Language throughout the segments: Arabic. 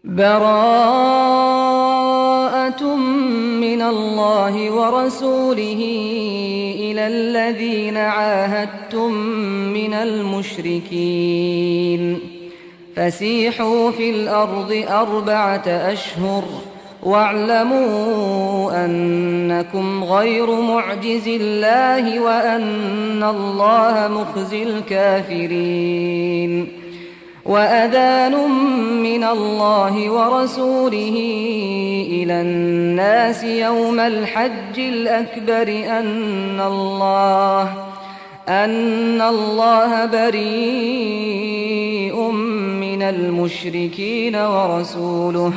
براءة من الله ورسوله إلى الذين عاهدتم من المشركين فسيحوا في الأرض 4 أشهر واعلموا أنكم غير معجز الله وأن الله مخزي الكافرين. وأذان من الله ورسوله إلى الناس يوم الحج الأكبر أن الله بريء من المشركين ورسوله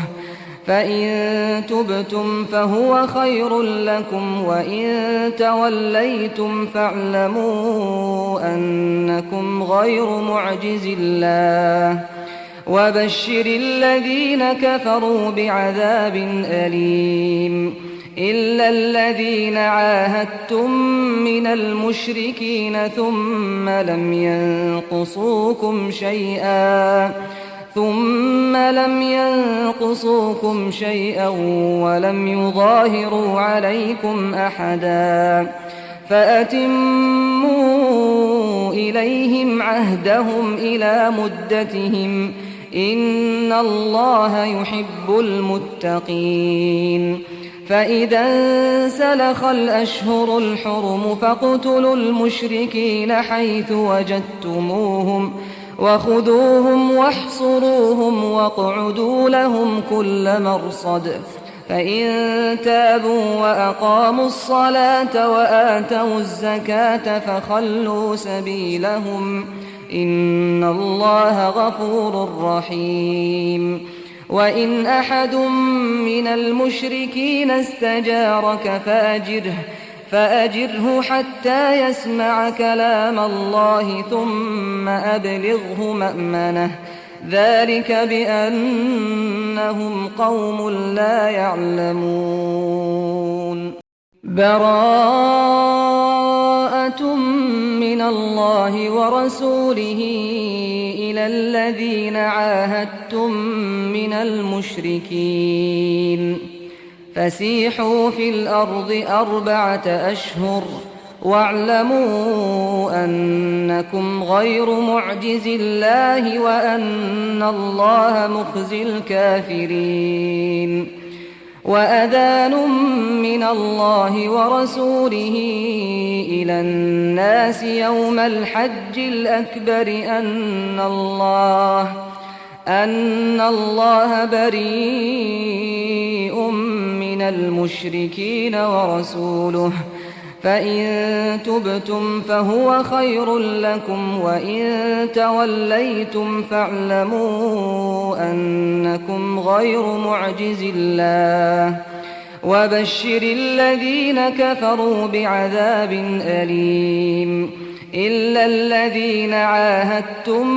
فإن تبتم فهو خير لكم وإن توليتم فاعلموا أنكم غير معجز الله وبشر الذين كفروا بعذاب أليم. إلا الذين عاهدتم من المشركين ثم لم ينقصوكم شيئا ولم يظاهروا عليكم أحدا فأتموا إليهم عهدهم إلى مدتهم إن الله يحب المتقين. فإذا انسلخ الأشهر الحرم فاقتلوا المشركين حيث وجدتموهم وخذوهم واحصروهم واقعدوا لهم كل مرصد فإن تابوا وأقاموا الصلاة وآتوا الزكاة فخلوا سبيلهم إن الله غفور رحيم. وإن أحد من المشركين استجارك فأجره حتى يسمع كلام الله ثم أبلغه مأمنه ذلك بأنهم قوم لا يعلمون. براءة من الله ورسوله إلى الذين عاهدتم من المشركين فسيحوا في الأرض 4 أشهر واعلموا أنكم غير معجز الله وأن الله مخزي الكافرين. وأذان من الله ورسوله إلى الناس يوم الحج الأكبر أن الله بريء من المشركين ورسوله فإن تبتم فهو خير لكم وإن توليتم فاعلموا أنكم غير معجز الله وبشر الذين كفروا بعذاب أليم. إلا الذين عاهدتم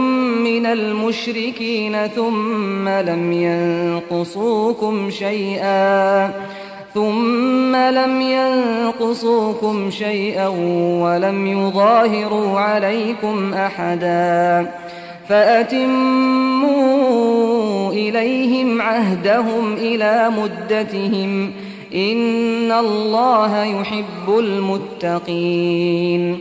من المشركين ثم لم ينقصوكم شيئا ولم يظاهروا عليكم أحدا فأتموا إليهم عهدهم إلى مدتهم إن الله يحب المتقين.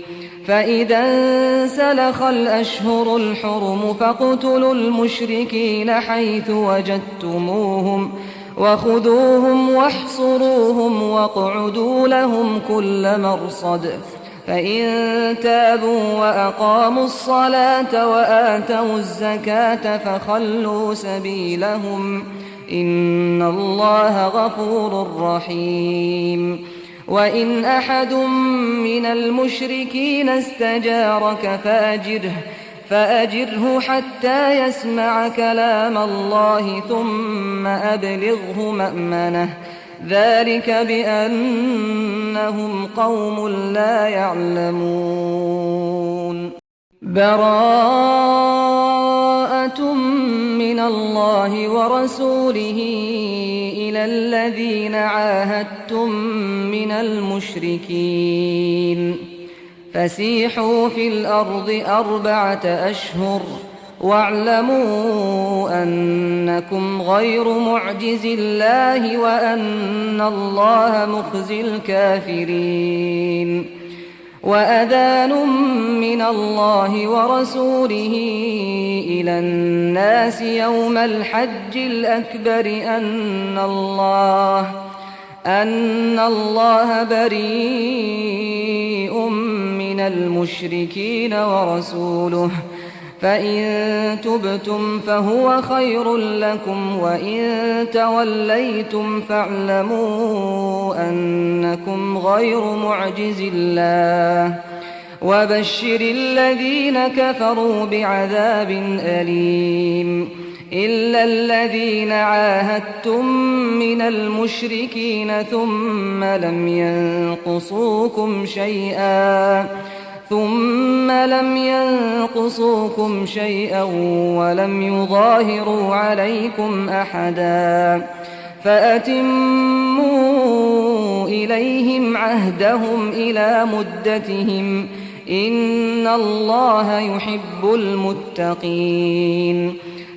فإذا انسلخ الأشهر الحرم فاقتلوا المشركين حيث وجدتموهم وخذوهم واحصروهم واقعدوا لهم كل مرصد فإن تابوا وأقاموا الصلاة وآتوا الزكاة فخلوا سبيلهم إن الله غفور رحيم. وإن أحد من المشركين استجارك فأجره حتى يسمع كلام الله ثم أبلغه مأمنه ذلك بأنهم قوم لا يعلمون. براءة من الله ورسوله إلى الذين عاهدتم من المشركين فسيحوا في الأرض 4 أشهر واعلموا أنكم غير معجز الله وأن الله مخزي الكافرين. وأذان من الله ورسوله إلى الناس يوم الحج الأكبر أن الله بريء من المشركين ورسوله، فإن تبتم فهو خير لكم، وإن توليتم فاعلموا أنكم غير معجز الله، وبشر الذين كفروا بعذاب أليم. إلا الذين عاهدتم من المشركين ثم لم ينقصوكم شيئا ولم يظاهروا عليكم أحدا فأتموا إليهم عهدهم إلى مدتهم، إن الله يحب المتقين.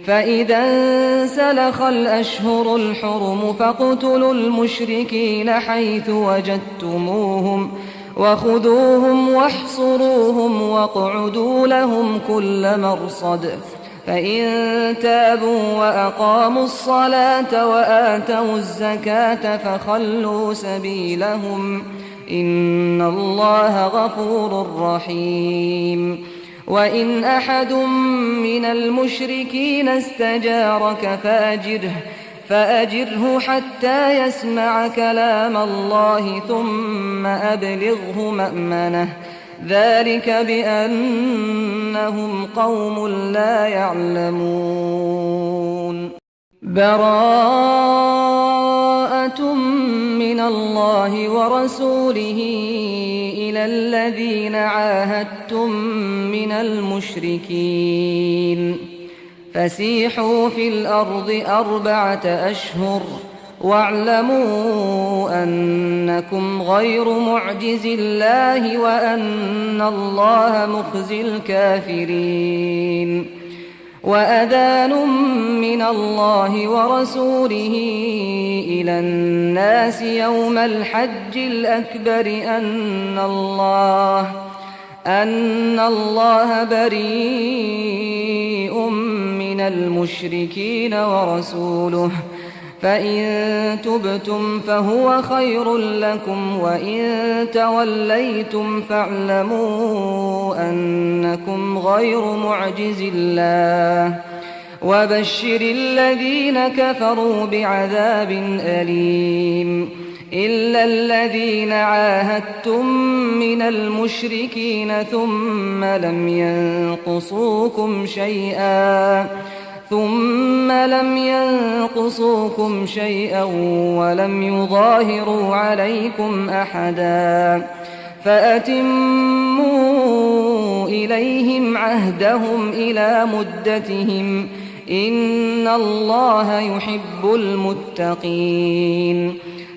فإذا انسلخ الأشهر الحرم فاقتلوا المشركين حيث وجدتموهم وخذوهم واحصروهم واقعدوا لهم كل مرصد، فإن تابوا وأقاموا الصلاة وآتوا الزكاة فخلوا سبيلهم، إن الله غفور رحيم. وإن أحد من المشركين استجارك فأجره حتى يسمع كلام الله ثم أبلغه مأمنه، ذلك بأنهم قوم لا يعلمون. براءة من الله ورسوله إلى الذين عاهدتم من المشركين، فسيحوا في الأرض 4 أشهر واعلموا أنكم غير معجز الله وأن الله مخزي الكافرين. وأذان من الله ورسوله إلى الناس يوم الحج الأكبر أن الله بريء من المشركين ورسوله، فإن تبتم فهو خير لكم، وإن توليتم فاعلموا أنكم غير معجز الله، وبشر الذين كفروا بعذاب أليم. إلا الذين عاهدتم من المشركين ثم لم ينقصوكم شيئا ولم يظاهروا عليكم أحدا فأتموا إليهم عهدهم إلى مدتهم، إن الله يحب المتقين.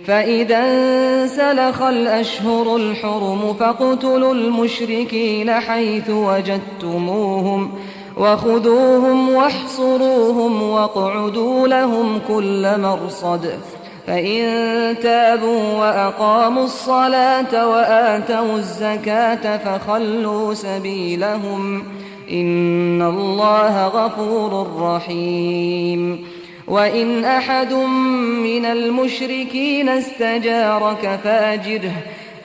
فإذا انسلخ الأشهر الحرم فاقتلوا المشركين حيث وجدتموهم وخذوهم واحصروهم واقعدوا لهم كل مرصد، فإن تابوا وأقاموا الصلاة وآتوا الزكاة فخلوا سبيلهم، إن الله غفور رحيم. وإن أحد من المشركين استجارك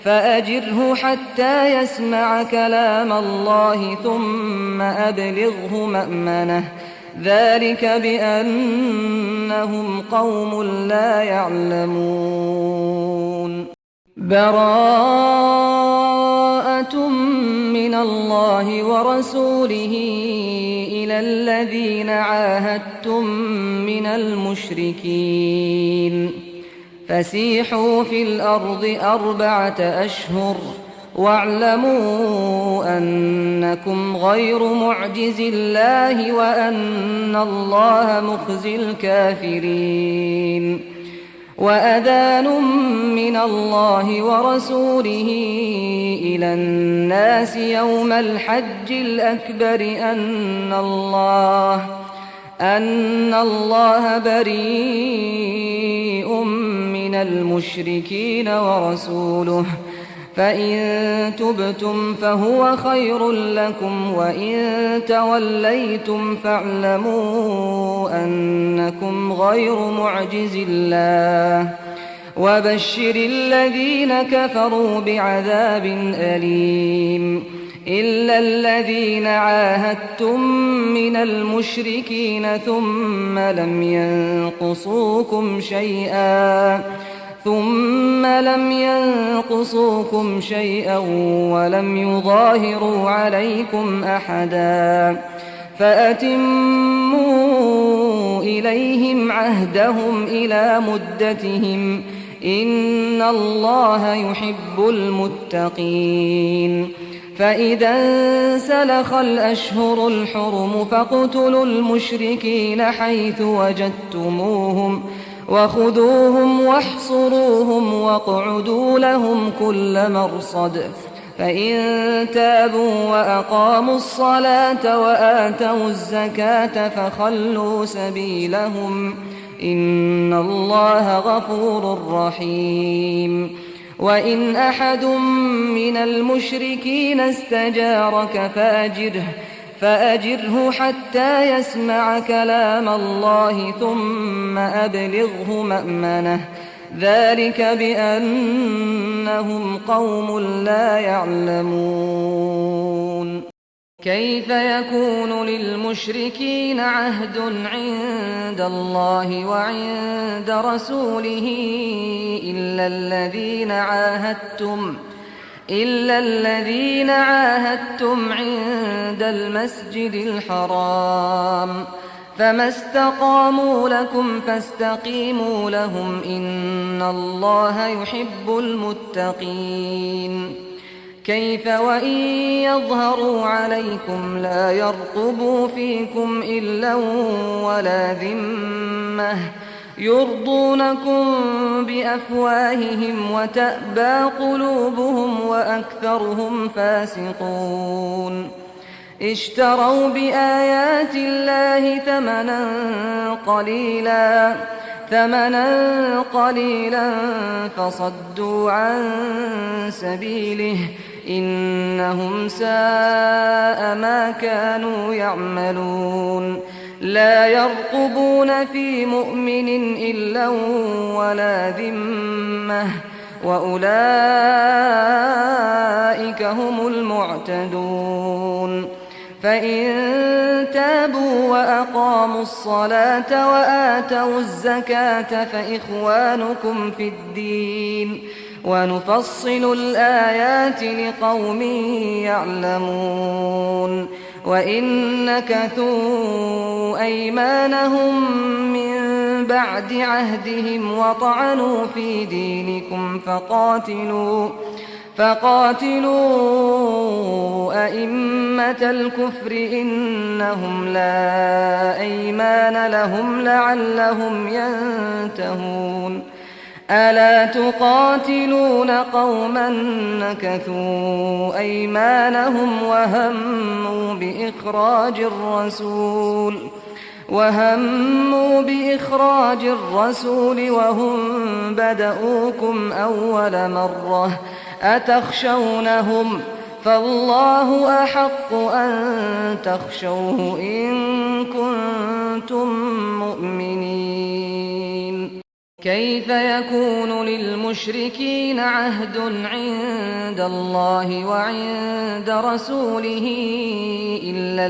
فأجره حتى يسمع كلام الله ثم أبلغه مأمنه، ذلك بأنهم قوم لا يعلمون. براءة من الله ورسوله إلى الذين عاهدتم من المشركين، فسيحوا في الأرض 4 أشهر واعلموا أنكم غير معجز الله وأن الله مخزي الكافرين. وأذان من الله ورسوله إلى الناس يوم الحج الأكبر أن الله بريء من المشركين ورسوله، فإن تبتم فهو خير لكم، وإن توليتم فاعلموا أنكم غير معجز الله، وبشر الذين كفروا بعذاب أليم. إلا الذين عاهدتم من المشركين ثم لم ينقصوكم شيئا ولم يظاهروا عليكم أحدا فأتموا إليهم عهدهم إلى مدتهم، إن الله يحب المتقين. فإذا انسلخ الأشهر الحرم فاقتلوا المشركين حيث وجدتموهم وخذوهم واحصروهم واقعدوا لهم كل مرصد، فإن تابوا وأقاموا الصلاة وآتوا الزكاة فخلوا سبيلهم، إن الله غفور رحيم. وإن أحد من المشركين استجارك فأجره حتى يسمع كلام الله ثم أبلغه مأمنه، ذلك بأنهم قوم لا يعلمون. كيف يكون للمشركين عهد عند الله وعند رسوله إلا الذين عاهدتم عند المسجد الحرام، فما استقاموا لكم فاستقيموا لهم، إن الله يحب المتقين. كيف وإن يظهروا عليكم لا يرقبوا فيكم إلا ولا ذمة، يرضونكم بأفواههم وتأبى قلوبهم وأكثرهم فاسقون. اشتروا بآيات الله ثمنا قليلا فصدوا عن سبيله، إنهم ساء ما كانوا يعملون. لا يرقبون في مؤمن إلا ولا ذمة، وأولئك هم المعتدون. فإن تابوا وأقاموا الصلاة وآتوا الزكاة فإخوانكم في الدين، ونفصل الآيات لقوم يعلمون. وإن نكثوا أيمانهم من بعد عهدهم وطعنوا في دينكم فقاتلوا أئمة الكفر إنهم لا أيمان لهم لعلهم ينتهون. ألا تقاتلون قوما نكثوا أيمانهم وهموا بإخراج الرسول وهم بدؤوكم أول مرة، أتخشونهم؟ فالله أحق أن تخشوه إن كنتم مؤمنين. كيف يكون للمشركين عهد عند الله وعند رسوله إلا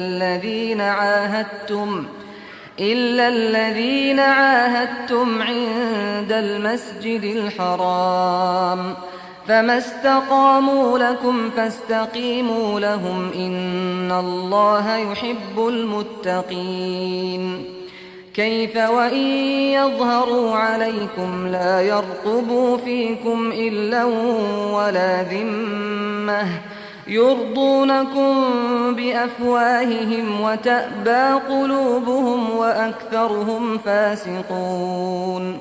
الذين عاهدتم عند المسجد الحرام، فما استقاموا لكم فاستقيموا لهم، إن الله يحب المتقين. كيف وإن يظهروا عليكم لا يرقبوا فيكم إلا ولا ذمة، يرضونكم بأفواههم وتأبى قلوبهم وأكثرهم فاسقون.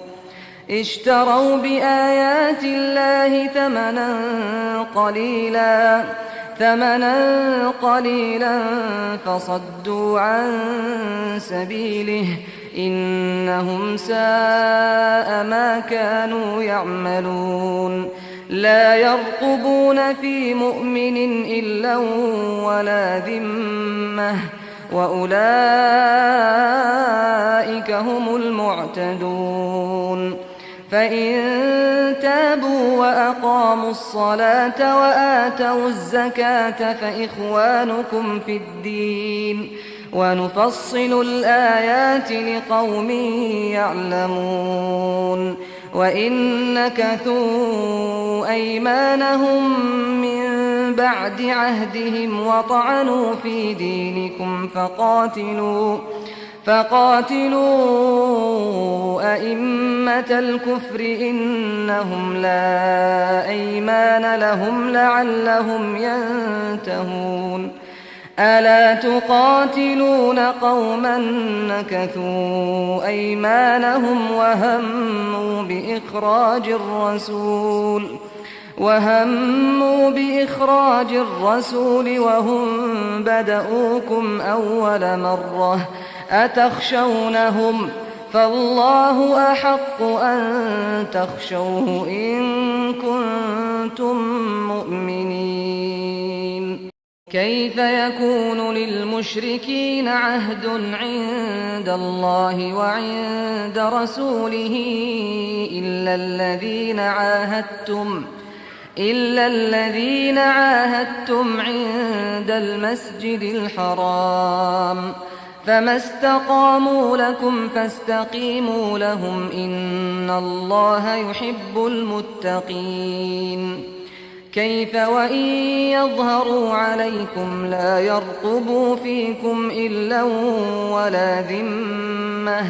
اشتروا بآيات الله ثمنا قليلا فصدوا عن سبيله إنهم ساء ما كانوا يعملون لا يرقبون في مؤمن إلا ولا ذمة وأولئك هم المعتدون فإن تابوا وأقاموا الصلاة وآتوا الزكاة فإخوانكم في الدين ونفصل الآيات لقوم يعلمون وإن نكثوا أيمانهم من بعد عهدهم وطعنوا في دينكم فقاتلوا أئمة الكفر إنهم لا أيمان لهم لعلهم ينتهون ألا تقاتلون قوما نكثوا أيمانهم وهموا بإخراج الرسول وهم بدؤوكم أول مرة أتخشونهم فالله أحق أن تخشوه إن كنتم مؤمنين كيف يكون للمشركين عهد عند الله وعند رسوله إلا الذين عاهدتم عند المسجد الحرام فما استقاموا لكم فاستقيموا لهم إن الله يحب المتقين كيف وإن يظهروا عليكم لا يرقبوا فيكم إلا ولا ذمة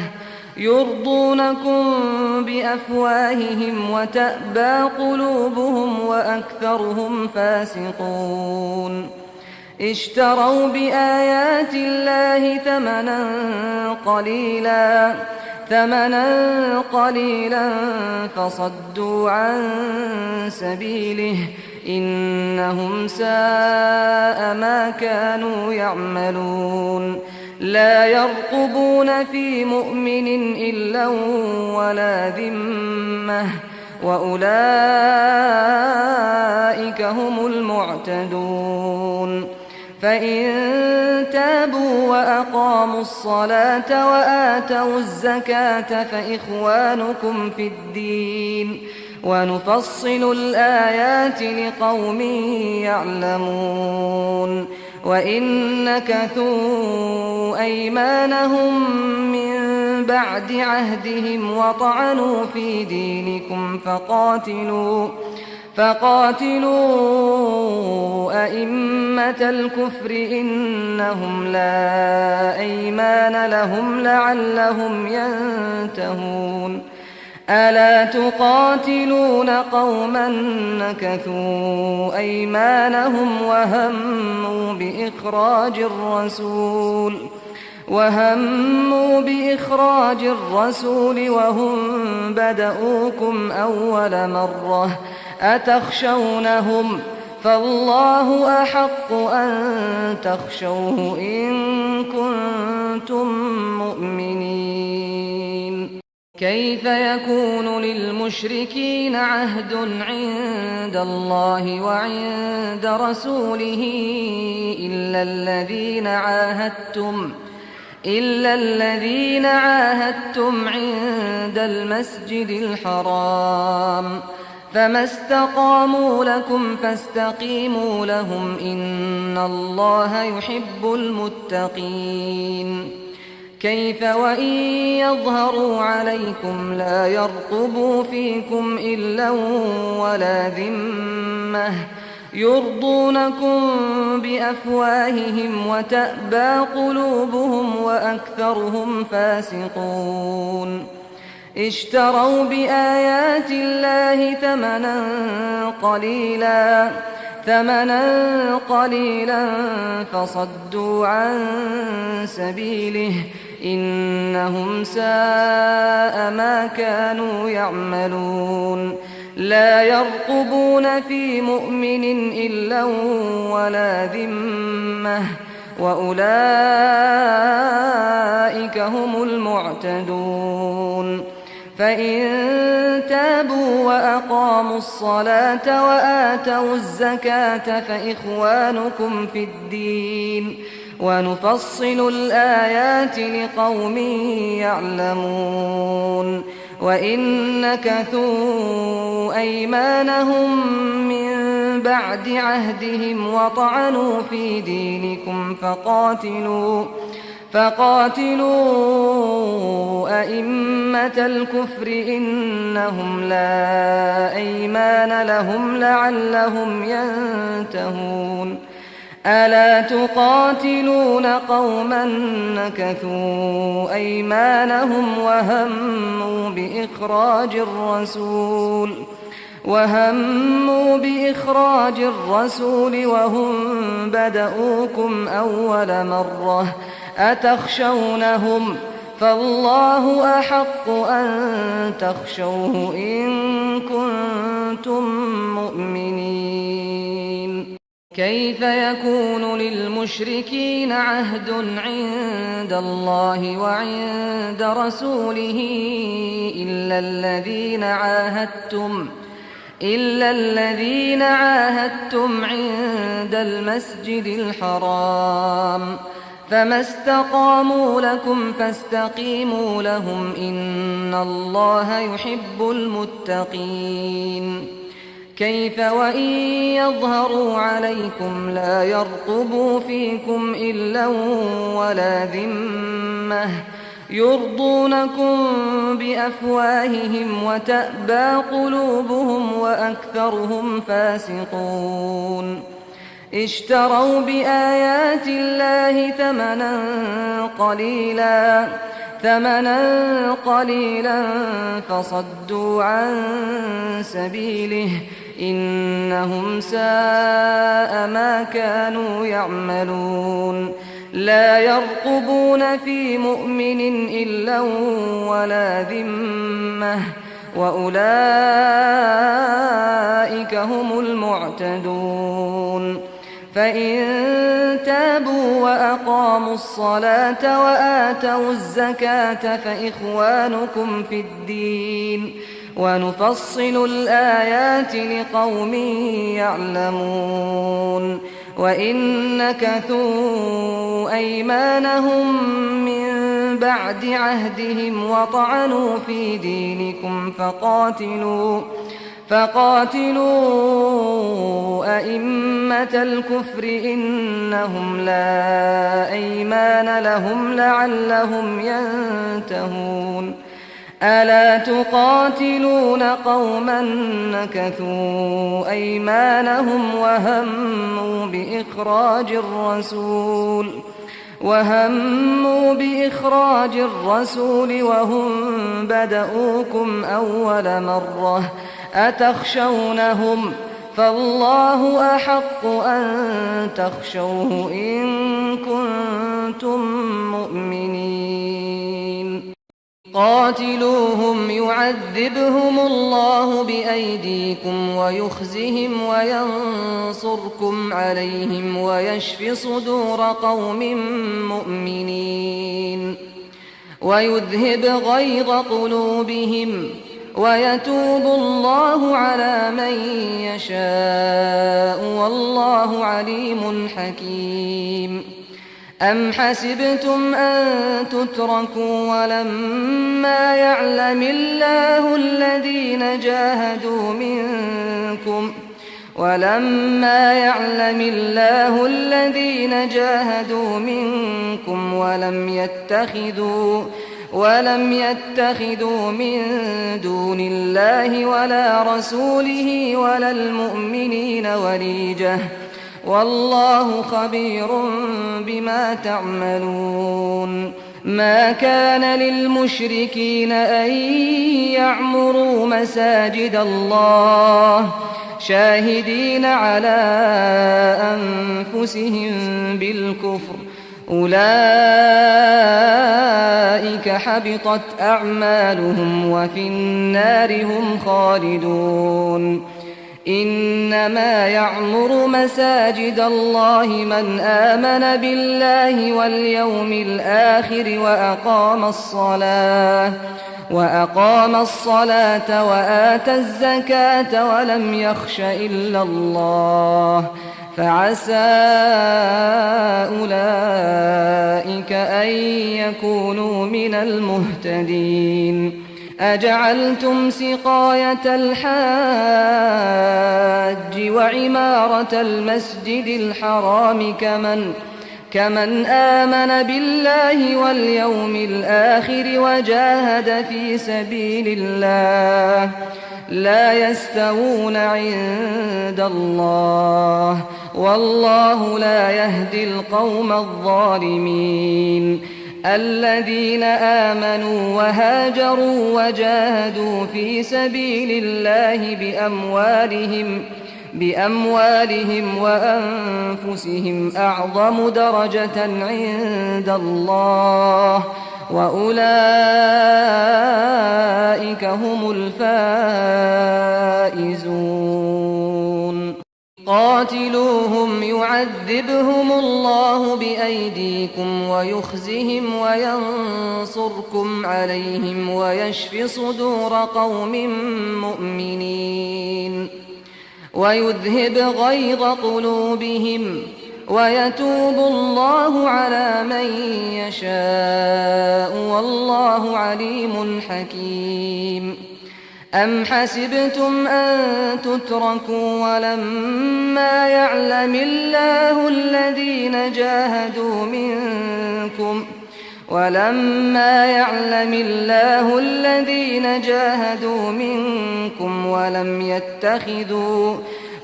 يرضونكم بأفواههم وتأبى قلوبهم وأكثرهم فاسقون اشتروا بآيات الله ثمنا قليلا فصدوا عن سبيله إنهم ساء ما كانوا يعملون لا يرقبون في مؤمن إلا ولا ذمة وأولئك هم المعتدون فإن تابوا وأقاموا الصلاة وآتوا الزكاة فإخوانكم في الدين ونفصل الآيات لقوم يعلمون وإن نكثوا أيمانهم من بعد عهدهم وطعنوا في دينكم فقاتلوا أئمة الكفر إنهم لا أيمان لهم لعلهم ينتهون ألا تقاتلون قوما نكثوا أيمانهم وهموا بإخراج الرسول وهم بدؤوكم أول مرة أتخشونهم فالله أحق أن تخشوه إن كنتم مؤمنين كيف يكون للمشركين عهد عند الله وعند رسوله إلا الذين عاهدتم عند المسجد الحرام فما استقاموا لكم فاستقيموا لهم إن الله يحب المتقين كيف وإن يظهروا عليكم لا يرقبوا فيكم إلا ولا ذمة يرضونكم بأفواههم وتأبى قلوبهم وأكثرهم فاسقون اشتروا بآيات الله ثمنا قليلا فصدوا عن سبيله إنهم ساء ما كانوا يعملون لا يرقبون في مؤمن إلا ولا ذمة وأولئك هم المعتدون فإن تابوا وأقاموا الصلاة وآتوا الزكاة فإخوانكم في الدين ونفصل الآيات لقوم يعلمون وإن نكثوا أيمانهم من بعد عهدهم وطعنوا في دينكم فقاتلوا أئمة الكفر إنهم لا أيمان لهم لعلهم ينتهون ألا تقاتلون قوما نكثوا أيمانهم وهموا بإخراج الرسول وهم بدؤوكم أول مرة أتخشونهم فالله أحق أن تخشوه إن كنتم مؤمنين كيف يكون للمشركين عهد عند الله وعند رسوله إلا الذين عاهدتم عند المسجد الحرام فما استقاموا لكم فاستقيموا لهم إن الله يحب المتقين كيف وإن يظهروا عليكم لا يرقبوا فيكم إلا ولا ذمة يرضونكم بأفواههم وتأبى قلوبهم وأكثرهم فاسقون اشتروا بآيات الله ثمنا قليلا فصدوا عن سبيله إنهم ساء ما كانوا يعملون لا يرقبون في مؤمن إلا ولا ذمة وأولئك هم المعتدون فإن تابوا وأقاموا الصلاة وآتوا الزكاة فإخوانكم في الدين ونفصل الآيات لقوم يعلمون وإن نكثوا أيمانهم من بعد عهدهم وطعنوا في دينكم فقاتلوا أئمة الكفر إنهم لا أيمان لهم لعلهم ينتهون ألا تقاتلون قوما نكثوا أيمانهم وهموا بإخراج الرسول وهم بدؤوكم أول مرة أتخشونهم فالله أحق أن تخشوه إن كنتم مؤمنين قاتلوهم يعذبهم الله بأيديكم ويخزهم وينصركم عليهم ويشف صدور قوم مؤمنين ويذهب غيظ قلوبهم ويتوب الله على من يشاء والله عليم حكيم أم حسبتم أن تتركوا ولما يعلم الله الذين جاهدوا منكم ولم يتخذوا من دون الله ولا رسوله ولا المؤمنين وليجة والله خبير بما تعملون ما كان للمشركين أن يعمروا مساجد الله شاهدين على أنفسهم بالكفر أولئك حبطت أعمالهم وفي النار هم خالدون إنما يعمر مساجد الله من آمن بالله واليوم الآخر وأقام الصلاة وآتى الزكاة ولم يخش إلا الله فعسى أولئك أن يكونوا من المهتدين أجعلتم سقاية الحاج وعمارة المسجد الحرام كمن آمن بالله واليوم الآخر وجاهد في سبيل الله لا يستوون عند الله والله لا يهدي القوم الظالمين الذين آمنوا وهاجروا وجاهدوا في سبيل الله بأموالهم وأنفسهم أعظم درجة عند الله وأولئك هم الفائزون قاتلوهم يعذبهم الله بأيديكم ويخزهم وينصركم عليهم ويشف صدور قوم مؤمنين ويذهب غيظ قلوبهم ويتوب الله على من يشاء والله عليم حكيم أم حسبتم أن تتركوا ولما يعلم الله الذين جاهدوا منكم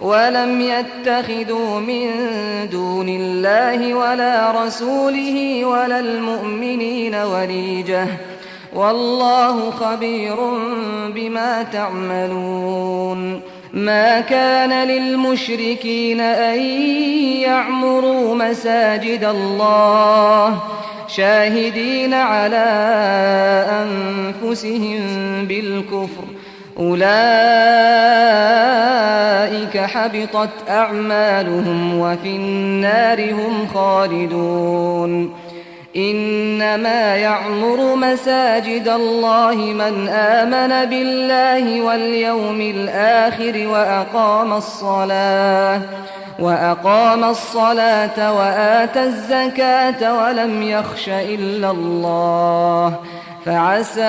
ولم يتخذوا من دون الله ولا رسوله ولا المؤمنين وليجة والله خبير بما تعملون ما كان للمشركين أن يعمروا مساجد الله شاهدين على أنفسهم بالكفر أولئك حبطت أعمالهم وفي النار هم خالدون إنما يعمر مساجد الله من آمن بالله واليوم الآخر وأقام الصلاة وآتى الزكاة ولم يخش إلا الله فعسى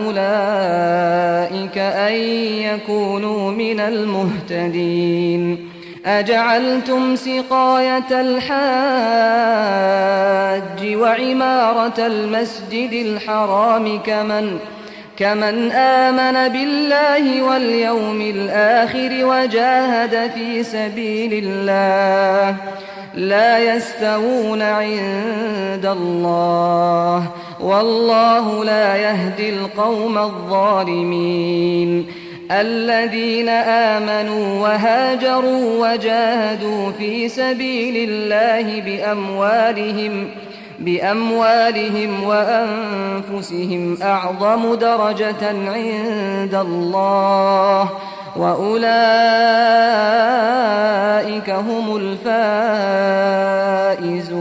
أولئك أن يكونوا من المهتدين أجعلتم سقاية الحاج وعمارة المسجد الحرام كمن آمن بالله واليوم الآخر وجاهد في سبيل الله لا يستوون عند الله والله لا يهدي القوم الظالمين الذين آمنوا وهاجروا وجاهدوا في سبيل الله بأموالهم وأنفسهم أعظم درجة عند الله وأولئك هم الفائزون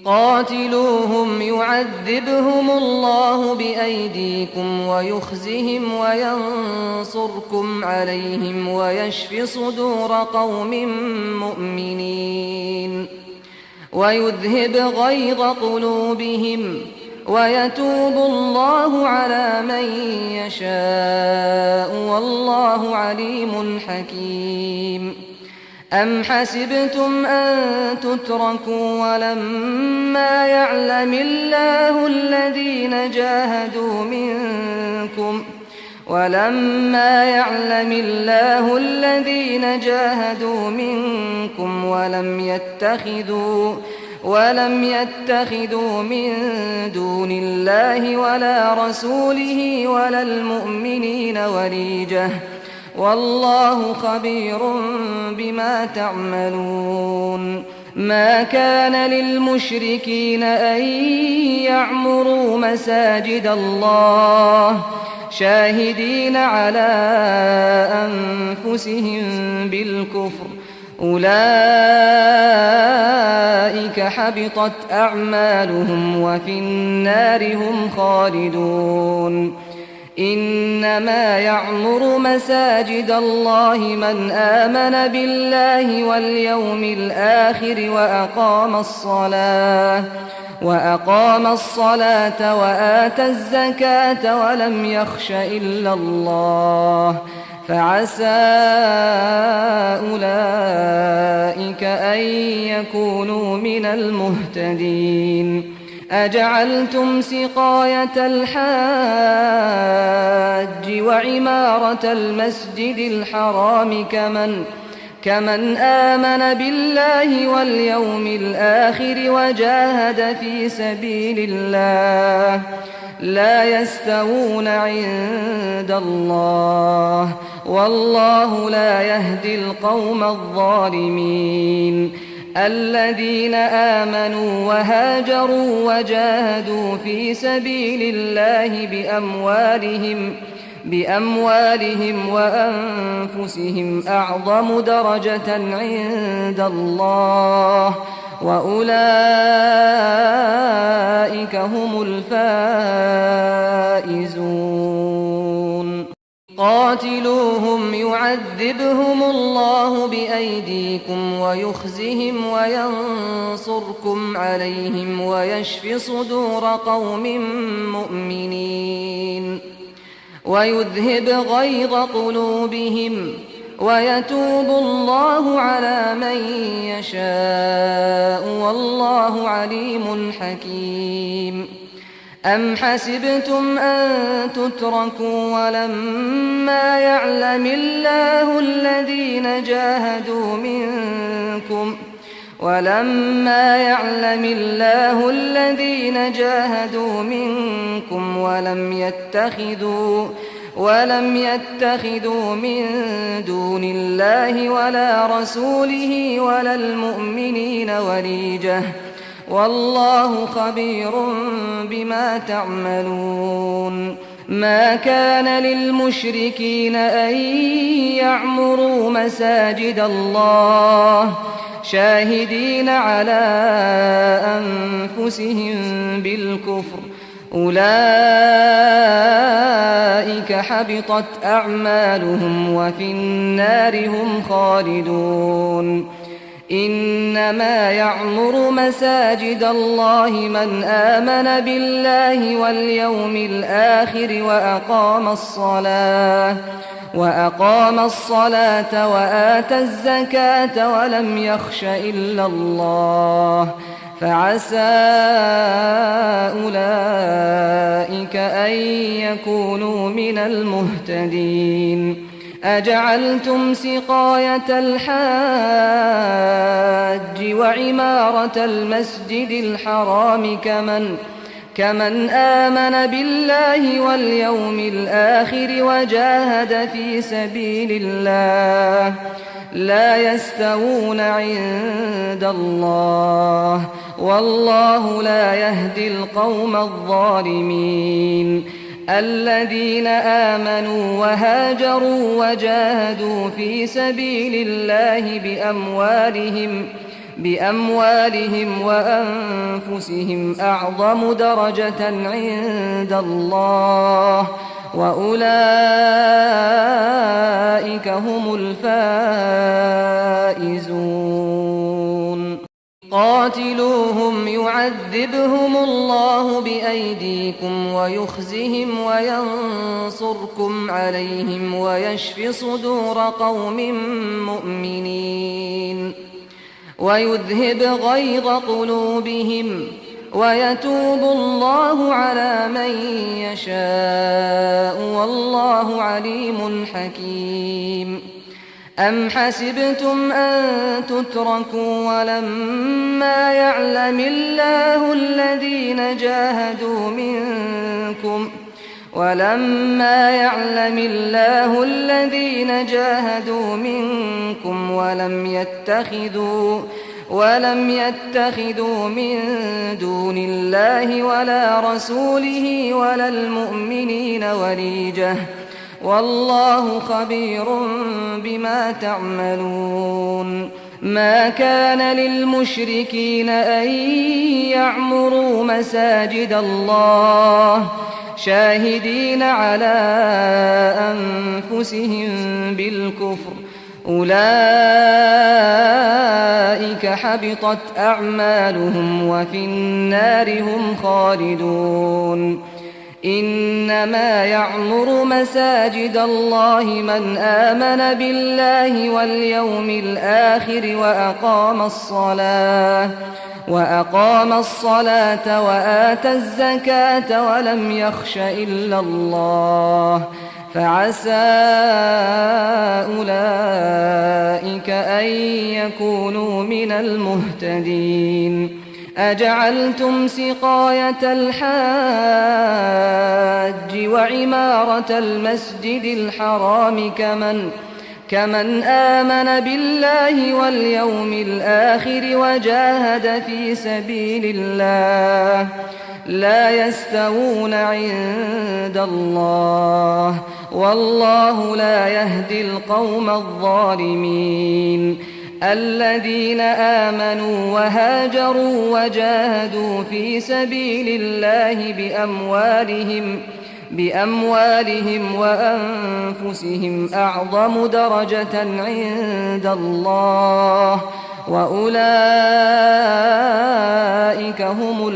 قاتلوهم يعذبهم الله بأيديكم ويخزهم وينصركم عليهم ويشف صدور قوم مؤمنين ويذهب غيظ قلوبهم ويتوب الله على من يشاء والله عليم حكيم أم حسبتم أن تتركوا ولما يعلم الله الذين جاهدوا منكم ولم يتخذوا من دون الله ولا رسوله ولا المؤمنين وليجة والله خبير بما تعملون ما كان للمشركين أن يعمروا مساجد الله شاهدين على أنفسهم بالكفر أولئك حبطت أعمالهم وفي النار هم خالدون إنما يعمر مساجد الله من آمن بالله واليوم الآخر وأقام الصلاة وآتى الزكاة ولم يخش إلا الله فعسى أولئك أن يكونوا من المهتدين أجعلتم سقاية الحاج وعمارة المسجد الحرام كمن آمن بالله واليوم الآخر وجاهد في سبيل الله لا يستوون عند الله والله لا يهدي القوم الظالمين الذين آمنوا وهاجروا وجاهدوا في سبيل الله بأموالهم وأنفسهم أعظم درجة عند الله وأولئك هم الفائزون قاتلوهم يعذبهم الله بأيديكم ويخزهم وينصركم عليهم ويشف صدور قوم مؤمنين ويذهب غيظ قلوبهم ويتوب الله على من يشاء والله عليم حكيم أم حسبتم أن تتركوا ولما يعلم الله الذين جاهدوا منكم ولم يتخذوا من دون الله ولا رسوله ولا المؤمنين وليجة والله خبير بما تعملون ما كان للمشركين أن يعمروا مساجد الله شاهدين على أنفسهم بالكفر أولئك حبطت أعمالهم وفي النار هم خالدون إنما يعمر مساجد الله من آمن بالله واليوم الآخر وأقام الصلاة وآتى الزكاة ولم يخش إلا الله فعسى أولئك أن يكونوا من المهتدين أجعلتم سقاية الحاج وعمارة المسجد الحرام كمن آمن بالله واليوم الآخر وجاهد في سبيل الله لا يستوون عند الله والله لا يهدي القوم الظالمين الذين آمنوا وهاجروا وجاهدوا في سبيل الله بأموالهم وأنفسهم أعظم درجة عند الله وأولئك هم الفائزون قاتلوهم يعذبهم الله بأيديكم ويخزهم وينصركم عليهم ويشف صدور قوم مؤمنين ويذهب غيظ قلوبهم ويتوب الله على من يشاء والله عليم حكيم أم حسبتم أن تتركوا ولما يعلم الله الذين جاهدوا منكم ولم يتخذوا من دون الله ولا رسوله ولا المؤمنين وليجة والله خبير بما تعملون ما كان للمشركين أن يعمروا مساجد الله شاهدين على أنفسهم بالكفر أولئك حبطت أعمالهم وفي النار هم خالدون إنما يعمر مساجد الله من آمن بالله واليوم الآخر وأقام الصلاة وآتى الزكاة ولم يخش إلا الله فعسى أولئك أن يكونوا من المهتدين أجعلتم سقاية الحاج وعمارة المسجد الحرام كمن آمن بالله واليوم الآخر وجاهد في سبيل الله لا يستوون عند الله والله لا يهدي القوم الظالمين الذين آمنوا وهاجروا وجاهدوا في سبيل الله بأموالهم وأنفسهم أعظم درجة عند الله وأولئك هم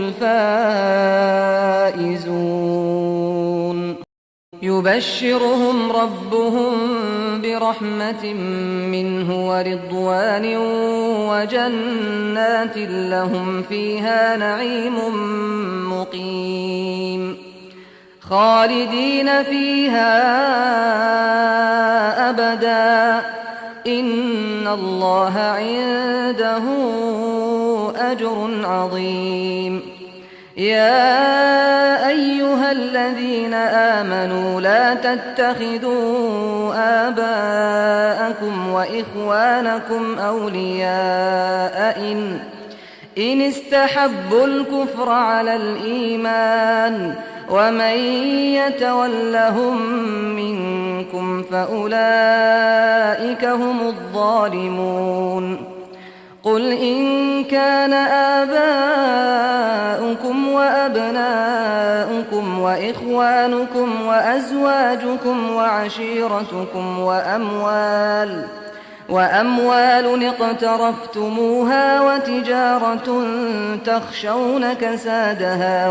الفائزون يبشرهم ربهم برحمة منه ورضوان وجنات لهم فيها نعيم مقيم خالدين فيها أبدا إن الله عنده أجر عظيم يا أيها الذين آمنوا لا تتخذوا آباءكم وإخوانكم أولياء إن استحبوا الكفر على الإيمان ومن يتولهم منكم فأولئك هم الظالمون قل إن كان آباؤكم وأبناؤكم وإخوانكم وأزواجكم وعشيرتكم وأموال اقترفتموها وتجارة تخشون كسادها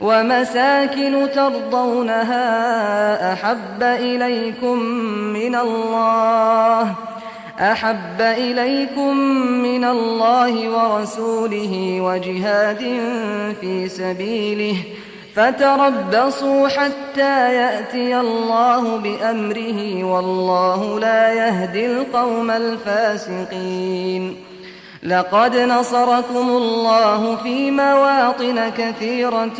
ومساكن ترضونها أحب إليكم من الله ورسوله وجهاد في سبيله فتربصوا حتى يأتي الله بأمره والله لا يهدي القوم الفاسقين لقد نصركم الله في مواطن كثيرة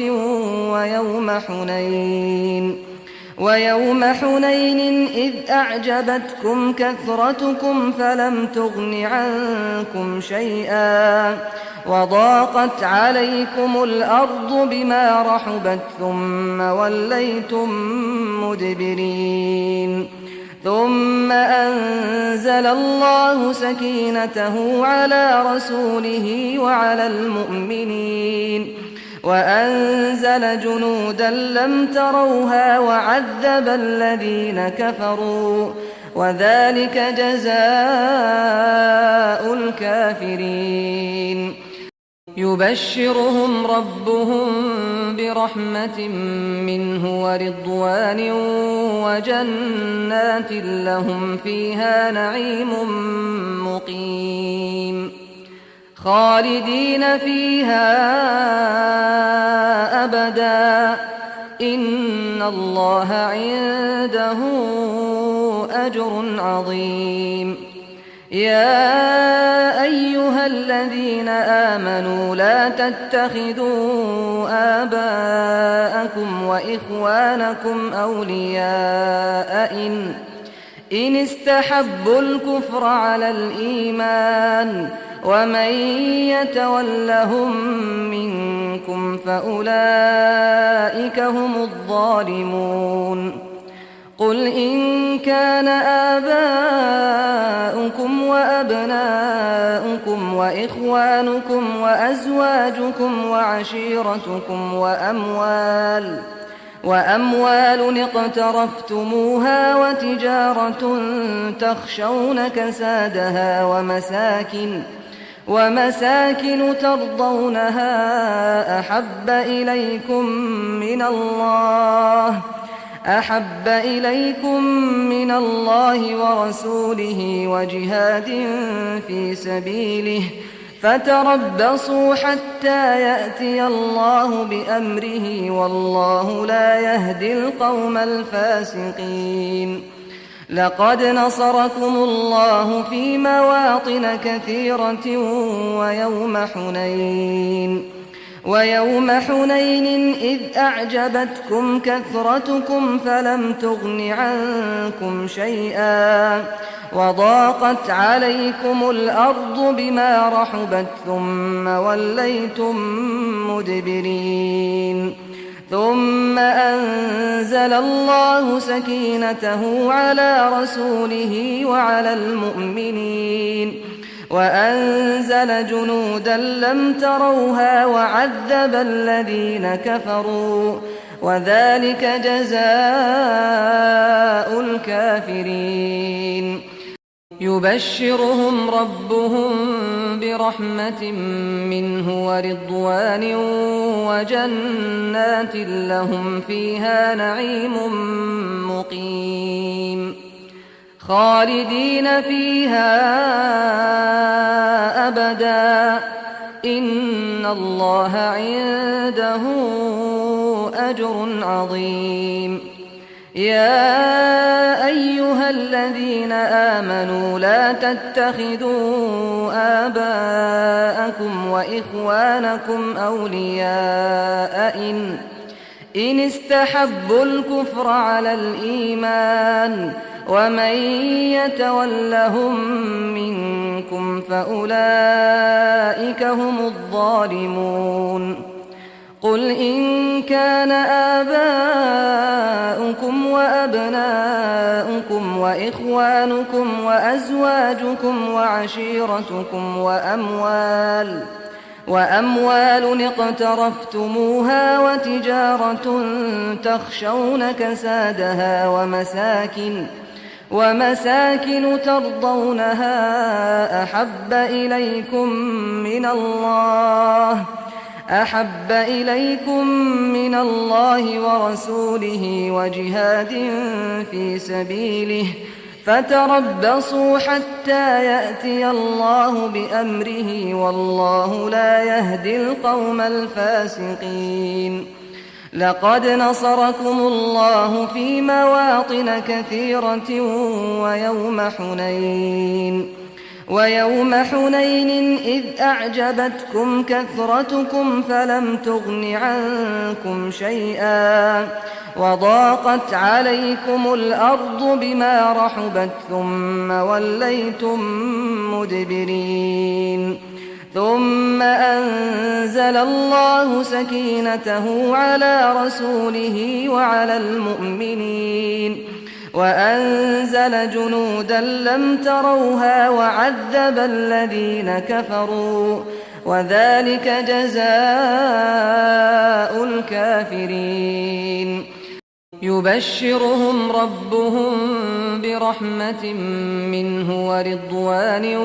ويوم حنين إذ أعجبتكم كثرتكم فلم تغن عنكم شيئا وضاقت عليكم الأرض بما رحبت ثم وليتم مدبرين ثم أنزل الله سكينته على رسوله وعلى المؤمنين وأنزل جنودا لم تروها وعذب الذين كفروا وذلك جزاء الكافرين يبشرهم ربهم برحمة منه ورضوان وجنات لهم فيها نعيم مقيم خالدين فيها أبدا إن الله عنده أجر عظيم يا أيها الذين آمنوا لا تتخذوا آباءكم وإخوانكم أولياء إن استحبوا الكفر على الإيمان ومن يتولهم منكم فأولئك هم الظالمون قل إن كان آباؤكم وأبناؤكم وإخوانكم وأزواجكم وعشيرتكم وأموال اقترفتموها وتجارة تخشون كسادها ومساكن ترضونها أحب إليكم من الله ورسوله وجهاد في سبيله فتربصوا حتى يأتي الله بأمره والله لا يهدي القوم الفاسقين لقد نصركم الله في مواطن كثيرة ويوم حنين إذ أعجبتكم كثرتكم فلم تغن عنكم شيئا وضاقت عليكم الأرض بما رحبت ثم وليتم مدبرين ثم أنزل الله سكينته على رسوله وعلى المؤمنين وأنزل جنودا لم تروها وعذب الذين كفروا وذلك جزاء الكافرين يبشرهم ربهم برحمة منه ورضوان وجنات لهم فيها نعيم مقيم خالدين فيها أبدا إن الله عنده أجر عظيم يا أيها الذين آمنوا لا تتخذوا آباءكم وإخوانكم أولياء إن استحبوا الكفر على الإيمان ومن يتولهم منكم فأولئك هم الظالمون قل إن كان آباؤكم وأبناؤكم وإخوانكم وأزواجكم وعشيرتكم وأموال اقترفتموها وتجارة تخشون كسادها ومساكن ترضونها أحب إليكم من الله ورسوله وجهاد في سبيله فتربصوا حتى يأتي الله بأمره والله لا يهدي القوم الفاسقين لقد نصركم الله في مواطن كثيرة ويوم حنين إذ أعجبتكم كثرتكم فلم تغن عنكم شيئا وضاقت عليكم الأرض بما رحبت ثم وليتم مدبرين ثم أنزل الله سكينته على رسوله وعلى المؤمنين وأنزل جنودا لم تروها وعذب الذين كفروا وذلك جزاء الكافرين يبشرهم ربهم برحمة منه ورضوان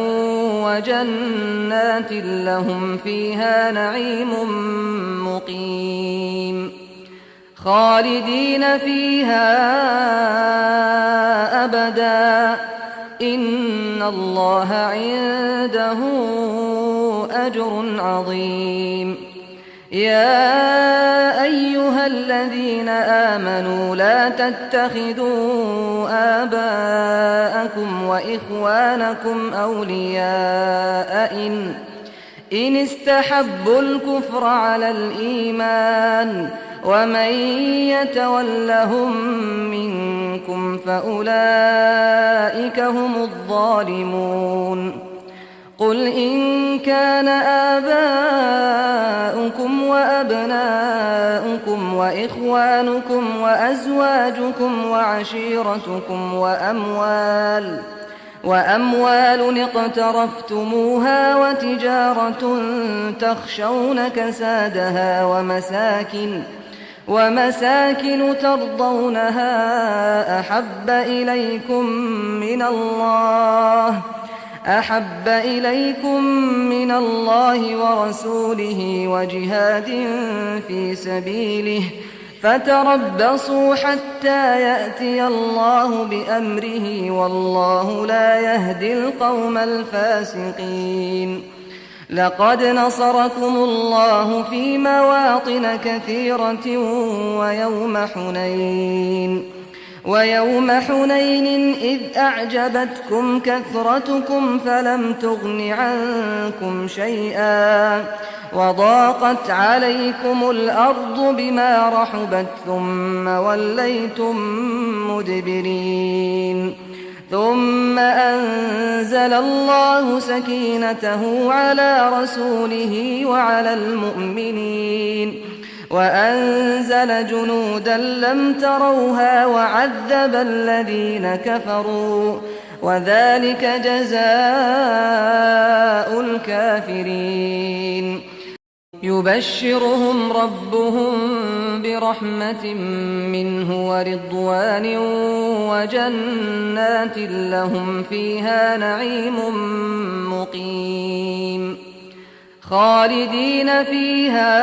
وجنات لهم فيها نعيم مقيم خالدين فيها أبدا إن الله عنده أجر عظيم يا أيها الذين آمنوا لا تتخذوا آباءكم وإخوانكم أولياء إن استحبوا الكفر على الإيمان ومن يتولهم منكم منكم فأولئك هم الظالمون قل إن كان آباؤكم وأبناؤكم وإخوانكم وأزواجكم وعشيرتكم وأموال اقترفتموها وتجارة تخشون كسادها ومساكن ترضونها أحب إليكم من الله ورسوله وجهاد في سبيله فتربصوا حتى يأتي الله بأمره والله لا يهدي القوم الفاسقين لقد نصركم الله في مواطن كثيرة ويوم حنين إذ أعجبتكم كثرتكم فلم تغن عنكم شيئا وضاقت عليكم الأرض بما رحبت ثم وليتم مدبرين ثم أنزل الله سكينته على رسوله وعلى المؤمنين وأنزل جنودا لم تروها وعذب الذين كفروا وذلك جزاء الكافرين يبشرهم ربهم برحمة منه ورضوان وجنات لهم فيها نعيم مقيم خالدين فيها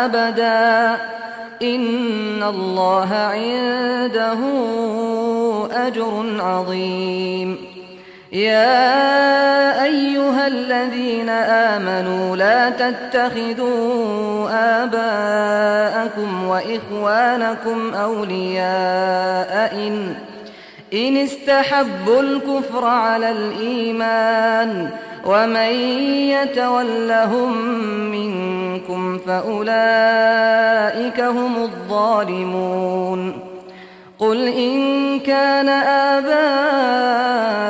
أبدا إن الله عنده أجر عظيم يا أيها الذين آمنوا لا تتخذوا آباءكم وإخوانكم أولياء إن استحبوا الكفر على الإيمان ومن يتولهم منكم فأولئك هم الظالمون قل إن كان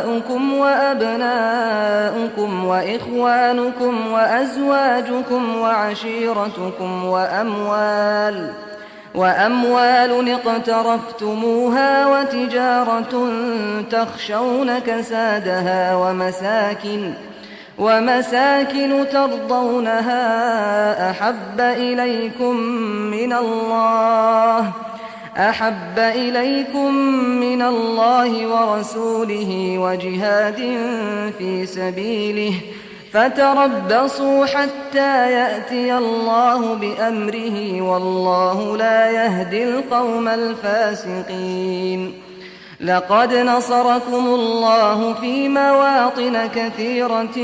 آباؤكم وأبناؤكم وإخوانكم وأزواجكم وعشيرتكم وأموال اقترفتموها وتجارة تخشون كسادها ومساكن ترضونها أحب إليكم من الله ورسوله وجهاد في سبيله فتربصوا حتى يأتي الله بأمره والله لا يهدي القوم الفاسقين لقد نصركم الله في مواطن كثيرة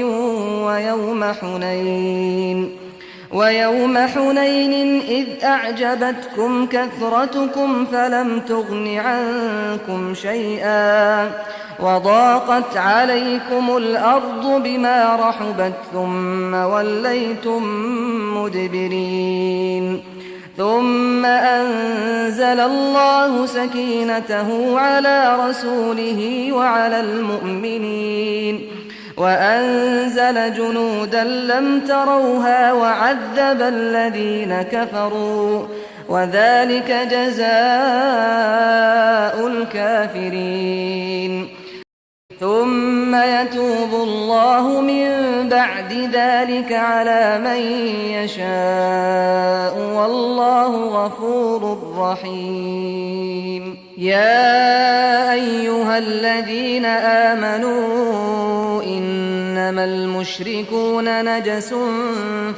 ويوم حنين إذ أعجبتكم كثرتكم فلم تغن عنكم شيئا وضاقت عليكم الأرض بما رحبت ثم وليتم مدبرين ثم أنزل الله سكينته على رسوله وعلى المؤمنين وأنزل جنودا لم تروها وعذب الذين كفروا وذلك جزاء الكافرين ثم يتوب الله من بعد ذلك على من يشاء والله غفور رحيم يا أيها الذين آمنوا إنما المشركون نجس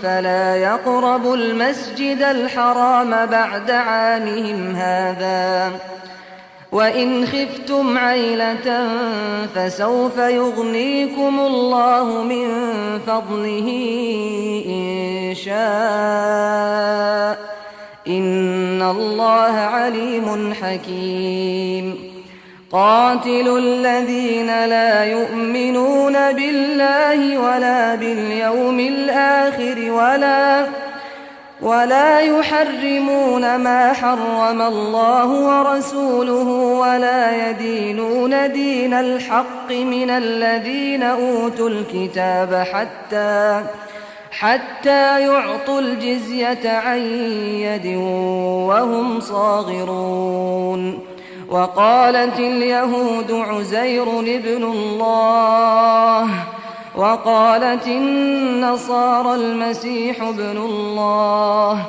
فلا يقربوا المسجد الحرام بعد عامهم هذا وإن خفتم عيلة فسوف يغنيكم الله من فضله إن شاء إن الله عليم حكيم قاتلوا الذين لا يؤمنون بالله ولا باليوم الآخر ولا يحرمون ما حرم الله ورسوله ولا يدينون دين الحق من الذين أوتوا الكتاب حتى يعطوا الجزية عن يد وهم صاغرون. وقالت اليهود عزير ابن الله وقالت النصارى المسيح ابن الله،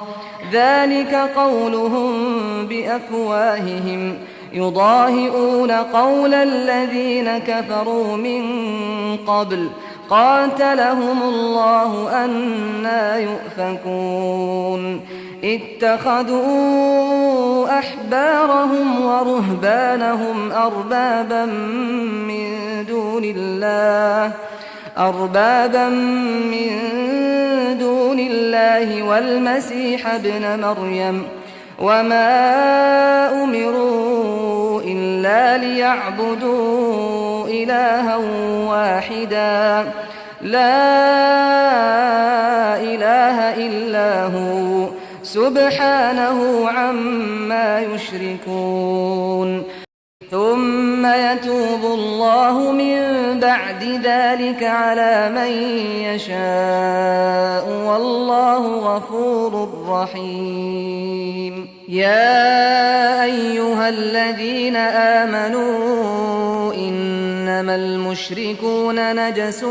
ذلك قولهم بأفواههم يضاهئون قول الذين كفروا من قبل قاتلهم الله أنى يؤفكون. اتخذوا أحبارهم ورهبانهم أربابا من دون الله والمسيح ابن مريم، وما أمروا إلا ليعبدوا إلها واحدا لا إله إلا هو سبحانه عما يشركون. ثم يتوب الله من بعد ذلك على من يشاء والله غفور رحيم. يا أيها الذين آمنوا إنما المشركون نجس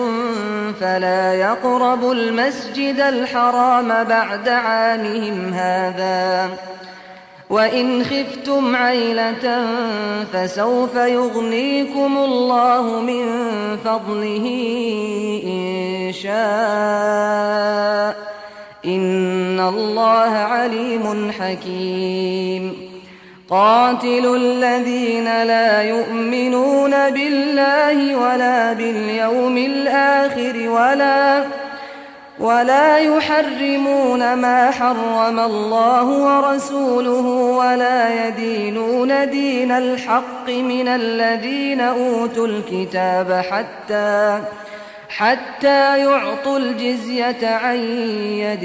فلا يقربوا المسجد الحرام بعد عامهم هذا، وإن خفتم عيلة فسوف يغنيكم الله من فضله إن شاء، إن الله عليم حكيم. قاتلوا الذين لا يؤمنون بالله ولا باليوم الآخر ولا يحرمون ما حرم الله ورسوله ولا يدينون دين الحق من الذين أوتوا الكتاب حتى يعطوا الجزية عن يد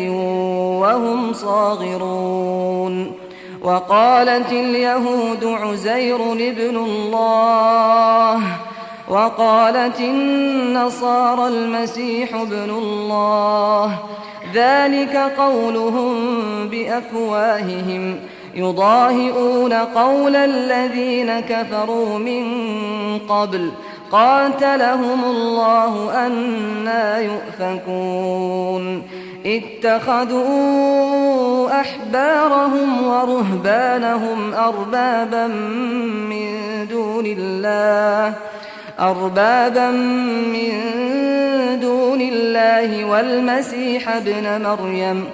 وهم صاغرون. وقالت اليهود عزير ابن الله وقالت النصارى المسيح ابن الله، ذلك قولهم بأفواههم يضاهئون قول الذين كفروا من قبل قاتلهم الله أنى يؤفكون. اتخذوا أحبارهم ورهبانهم أربابا من دون الله والمسيح ابن مريم،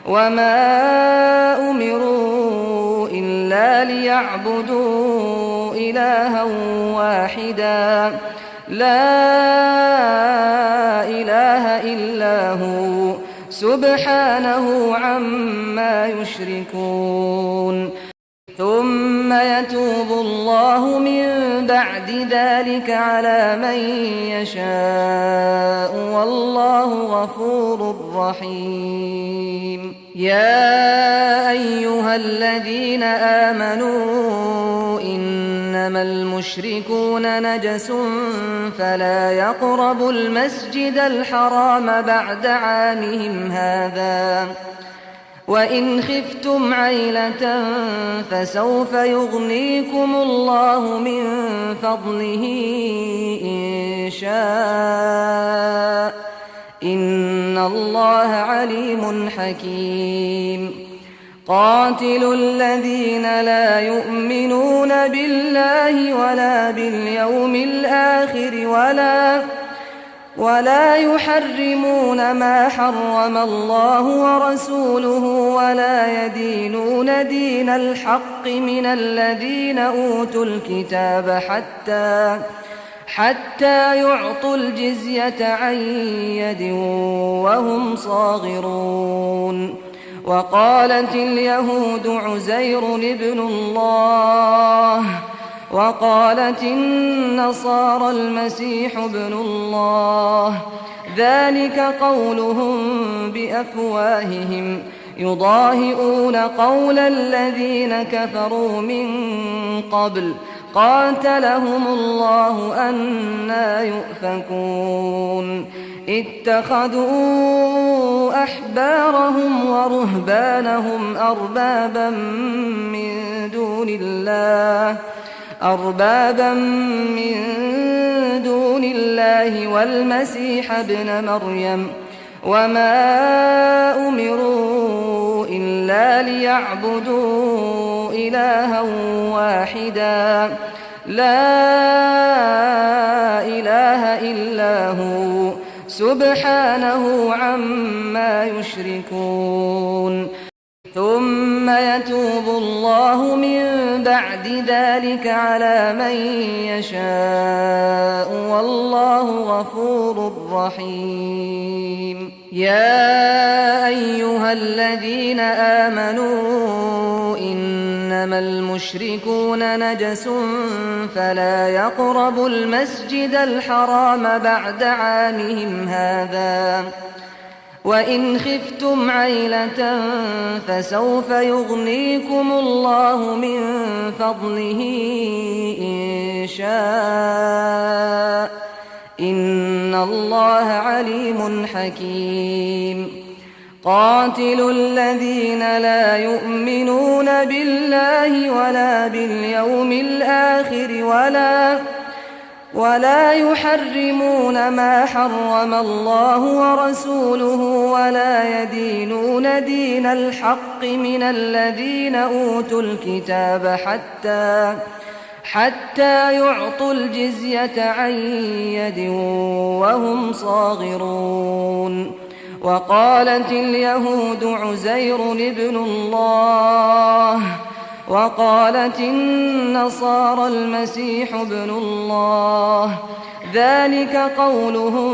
وما أمروا إلا ليعبدوا إلها واحدا لا إله إلا هو سبحانه عما يشركون. ثم يتوب الله من بعد ذلك على من يشاء والله غفور رحيم. يا أيها الذين آمنوا إنما المشركون نجس فلا يقربوا المسجد الحرام بعد عامهم هذا، وإن خفتم عيلة فسوف يغنيكم الله من فضله إن شاء، إن الله عليم حكيم. قاتلوا الذين لا يؤمنون بالله ولا باليوم الآخر ولا يحرمون ما حرم الله ورسوله ولا يدينون دين الحق من الذين أوتوا الكتاب حتى يعطوا الجزية عن يد وهم صاغرون. وقالت اليهود عزير ابن الله وقالت النصارى المسيح ابن الله، ذلك قولهم بأفواههم يضاهئون قول الذين كفروا من قبل قاتلهم الله أنى يؤفكون اتخذوا أحبارهم ورهبانهم أربابا من دون الله والمسيح ابن مريم وما أمروا إلا ليعبدوا إلها واحدا لا إله إلا هو سبحانه عما يشركون ثم يتوب الله من بعد ذلك على من يشاء والله غفور رحيم يا أيها الذين آمنوا إنما المشركون نجس فلا يقربوا المسجد الحرام بعد عامهم هذا وإن خفتم عيلة فسوف يغنيكم الله من فضله إن شاء إن الله عليم حكيم قاتلوا الذين لا يؤمنون بالله ولا باليوم الآخر ولا يحرمون ما حرم الله ورسوله ولا يدينون دين الحق من الذين أوتوا الكتاب حتى يعطوا الجزية عن يد وهم صاغرون وقالت اليهود عزير ابن الله وقالت النصارى المسيح ابن الله ذلك قولهم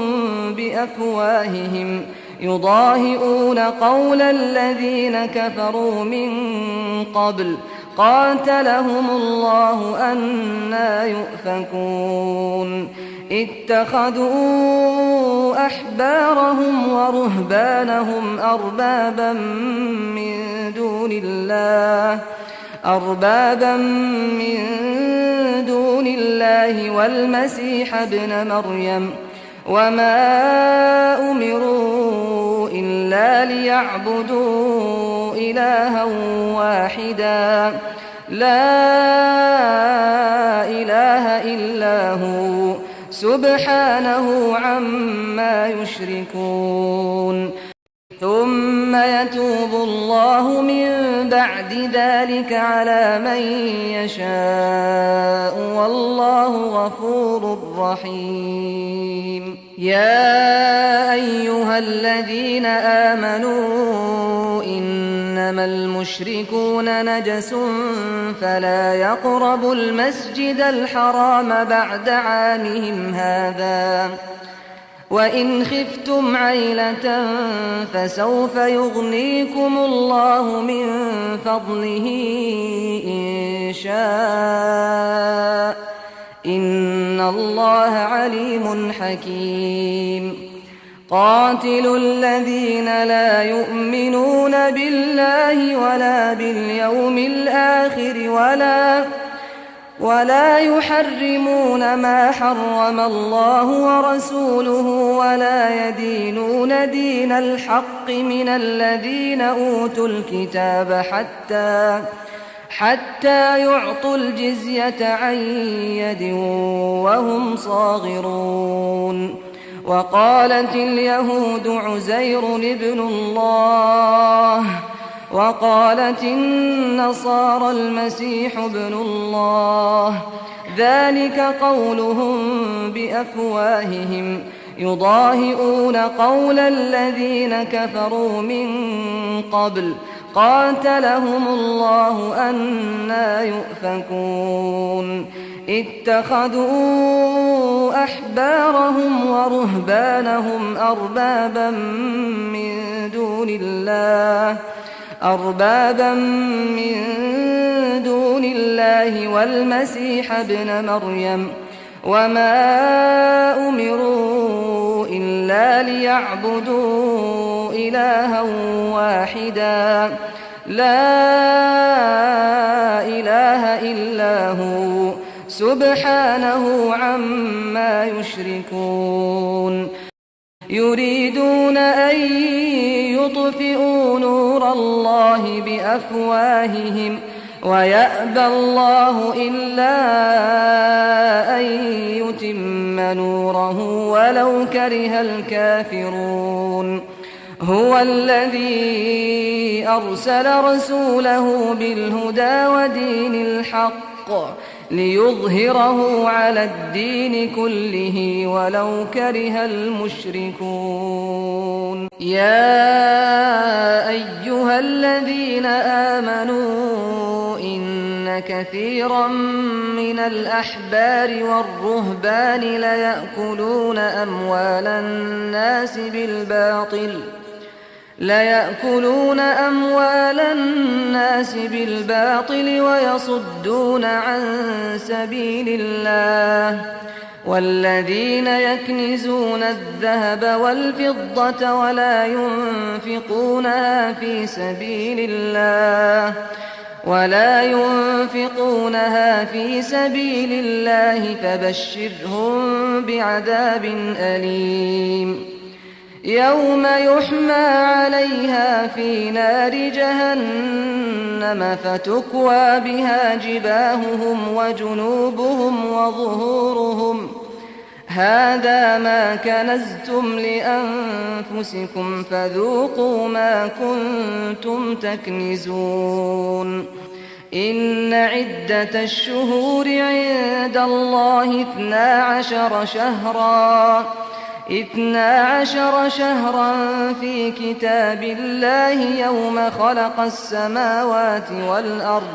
بأفواههم يضاهئون قول الذين كفروا من قبل قاتلهم الله أنى يؤفكون اتخذوا أحبارهم ورهبانهم أربابا من دون الله والمسيح ابن مريم وما أمروا إلا ليعبدوا إلها واحدا لا إله إلا هو سبحانه عما يشركون ثم يتوب الله من بعد ذلك على من يشاء والله غفور رحيم يا أيها الذين آمنوا إنما المشركون نجس فلا يقربوا المسجد الحرام بعد عامهم هذا وإن خفتم عيلة فسوف يغنيكم الله من فضله إن شاء إن الله عليم حكيم قاتلوا الذين لا يؤمنون بالله ولا باليوم الآخر ولا يحرمون ما حرم الله ورسوله ولا يدينون دين الحق من الذين أوتوا الكتاب حتى يعطوا الجزية عن يد وهم صاغرون وقالت اليهود عزير ابن الله وقالت النصارى المسيح ابن الله ذلك قولهم بأفواههم يضاهئون قول الذين كفروا من قبل قاتلهم الله أنى يؤفكون اتخذوا أحبارهم ورهبانهم أربابا من دون الله والمسيح ابن مريم وما أمروا إلا إلا ليعبدوا إلها واحدا لا إله إلا هو سبحانه عما يشركون يريدون أن يطفئوا نور الله بأفواههم ويأبى الله إلا أن يتم نوره ولو كره الكافرون هو الذي أرسل رسوله بالهدى ودين الحق ليظهره على الدين كله ولو كره المشركون يا أيها الذين آمنوا إن كثيرا من الأحبار والرهبان ليأكلون أموال الناس بالباطل ويصدون عن سبيل الله والذين يكنزون الذهب والفضة ولا ينفقونها في سبيل الله فبشرهم بعذاب أليم يوم يحمى عليها في نار جهنم فتكوى بها جباههم وجنوبهم وظهورهم هذا ما كنزتم لأنفسكم فذوقوا ما كنتم تكنزون إن عدة الشهور عند الله 12 شهرا في كتاب الله يوم خلق السماوات والأرض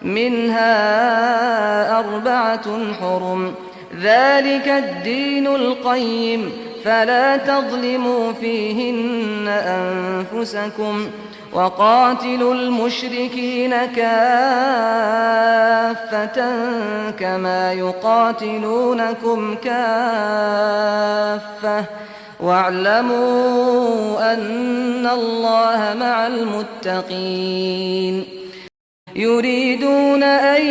منها 4 حرم ذلك الدين القيم فلا تظلموا فيهن أنفسكم وقاتلوا المشركين كافة كما يقاتلونكم كافة واعلموا أن الله مع المتقين يريدون أن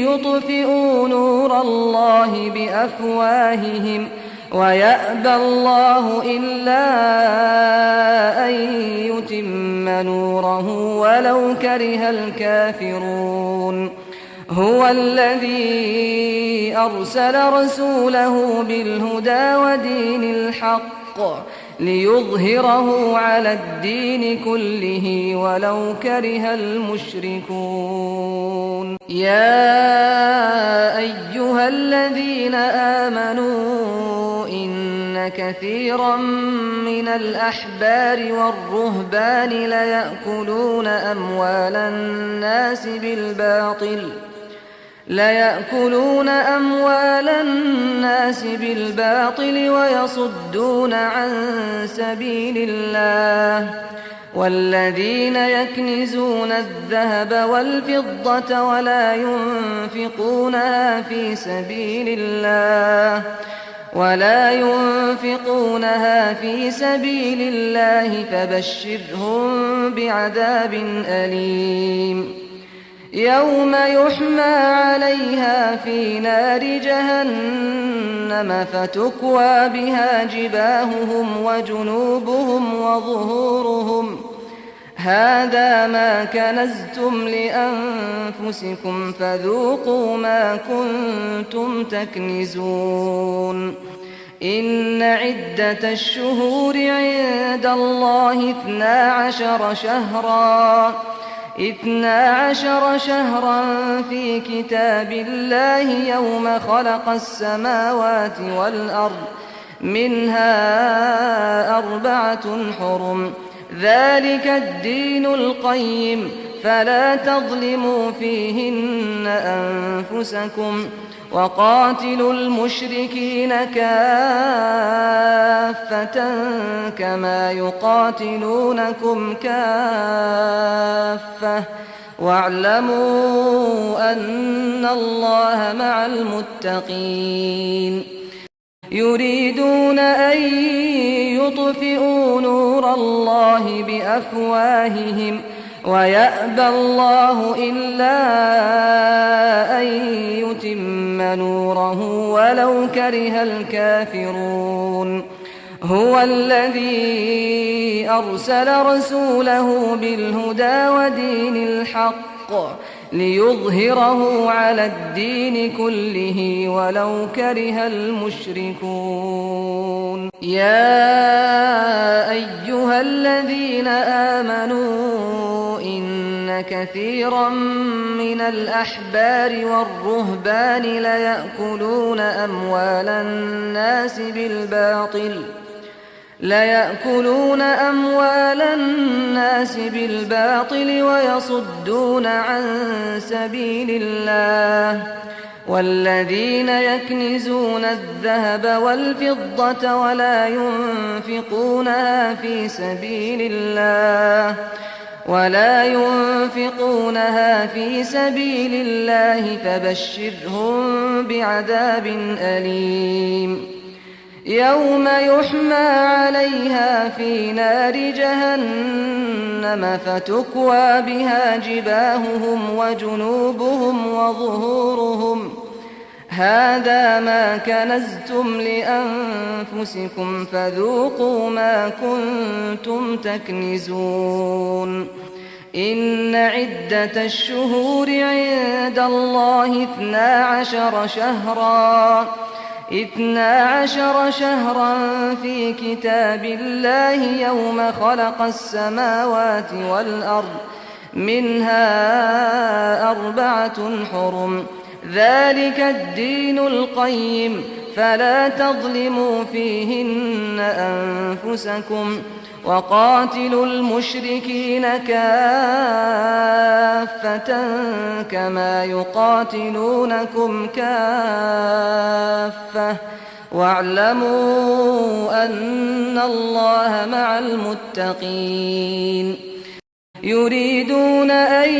يطفئوا نور الله بأفواههم ويأبى الله إلا أن يتم نوره ولو كره الكافرون هو الذي أرسل رسوله بالهدى ودين الحق ليظهره على الدين كله ولو كره المشركون يا أيها الذين آمنوا إن كثيرا من الأحبار والرهبان ليأكلون أموال الناس بالباطل ويصدون عن سبيل الله والذين يكنزون الذهب والفضة ولا ينفقونها في سبيل الله فبشرهم بعذاب أليم يوم يحمى عليها في نار جهنم فتكوى بها جباههم وجنوبهم وظهورهم هذا ما كنزتم لأنفسكم فذوقوا ما كنتم تكنزون إن عدة الشهور عند الله 12 شهرا في كتاب الله يوم خلق السماوات والأرض منها 4 حرم ذلك الدين القيم فلا تظلموا فيهن أنفسكم وقاتلوا المشركين كافة كما يقاتلونكم كافة واعلموا أن الله مع المتقين يريدون أن يطفئوا نور الله بأفواههم ويأبى الله إلا أن يتم نوره ولو كره الكافرون هو الذي أرسل رسوله بالهدى ودين الحق ليظهره على الدين كله ولو كره المشركون يا أيها الذين آمنوا إن كثيرا من الأحبار والرهبان ليأكلون أموال الناس بالباطل ويصدون عن سبيل الله والذين يكنزون الذهب والفضة ولا ينفقونها في سبيل الله فبشرهم بعذاب أليم يوم يحمى عليها في نار جهنم فتكوى بها جباههم وجنوبهم وظهورهم هذا ما كنزتم لأنفسكم فذوقوا ما كنتم تكنزون إن عدة الشهور عند الله 12 شهرا في كتاب الله يوم خلق السماوات والأرض منها 4 حرم ذلك الدين القيم فلا تظلموا فيهن أنفسكم وقاتلوا المشركين كافة كما يقاتلونكم كافة واعلموا أن الله مع المتقين يريدون أن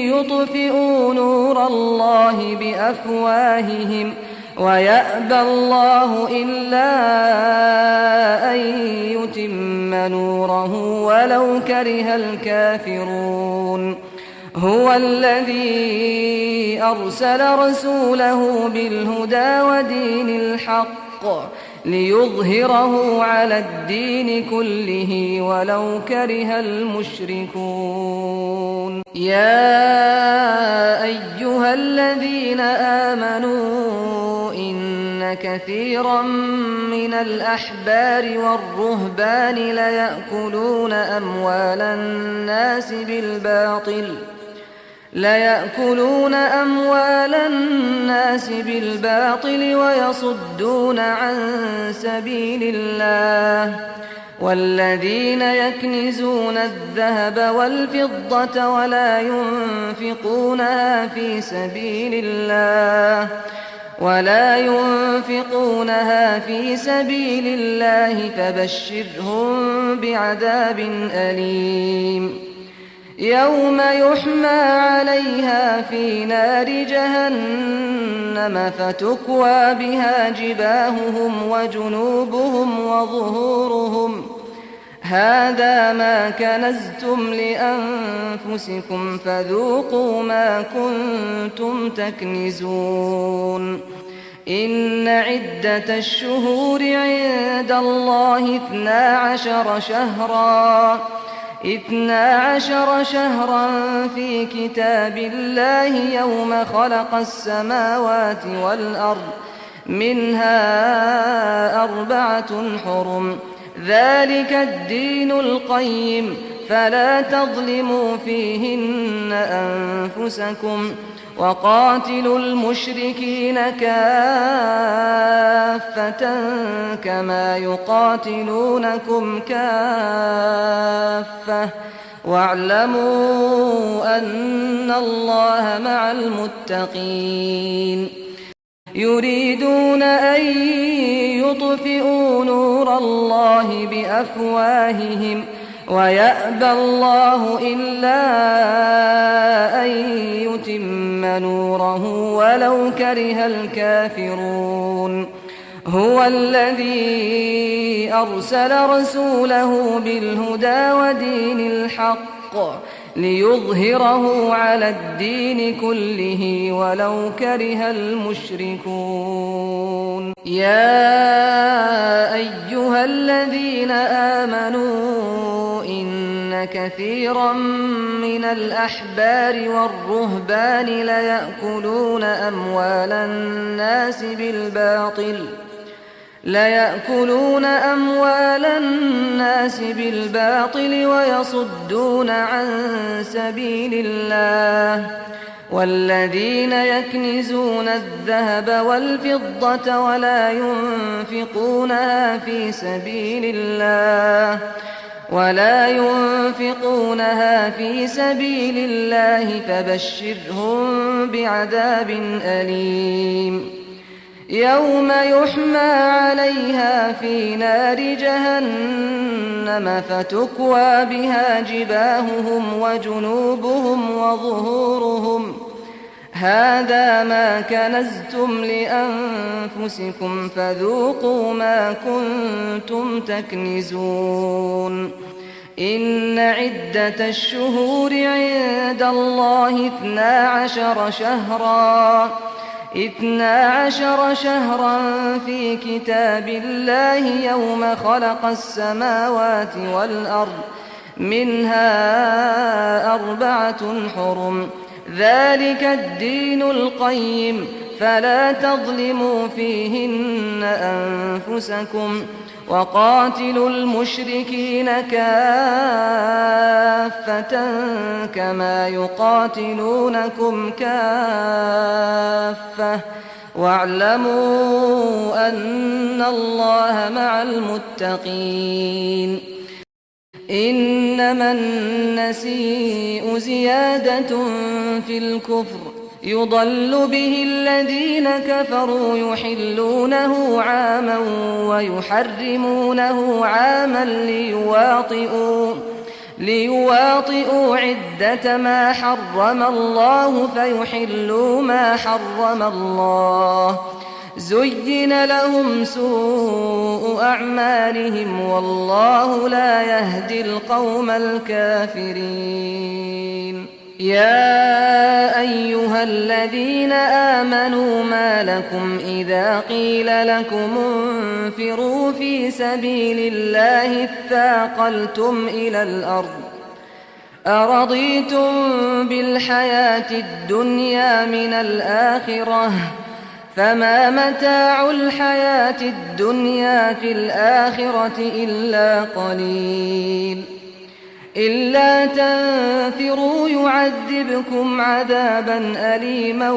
يطفئوا نور الله بأفواههم ويأبى الله إلا أن يتم نوره ولو كره الكافرون هو الذي أرسل رسوله بالهدى ودين الحق ليظهره على الدين كله ولو كره المشركون يا أيها الذين آمنوا إن كثيرا من الأحبار والرهبان ليأكلون أموال الناس بالباطل ويصدون عن سبيل الله والذين يكنزون الذهب والفضة ولا ينفقونها في سبيل الله فبشرهم بعذاب أليم يوم يحمى عليها في نار جهنم فتكوى بها جباههم وجنوبهم وظهورهم هذا ما كنزتم لأنفسكم فذوقوا ما كنتم تكنزون إن عدة الشهور عند الله 12 شهرا في كتاب الله يوم خلق السماوات والأرض منها 4 حرم ذلك الدين القيم فلا تظلموا فيهن أنفسكم وقاتلوا المشركين كافة كما يقاتلونكم كافة واعلموا أن الله مع المتقين يريدون أن يطفئوا نور الله بأفواههم ويأبى الله إلا أن يتم نوره ولو كره الكافرون هو الذي أرسل رسوله بالهدى ودين الحق ليظهره على الدين كله ولو كره المشركون. يا أيها الذين آمنوا إن كثيرا من الأحبار والرهبان ليأكلون أموال الناس بالباطل ويصدون عن سبيل الله. والذين يكنزون الذهب والفضة ولا ينفقونها في سبيل الله فبشرهم بعذاب أليم يوم يحمى عليها في نار جهنم فتكوى بها جباههم وجنوبهم وظهورهم هذا ما كنزتم لأنفسكم فذوقوا ما كنتم تكنزون. إن عدة الشهور عند الله 12 شهرا في كتاب الله يوم خلق السماوات والأرض منها 4 حرم ذلك الدين القيم فلا تظلموا فيهن أنفسكم وقاتلوا المشركين كافة كما يقاتلونكم كافة واعلموا أن الله مع المتقين. إنما النسيء زيادة في الكفر يضل به الذين كفروا يحلونه عاما ويحرمونه عاما ليواطئوا عدة ما حرم الله فيحلوا ما حرم الله. زين لهم سوء أعمالهم والله لا يهدي القوم الكافرين. يا أيها الذين آمنوا ما لكم إذا قيل لكم انفروا في سبيل الله اثاقلتم إلى الأرض أرضيتم بالحياة الدنيا من الآخرة فما متاع الحياة الدنيا في الآخرة إلا قليل. إلا تنفروا يعذبكم عذابا أليما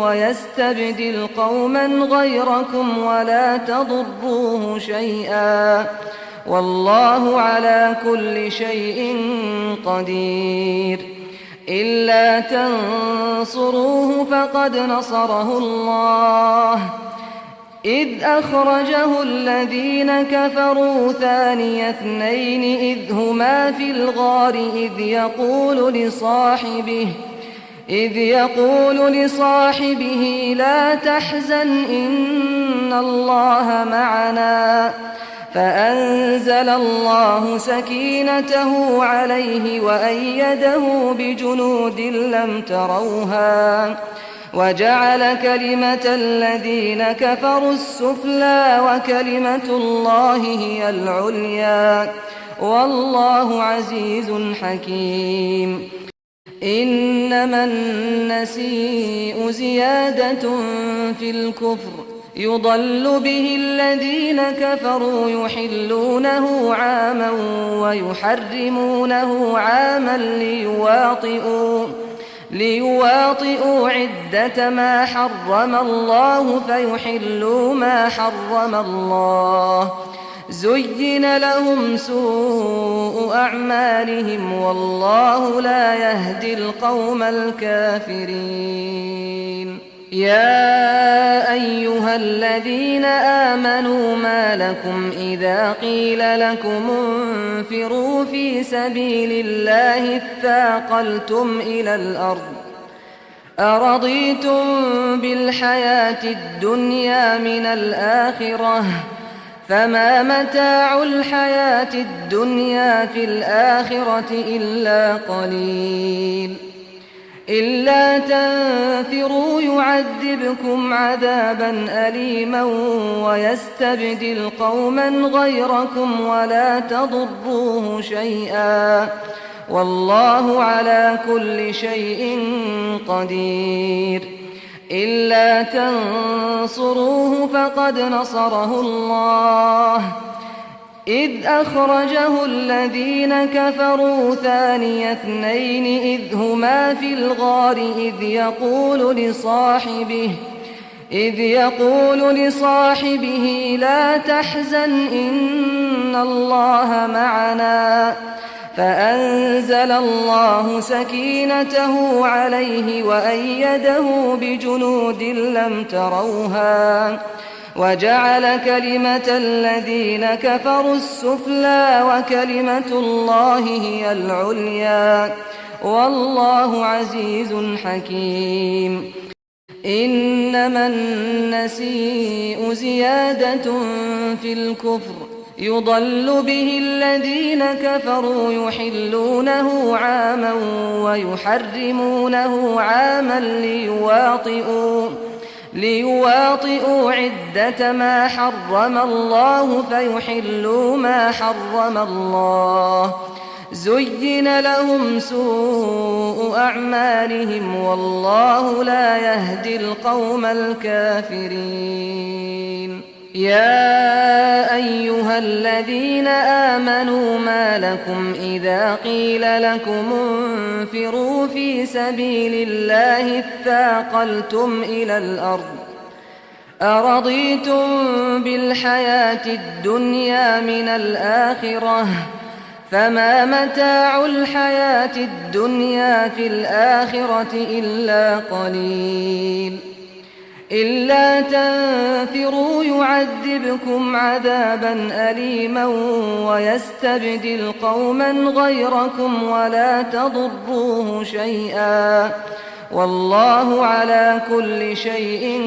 ويستبدل قوما غيركم ولا تضروه شيئا والله على كل شيء قدير. إلا تنصروه فقد نصره الله إذ أخرجه الذين كفروا ثاني اثنين إذ هما في الغار إذ يقول لصاحبه لا تحزن إن الله معنا فأنزل الله سكينته عليه وأيده بجنود لم تروها وجعل كلمة الذين كفروا السفلى وكلمة الله هي العليا والله عزيز حكيم. إنما النسيء زيادة في الكفر يضل به الذين كفروا يحلونه عاما ويحرمونه عاما ليواطئوا عدة ما حرم الله فيحلوا ما حرم الله. زين لهم سوء أعمالهم والله لا يهدي القوم الكافرين. يا أيها الذين آمنوا ما لكم إذا قيل لكم انفروا في سبيل الله اثاقلتم إلى الأرض أرضيتم بالحياة الدنيا من الآخرة فما متاع الحياة الدنيا في الآخرة إلا قليل إلا تنفروا يعذبكم عذابا أليما ويستبدل قوما غيركم ولا تضروه شيئا والله على كل شيء قدير إلا تنصروه فقد نصره الله إذ أخرجه الذين كفروا ثاني اثنين إذ هما في الغار إذ يقول لصاحبه لا تحزن إن الله معنا فأنزل الله سكينته عليه وأيده بجنود لم تروها وجعل كلمة الذين كفروا السفلى وكلمة الله هي العليا والله عزيز حكيم إنما النسيء زيادة في الكفر يضل به الذين كفروا يحلونه عاما ويحرمونه عاما ليواطئوا عدة ما حرم الله فيحلوا ما حرم الله زين لهم سوء أعمالهم والله لا يهدي القوم الكافرين يا أيها الذين آمنوا ما لكم إذا قيل لكم انفروا في سبيل الله اثاقلتم إلى الأرض أرضيتم بالحياة الدنيا من الآخرة فما متاع الحياة الدنيا في الآخرة إلا قليل إلا تنفروا يعذبكم عذابا أليما ويستبدل قوما غيركم ولا تضروه شيئا والله على كل شيء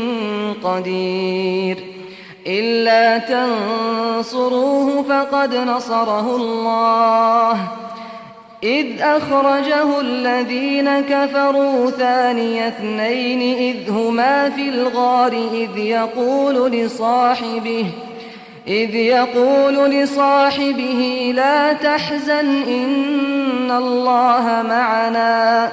قدير إلا تنصروه فقد نصره الله إذ أخرجه الذين كفروا ثاني اثنين إذ هما في الغار إذ يقول لصاحبه لا تحزن إن الله معنا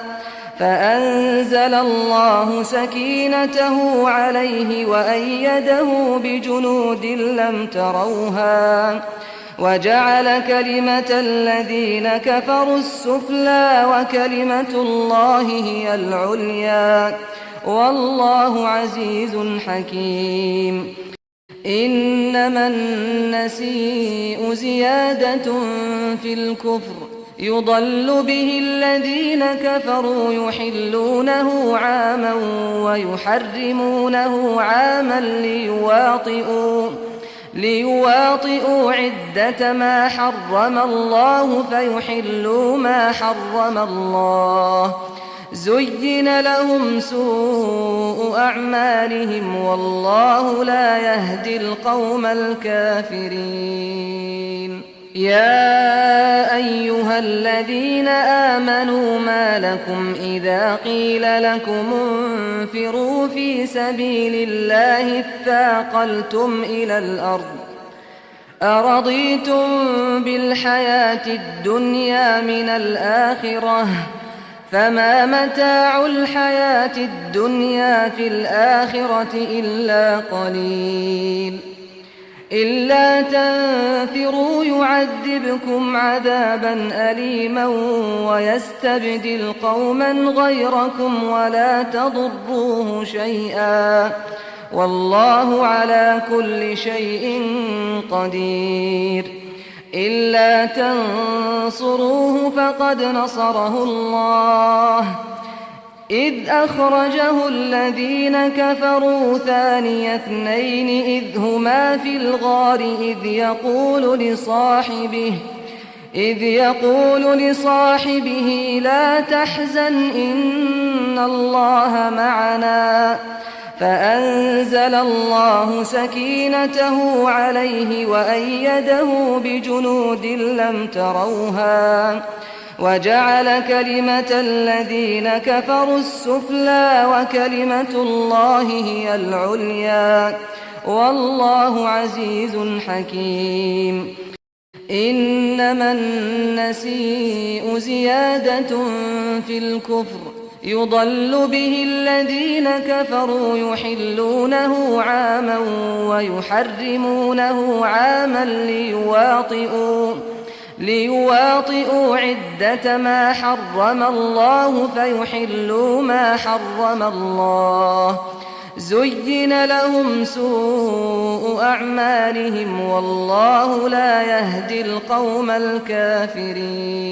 فأنزل الله سكينته عليه وأيده بجنود لم تروها وجعل كلمة الذين كفروا السفلى وكلمة الله هي العليا والله عزيز حكيم إنما النسيء زيادة في الكفر يضل به الذين كفروا يحلونه عاما ويحرمونه عاما ليواطئوا عدة ما حرم الله فيحلوا ما حرم الله زين لهم سوء أعمالهم والله لا يهدي القوم الكافرين يا أيها الذين آمنوا ما لكم إذا قيل لكم انفروا في سبيل الله اثاقلتم إلى الأرض أرضيتم بالحياة الدنيا من الآخرة فما متاع الحياة الدنيا في الآخرة إلا قليل إلا تنفروا يعذبكم عذابا أليما ويستبدل قوما غيركم ولا تضروه شيئا والله على كل شيء قدير إلا تنصروه فقد نصره الله إذ أخرجه الذين كفروا ثاني اثنين إذ هما في الغار إذ يقول لصاحبه لا تحزن إن إن الله معنا فأنزل الله سكينته عليه وأيده بجنود لم تروها وجعل كلمة الذين كفروا السفلى وكلمة الله هي العليا والله عزيز حكيم إنما النسيء زيادة في الكفر يضل به الذين كفروا يحلونه عاما ويحرمونه عاما ليواطئوا عدة ما حرم الله فيحلوا ما حرم الله زين لهم سوء أعمالهم والله لا يهدي القوم الكافرين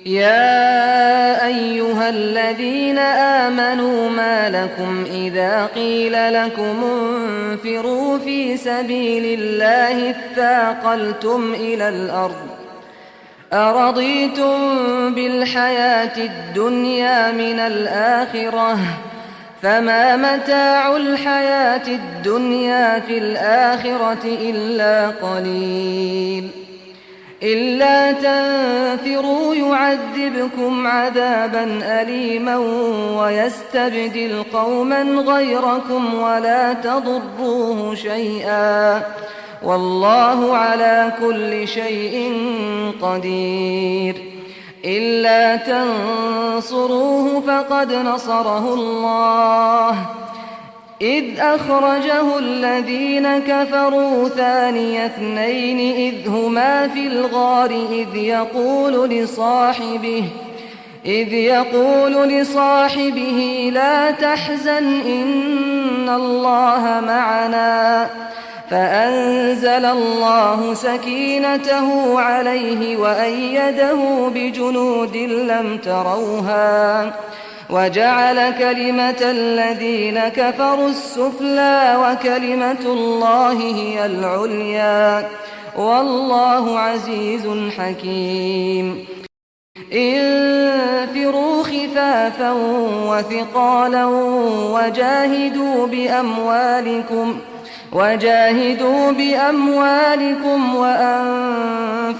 يا أيها الذين آمنوا ما لكم إذا قيل لكم انفروا في سبيل الله اثاقلتم إلى الأرض أرضيتم بالحياة الدنيا من الآخرة فما متاع الحياة الدنيا في الآخرة إلا قليل إلا تنفروا يعذبكم عذابا أليما ويستبدل قوما غيركم ولا تضروه شيئا والله على كل شيء قدير إلا تنصروه فقد نصره الله إذ أخرجه الذين كفروا ثاني اثنين إذ هما في الغار إذ يقول لصاحبه لا تحزن إن الله معنا فأنزل الله سكينته عليه وأيده بجنود لم تروها وجعل كلمة الذين كفروا السفلى وكلمة الله هي العليا والله عزيز حكيم انفروا خفافا وثقالا وجاهدوا بأموالكم وأنفسكم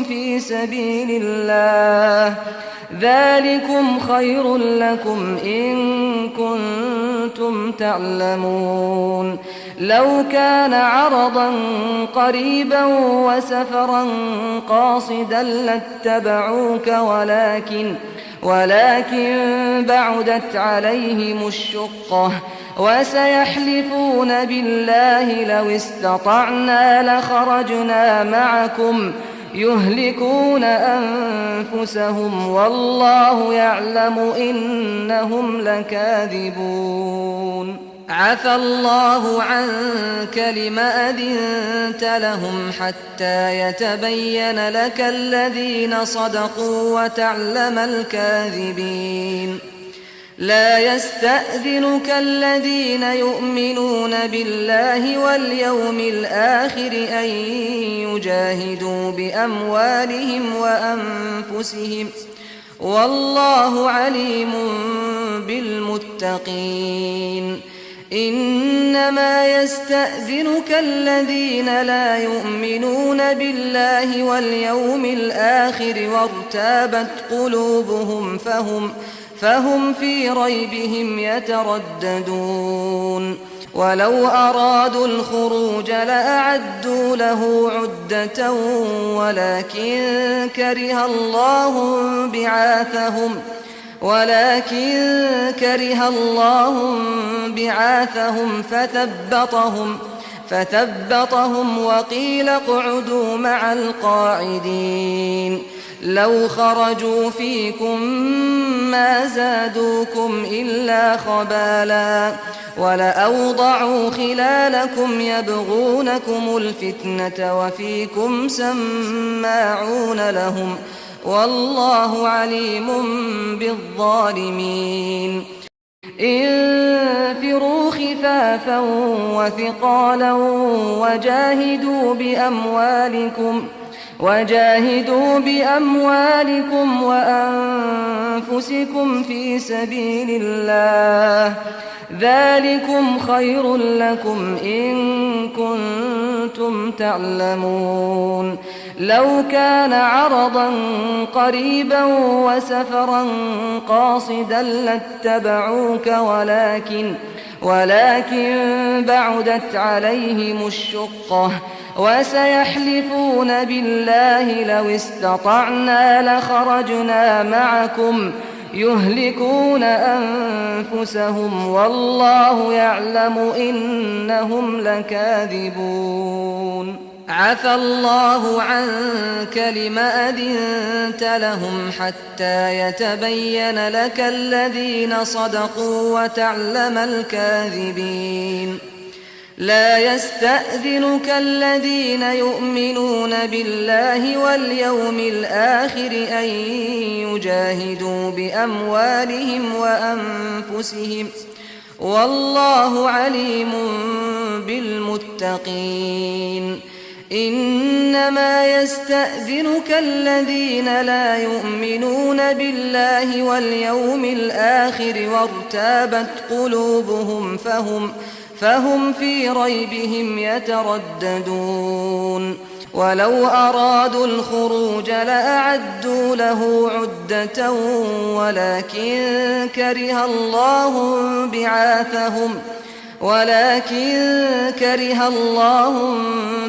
في سبيل الله ذلكم خير لكم إن كنتم تعلمون لو كان عرضا قريبا وسفرا قاصدا لاتبعوك ولكن بعدت عليهم الشقة وسيحلفون بالله لو استطعنا لخرجنا معكم يهلكون أنفسهم والله يعلم إنهم لكاذبون عفى الله عنك لما أذنت لهم حتى يتبين لك الذين صدقوا وتعلم الكاذبين لا يستأذنك الذين يؤمنون بالله واليوم الآخر أن يجاهدوا بأموالهم وأنفسهم والله عليم بالمتقين إنما يستأذنك الذين لا يؤمنون بالله واليوم الآخر وارتابت قلوبهم فهم في ريبهم يترددون ولو أرادوا الخروج لأعدوا له عدة ولكن كره الله بعاثهم فثبطهم وقيل اقعدوا مع القاعدين لو خرجوا فيكم ما زادوكم إلا خبالا ولأوضعوا خلالكم يبغونكم الفتنة وفيكم سماعون لهم والله عليم بالظالمين انفروا خفافا وجاهدوا بأموالكم وأنفسكم في سبيل الله ذلكم خير لكم إن كنتم تعلمون لو كان عرضا قريبا وسفرا قاصدا لاتبعوك ولكن بعدت عليهم الشقة وسيحلفون بالله لو استطعنا لخرجنا معكم يهلكون أنفسهم والله يعلم إنهم لكاذبون عفى الله عنك لم أذنت لهم حتى يتبين لك الذين صدقوا وتعلم الكاذبين لا يستأذنك الذين يؤمنون بالله واليوم الآخر أن يجاهدوا بأموالهم وأنفسهم والله عليم بالمتقين إنما يستأذنك الذين لا يؤمنون بالله واليوم الآخر وارتابت قلوبهم فهم في ريبهم يترددون ولو أرادوا الخروج لأعدوا له عدة ولكن كره الله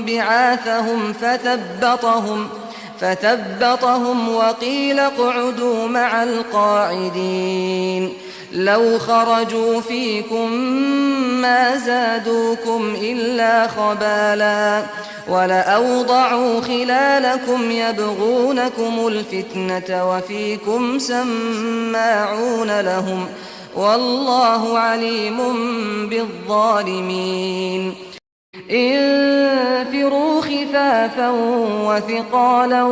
بعاثهم فثبطهم وقيل اقعدوا مع القاعدين لو خرجوا فيكم ما زادوكم إلا خبالا ولأوضعوا خلالكم يبغونكم الفتنة وفيكم سماعون لهم والله عليم بالظالمين انفروا خفافا وثقالا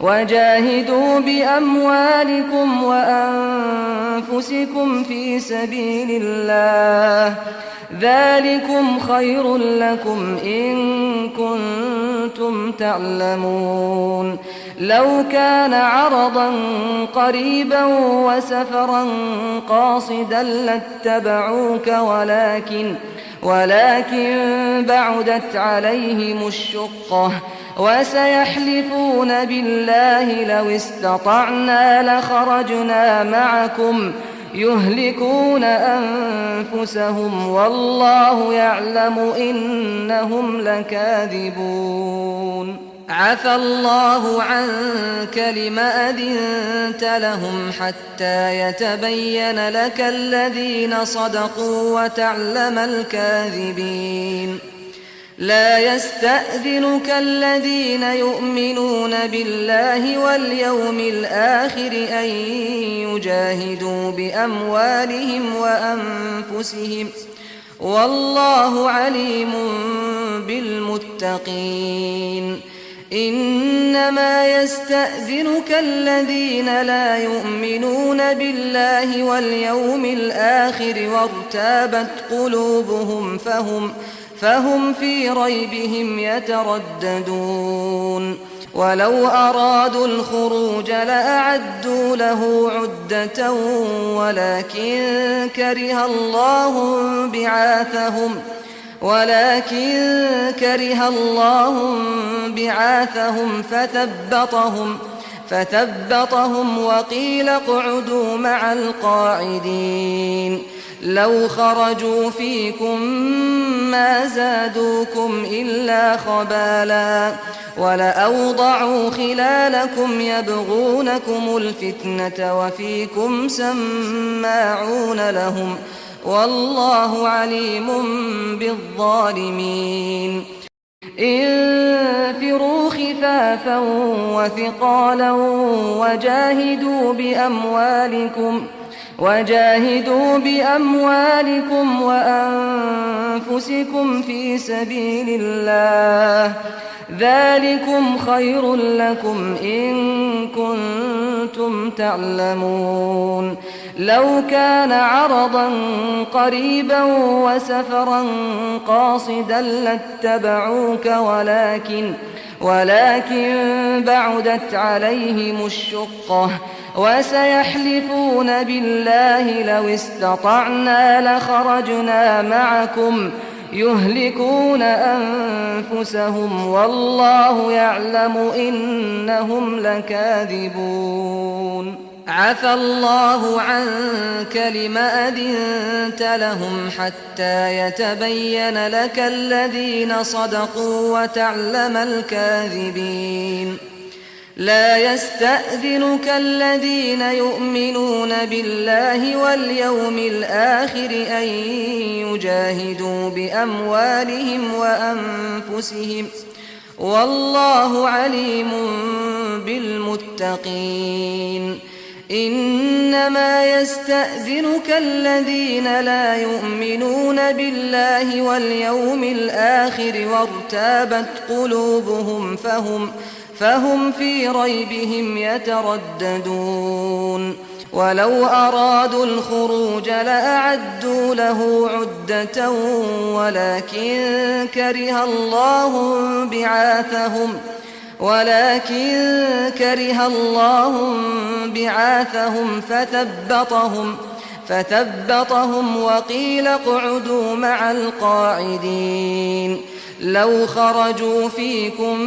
وجاهدوا بأموالكم وأنفسكم في سبيل الله ذلكم خير لكم إن كنتم تعلمون لو كان عرضا قريبا وسفرا قاصدا لاتبعوك ولكن بعدت عليهم الشقة وسيحلفون بالله لو استطعنا لخرجنا معكم يهلكون أنفسهم والله يعلم إنهم لكاذبون عفى الله عنك لم أذنت لهم حتى يتبين لك الذين صدقوا وتعلم الكاذبين لا يستأذنك الذين يؤمنون بالله واليوم الآخر أن يجاهدوا بأموالهم وأنفسهم والله عليم بالمتقين إنما يستأذنك الذين لا يؤمنون بالله واليوم الآخر وارتابت قلوبهم فهم في ريبهم يترددون ولو أرادوا الخروج لأعدوا له عدة ولكن كره الله بعاثهم فثبطهم وقيل اقعدوا مع القاعدين لو خرجوا فيكم ما زادوكم إلا خبالا ولأوضعوا خلالكم يبغونكم الفتنة وفيكم سماعون لهم والله عليم بالظالمين انفروا خفافا وثقالا وجاهدوا بأموالكم وأنفسكم في سبيل الله ذلكم خير لكم إن كنتم تعلمون لو كان عرضا قريبا وسفرا قاصدا لاتبعوك ولكن بعدت عليهم الشقة وسيحلفون بالله لو استطعنا لخرجنا معكم يهلكون أنفسهم والله يعلم إنهم لكاذبون عفى الله عنك لم أذنت لهم حتى يتبين لك الذين صدقوا وتعلم الكاذبين لا يستأذنك الذين يؤمنون بالله واليوم الآخر أن يجاهدوا بأموالهم وأنفسهم والله عليم بالمتقين إنما يستأذنك الذين لا يؤمنون بالله واليوم الآخر وارتابت قلوبهم فهم في ريبهم يترددون ولو أرادوا الخروج لأعدوا له عدة ولكن كره الله بعاثهم فثبطهم وقيل اقعدوا مع القاعدين لو خرجوا فيكم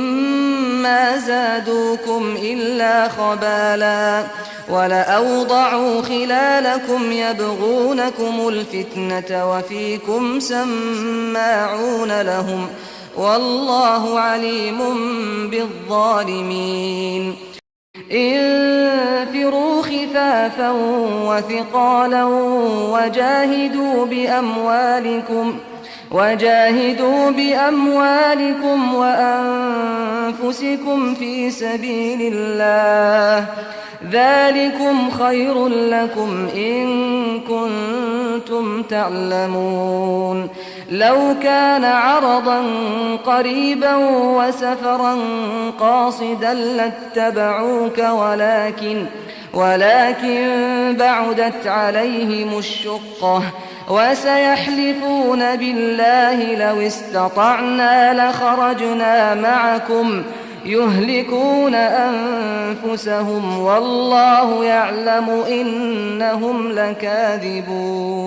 ما زادوكم إلا خبالا ولأوضعوا خلالكم يبغونكم الفتنة وفيكم سماعون لهم والله عليم بالظالمين انفروا خفافا وثقالا وجاهدوا بأموالكم وأنفسكم في سبيل الله ذلكم خير لكم إن كنتم تعلمون لو كان عرضا قريبا وسفرا قاصدا لاتبعوك ولكن بعدت عليهم الشقة وسيحلفون بالله لو استطعنا لخرجنا معكم يهلكون أنفسهم والله يعلم إنهم لكاذبون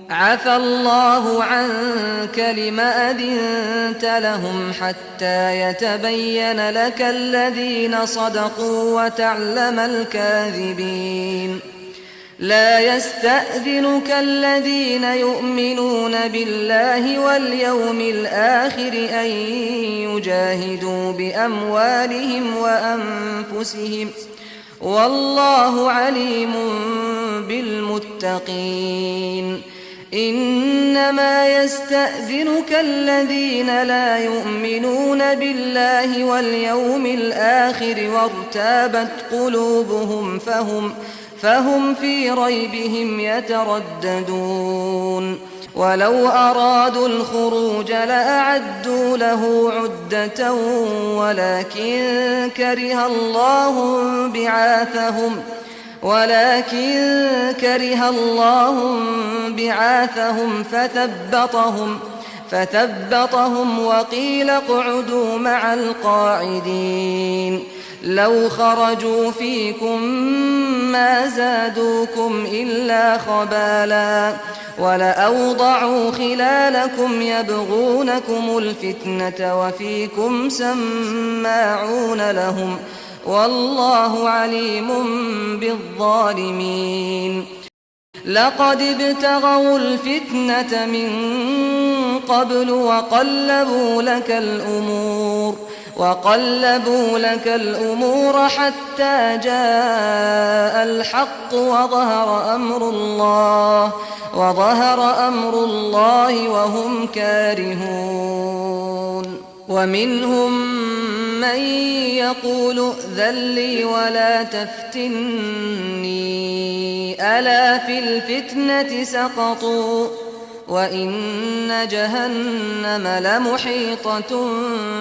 عفى الله عنك لم أذنت لهم حتى يتبين لك الذين صدقوا وتعلم الكاذبين لا يستأذنك الذين يؤمنون بالله واليوم الآخر أن يجاهدوا بأموالهم وأنفسهم والله عليم بالمتقين إنما يستأذنك الذين لا يؤمنون بالله واليوم الآخر وارتابت قلوبهم فهم في ريبهم يترددون ولو أرادوا الخروج لأعدوا له عدة ولكن كره الله بعاثهم فثبطهم وقيل اقعدوا مع القاعدين لو خرجوا فيكم ما زادوكم إلا خبالا ولأوضعوا خلالكم يبغونكم الفتنة وفيكم سماعون لهم والله عليم بالظالمين لقد ابتغوا الفتنة من قبل وقلبوا لك الأمور حتى جاء الحق وظهر أمر الله وهم كارهون ومنهم من يقول ائذن لي ولا تفتني ألا في الفتنة سقطوا وإن جهنم لمحيطة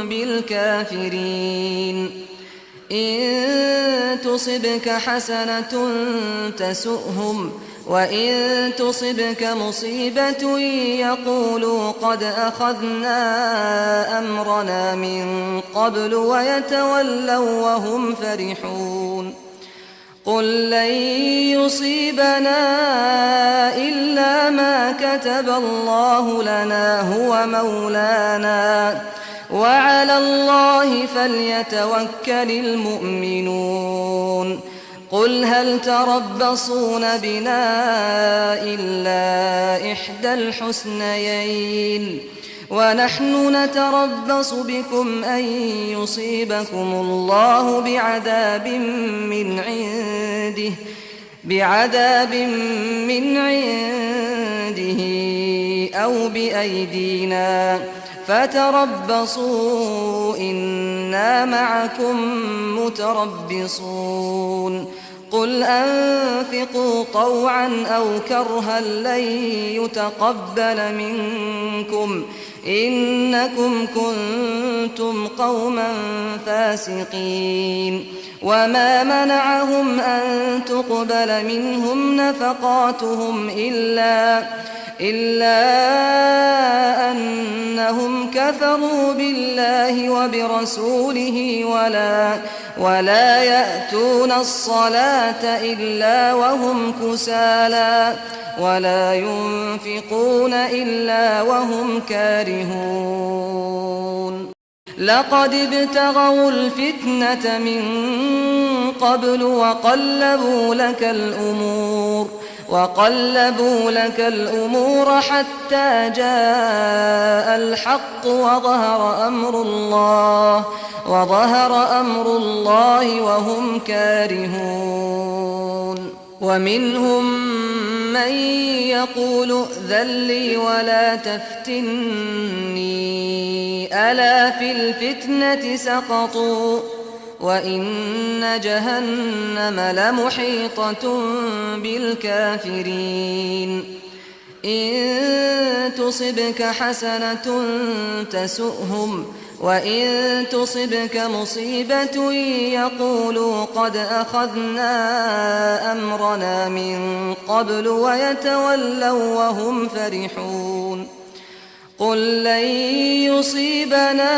بالكافرين إن تصبك حسنة تسؤهم وإن تصبك مصيبة يقولوا قد أخذنا أمرنا من قبل ويتولوا وهم فرحون قل لن يصيبنا إلا ما كتب الله لنا هو مولانا وعلى الله فليتوكل المؤمنون قل هل تربصون بنا إلا إحدى الحسنيين ونحن نتربص بكم أن يصيبكم الله بعذاب من عنده أو بأيدينا فتربصوا إنا معكم متربصون قل أنفقوا طوعا أو كرها لن يتقبل منكم إنكم كنتم قوما فاسقين وما منعهم أن تقبل منهم نفقاتهم إلا أنهم كفروا بالله وبرسوله ولا يأتون الصلاة إلا وهم كسالى ولا ينفقون إلا وهم كارهون لقد ابتغوا الفتنة من قبل وقلبوا لك الأمور حتى جاء الحق وظهر أمر الله وهم كارهون ومنهم من يقول ائذن لي ولا تفتني ألا في الفتنة سقطوا وإن جهنم لمحيطة بالكافرين إن تصبك حسنة تسؤهم وإن تصبك مصيبة يقولوا قد أخذنا أمرنا من قبل ويتولوا وهم فرحون قل لن يصيبنا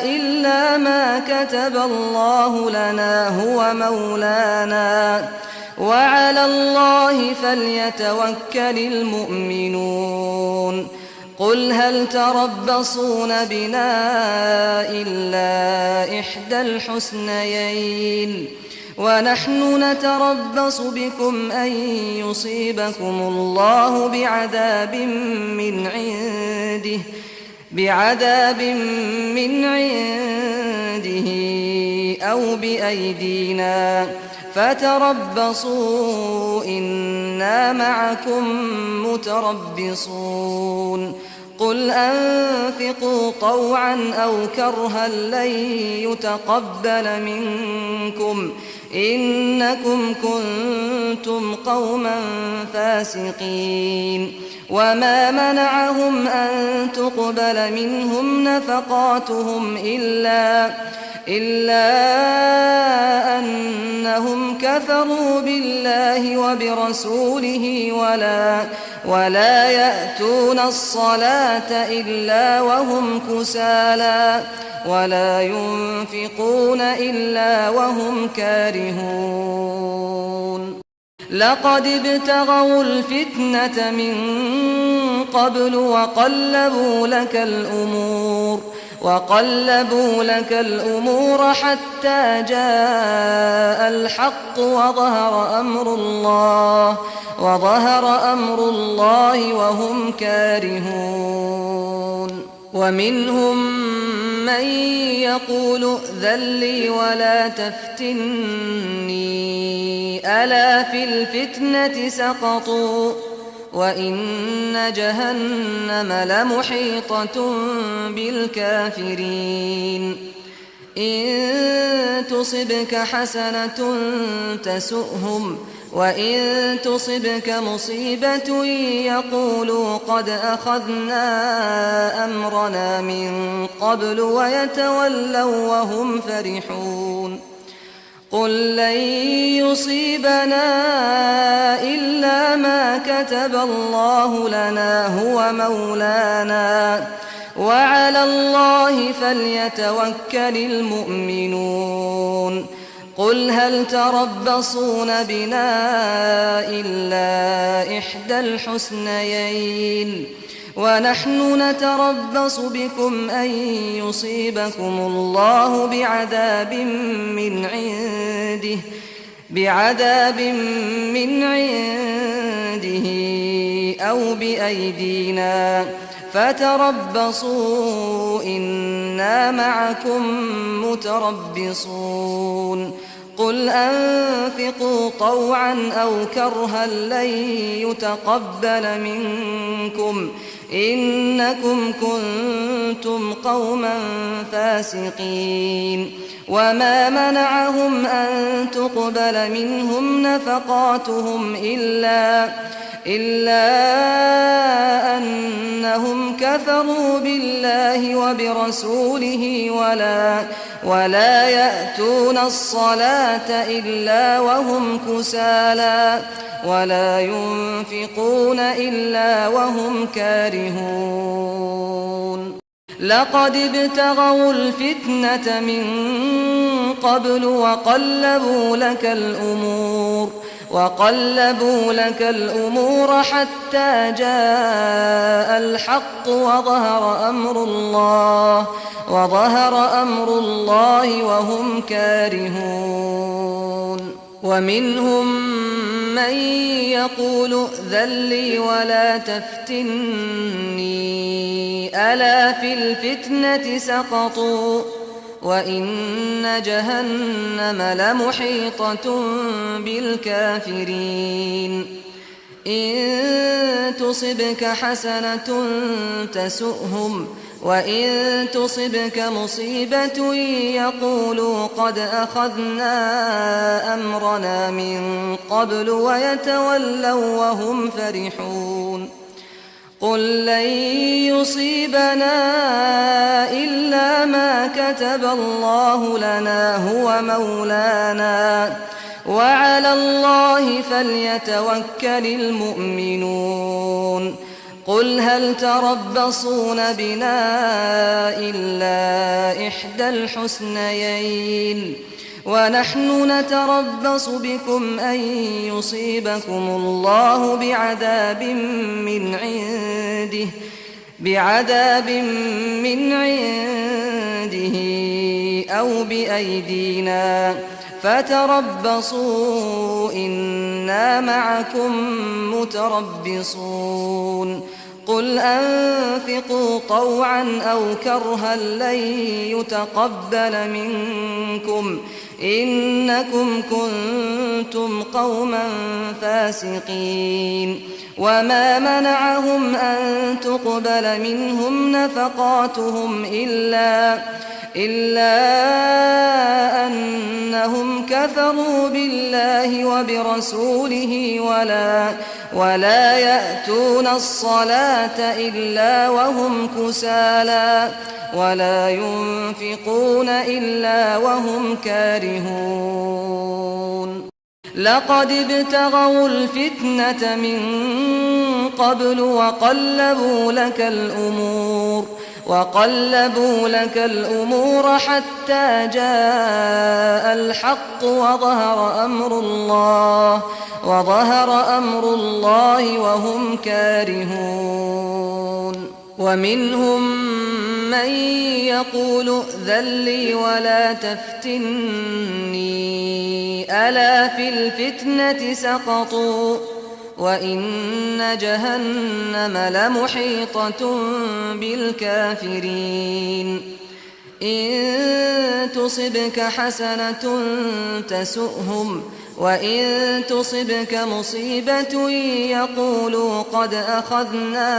إلا ما كتب الله لنا هو مولانا وعلى الله فليتوكل المؤمنون قل هل تربصون بنا إلا إحدى الحسنيين ونحن نتربص بكم أن يصيبكم الله بعذاب من عنده أو بأيدينا فتربصوا إنا معكم متربصون قل أنفقوا طوعا أو كرها لن يتقبل منكم إنكم كنتم قوما فاسقين وما منعهم أن تقبل منهم نفقاتهم إلا أنهم كفروا بالله وبرسوله ولا يأتون الصلاة إلا وهم كسالى ولا ينفقون إلا وهم كارهون لقد ابتغوا الفتنة من قبل وقلبوا لك الأمور حتى جاء الحق وظهر أمر الله وهم كارهون ومنهم من يقول ائذن لي ولا تفتني ألا في الفتنة سقطوا وإن جهنم لمحيطة بالكافرين إن تصبك حسنة تسؤهم وإن تصبك مصيبة يقولوا قد أخذنا أمرنا من قبل ويتولوا وهم فرحون قل لن يصيبنا إلا ما كتب الله لنا هو مولانا وعلى الله فليتوكل المؤمنون قل هل تربصون بنا إلا إحدى الحسنيين ونحن نتربص بكم أن يصيبكم الله بعذاب من عنده أو بأيدينا فتربصوا إنا معكم متربصون قل أنفقوا طوعا أو كرها لن يتقبل منكم إنكم كنتم قوما فاسقين وما منعهم أن تقبل منهم نفقاتهم إلا أنهم كفروا بالله وبرسوله ولا يأتون الصلاة إلا وهم كسالى ولا ينفقون إلا وهم كارهون لقد ابتغوا الفتنة من قبل وقلبوا لك الأمور حتى جاء الحق وظهر أمر الله وهم كارهون ومنهم من يقول ائذن لي ولا تفتني ألا في الفتنة سقطوا وإن جهنم لمحيطة بالكافرين إن تصبك حسنة تسؤهم وإن تصبك مصيبة يقولوا قد أخذنا أمرنا من قبل ويتولوا وهم فرحون قل لن يصيبنا إلا ما كتب الله لنا هو مولانا وعلى الله فليتوكل المؤمنون قل هل تربصون بنا إلا إحدى الحسنيين ونحن نتربص بكم أن يصيبكم الله بعذاب من عنده أو بأيدينا فتربصوا إنا معكم متربصون قل أنفقوا طوعا أو كرها لن يتقبل منكم إنكم كنتم قوما فاسقين وما منعهم أن تقبل منهم نفقاتهم إلا أنهم كفروا بالله وبرسوله ولا يأتون الصلاة إلا وهم كسالى ولا ينفقون إلا وهم كارهون لقد ابتغوا الفتنة من قبل وقلبوا لك الأمور حتى جاء الحق وظهر أمر الله وهم كارهون ومنهم من يقول ائذن لي ولا تفتني ألا في الفتنة سقطوا وإن جهنم لمحيطة بالكافرين إن تصبك حسنة تسؤهم وإن تصبك مصيبة يقولوا قد أخذنا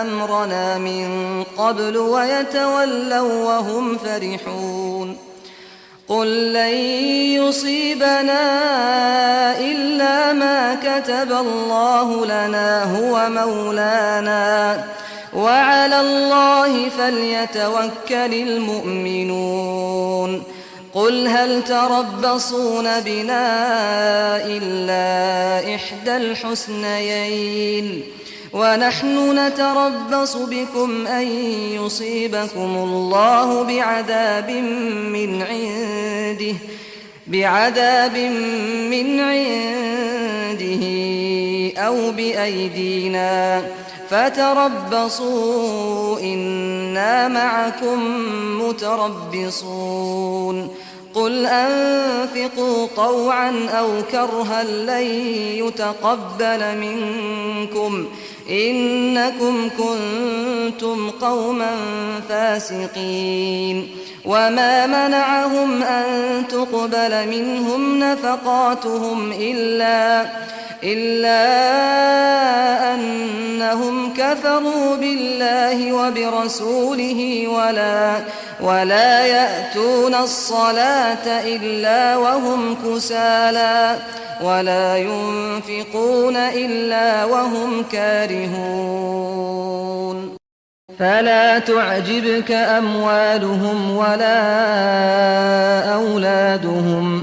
أمرنا من قبل ويتولوا وهم فرحون قل لن يصيبنا إلا ما كتب الله لنا هو مولانا وعلى الله فليتوكل المؤمنون قل هل تربصون بنا إلا إحدى الحسنيين ونحن نتربص بكم أن يصيبكم الله بعذاب من عنده أو بأيدينا فتربصوا إنا معكم متربصون قل أنفقوا طوعا أو كرها لن يتقبل منكم إنكم كنتم قوما فاسقين وما منعهم أن تقبل منهم نفقاتهم إلا أنهم كفروا بالله وبرسوله ولا يأتون الصلاة إلا وهم كسالى ولا ينفقون إلا وهم كارهون فلا تعجبك أموالهم ولا أولادهم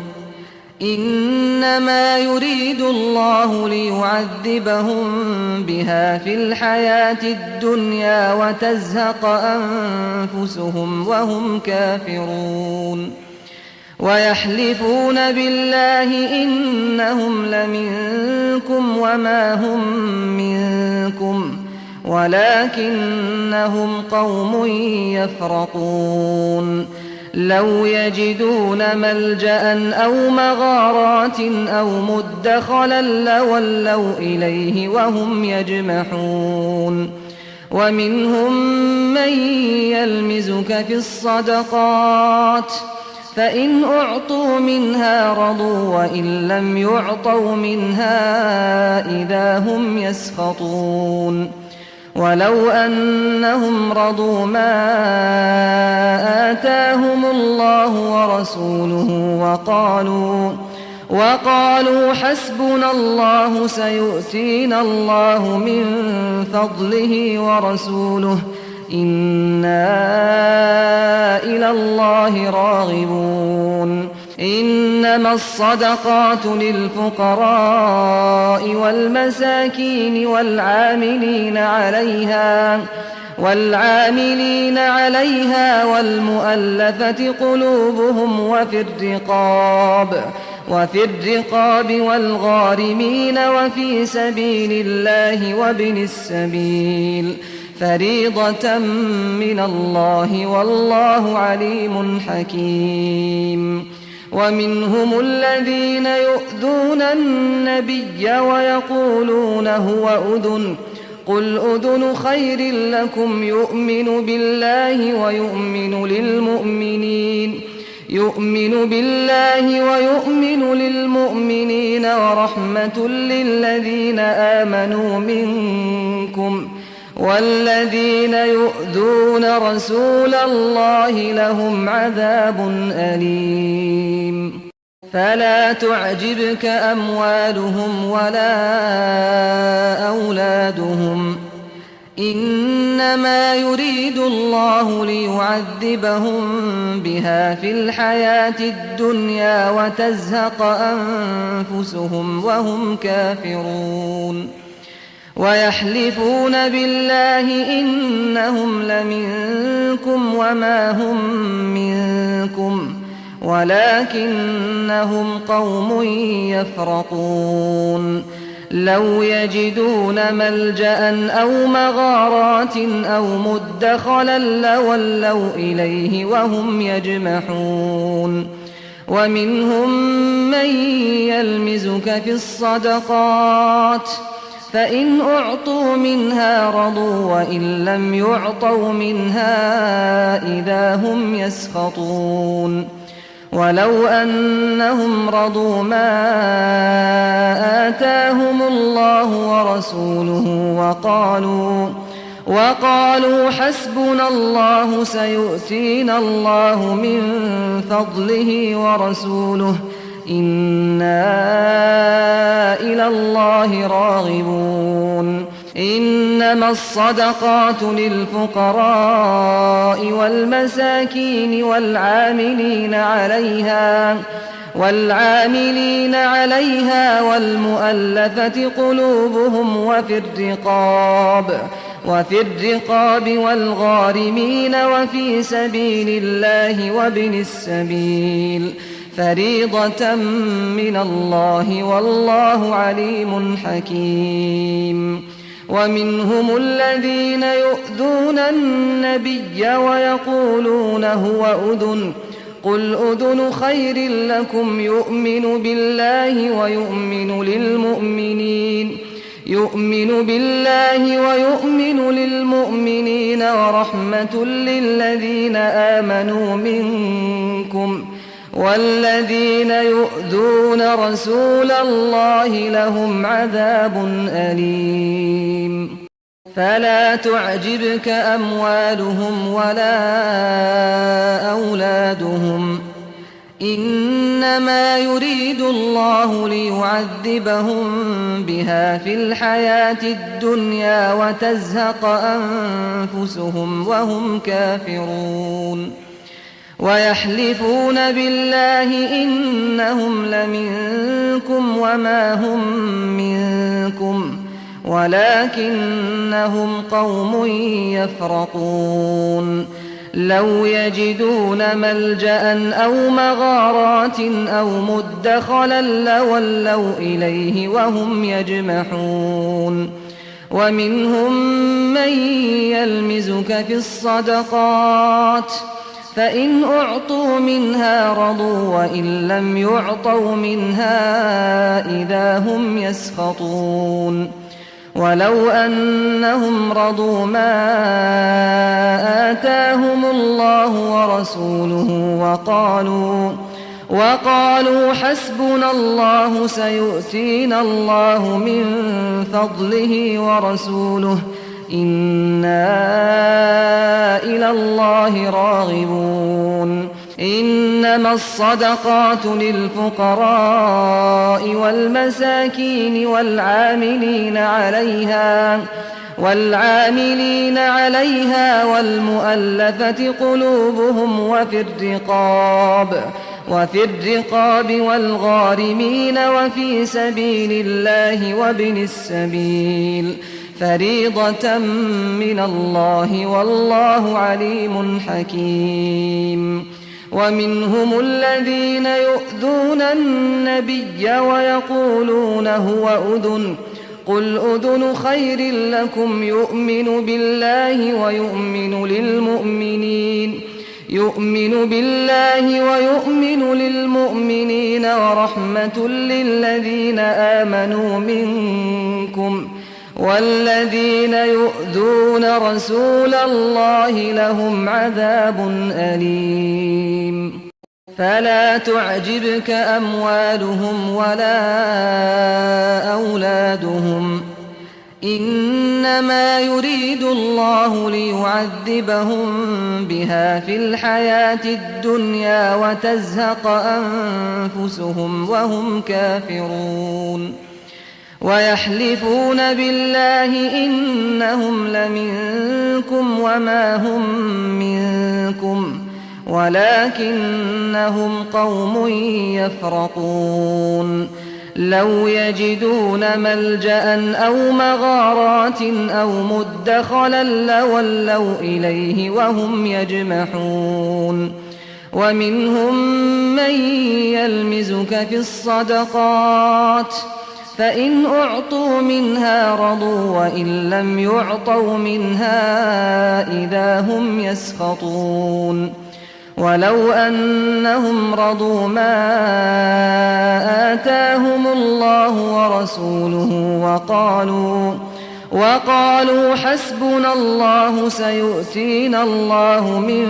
إنما يريد الله ليعذبهم بها في الحياة الدنيا وتزهق أنفسهم وهم كافرون ويحلفون بالله إنهم لمنكم وما هم منكم ولكنهم قوم يفرقون لو يجدون ملجأ أو مغارات أو مدخلا لولوا إليه وهم يجمحون ومنهم من يلمزك في الصدقات فإن أعطوا منها رضوا وإن لم يعطوا منها إذا هم يسخطون ولو أنهم رضوا ما آتاهم الله ورسوله وقالوا حسبنا الله سيؤتينا الله من فضله ورسوله إنا إلى الله راغبون إنما الصدقات للفقراء والمساكين والعاملين عليها والمؤلفة قلوبهم وفي الرقاب والغارمين وفي سبيل الله وابن السبيل فريضة من الله والله عليم حكيم ومنهم الذين يؤذون النبي ويقولون هو أذن قل أذن خير لكم يؤمن بالله ويؤمن للمؤمنين ورحمة للذين آمنوا منكم والذين يؤذون رسول الله لهم عذاب أليم فلا تعجبك أموالهم ولا أولادهم إنما يريد الله ليعذبهم بها في الحياة الدنيا وتزهق أنفسهم وهم كافرون ويحلفون بالله إنهم لمنكم وما هم منكم ولكنهم قوم يفرقون لو يجدون ملجأ أو مغارات أو مدخلا لولوا إليه وهم يجمحون ومنهم من يلمزك في الصدقات فإن أعطوا منها رضوا وإن لم يعطوا منها إذا هم يسخطون ولو أنهم رضوا ما آتاهم الله ورسوله وقالوا حسبنا الله سيؤتينا الله من فضله ورسوله إنا إلى الله راغبون إنما الصدقات للفقراء والمساكين والعاملين عليها والمؤلفة قلوبهم وفي الرقاب والغارمين وفي سبيل الله وابن السبيل فريضة من الله والله عليم حكيم ومنهم الذين يؤذون النبي ويقولون هو أذن قل أذن خير لكم يؤمن بالله ويؤمن للمؤمنين ورحمة للذين آمنوا منكم والذين يؤذون رسول الله لهم عذاب أليم فلا تعجبك أموالهم ولا أولادهم إنما يريد الله ليعذبهم بها في الحياة الدنيا وتزهق أنفسهم وهم كافرون ويحلفون بالله إنهم لمنكم وما هم منكم ولكنهم قوم يفرقون لو يجدون ملجأ أو مغارات أو مدخلا لولوا إليه وهم يجمحون ومنهم من يلمزك في الصدقات فإن أعطوا منها رضوا وإن لم يعطوا منها إذا هم يسخطون ولو أنهم رضوا ما آتاهم الله ورسوله وقالوا حسبنا الله سيؤتينا الله من فضله ورسوله إنا إلى الله راغبون إنما الصدقات للفقراء والمساكين والعاملين عليها والمؤلفة قلوبهم وفي الرقاب والغارمين وفي سبيل الله وابن السبيل فريضة من الله والله عليم حكيم ومنهم الذين يؤذون النبي ويقولون هو أذن قل أذن خير لكم يؤمن بالله ويؤمن للمؤمنين ورحمة للذين آمنوا منكم والذين يؤذون رسول الله لهم عذاب أليم فلا تعجبك أموالهم ولا أولادهم إنما يريد الله ليعذبهم بها في الحياة الدنيا وتزهق أنفسهم وهم كافرون ويحلفون بالله إنهم لمنكم وما هم منكم ولكنهم قوم يفرقون لو يجدون ملجأ أو مغارات أو مدخلا لولوا إليه وهم يجمحون ومنهم من يلمزك في الصدقات فإن أعطوا منها رضوا وإن لم يعطوا منها إذا هم يسخطون ولو أنهم رضوا ما آتاهم الله ورسوله وقالوا حسبنا الله سيؤتينا الله من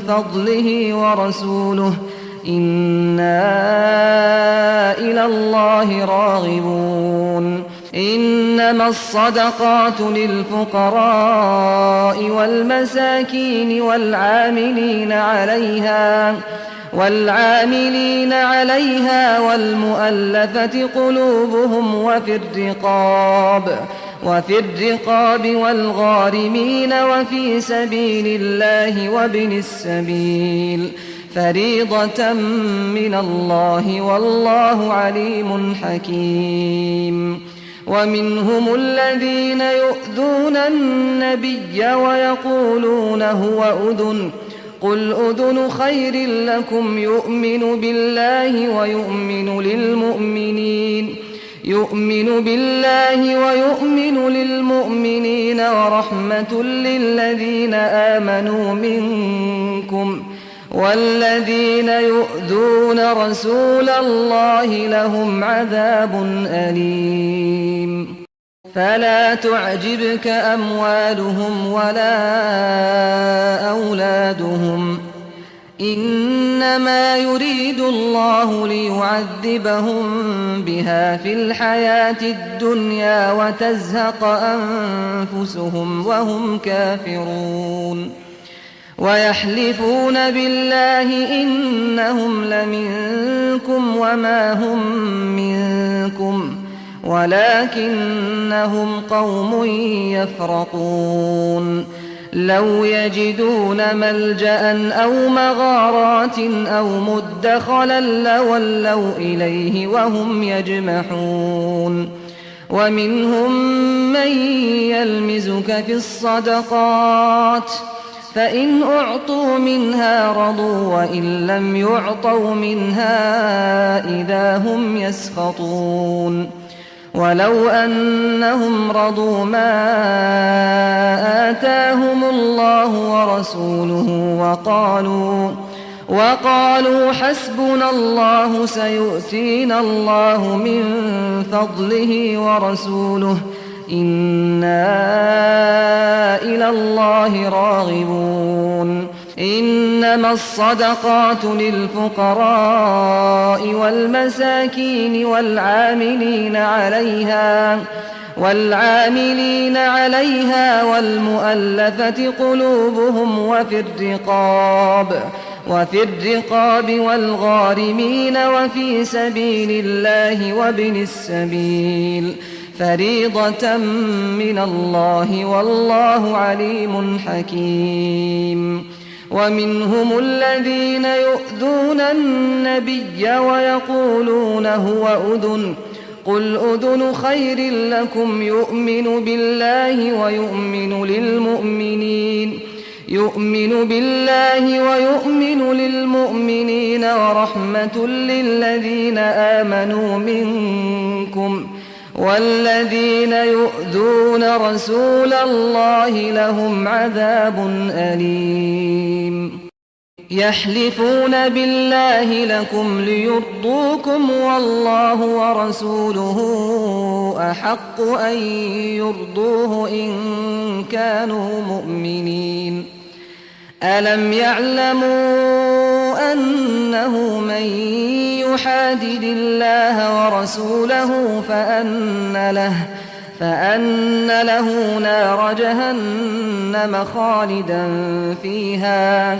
فضله ورسوله إنا إلى الله راغبون إنما الصدقات للفقراء والمساكين والعاملين عليها والمؤلفة قلوبهم وفي الرقاب والغارمين وفي سبيل الله وابن السبيل فريضة من الله والله عليم حكيم. ومنهم الذين يؤذون النبي ويقولون هو أذن قل أذن خير لكم يؤمن بالله ويؤمن للمؤمنين ورحمة للذين آمنوا منكم والذين يؤذون رسول الله لهم عذاب أليم. فلا تعجبك أموالهم ولا أولادهم إنما يريد الله ليعذبهم بها في الحياة الدنيا وتزهق أنفسهم وهم كافرون. ويحلفون بالله إنهم لمنكم وما هم منكم ولكنهم قوم يفرقون. لو يجدون ملجأ أو مغارات أو مدخلا لولوا إليه وهم يجمحون. ومنهم من يلمزك في الصدقات فإن أعطوا منها رضوا وإن لم يعطوا منها إذا هم يسخطون. ولو أنهم رضوا ما آتاهم الله ورسوله وقالوا حسبنا الله سيؤتينا الله من فضله ورسوله إنا إلى الله راغبون. إنما الصدقات للفقراء والمساكين والعاملين عليها والمؤلفة قلوبهم وفي الرقاب والغارمين وفي سبيل الله وابن السبيل فريضة من الله والله عليم حكيم. ومنهم الذين يؤذون النبي ويقولون هو أذن قل أذن خير لكم يؤمن بالله ويؤمن للمؤمنين ورحمة للذين آمنوا منكم والذين يؤذون رسول الله لهم عذاب أليم. يحلفون بالله لكم ليرضوكم والله ورسوله أحق أن يرضوه إن كانوا مؤمنين. ألم يعلموا أنه من يحادد الله ورسوله فأن له نار جهنم خالدا فيها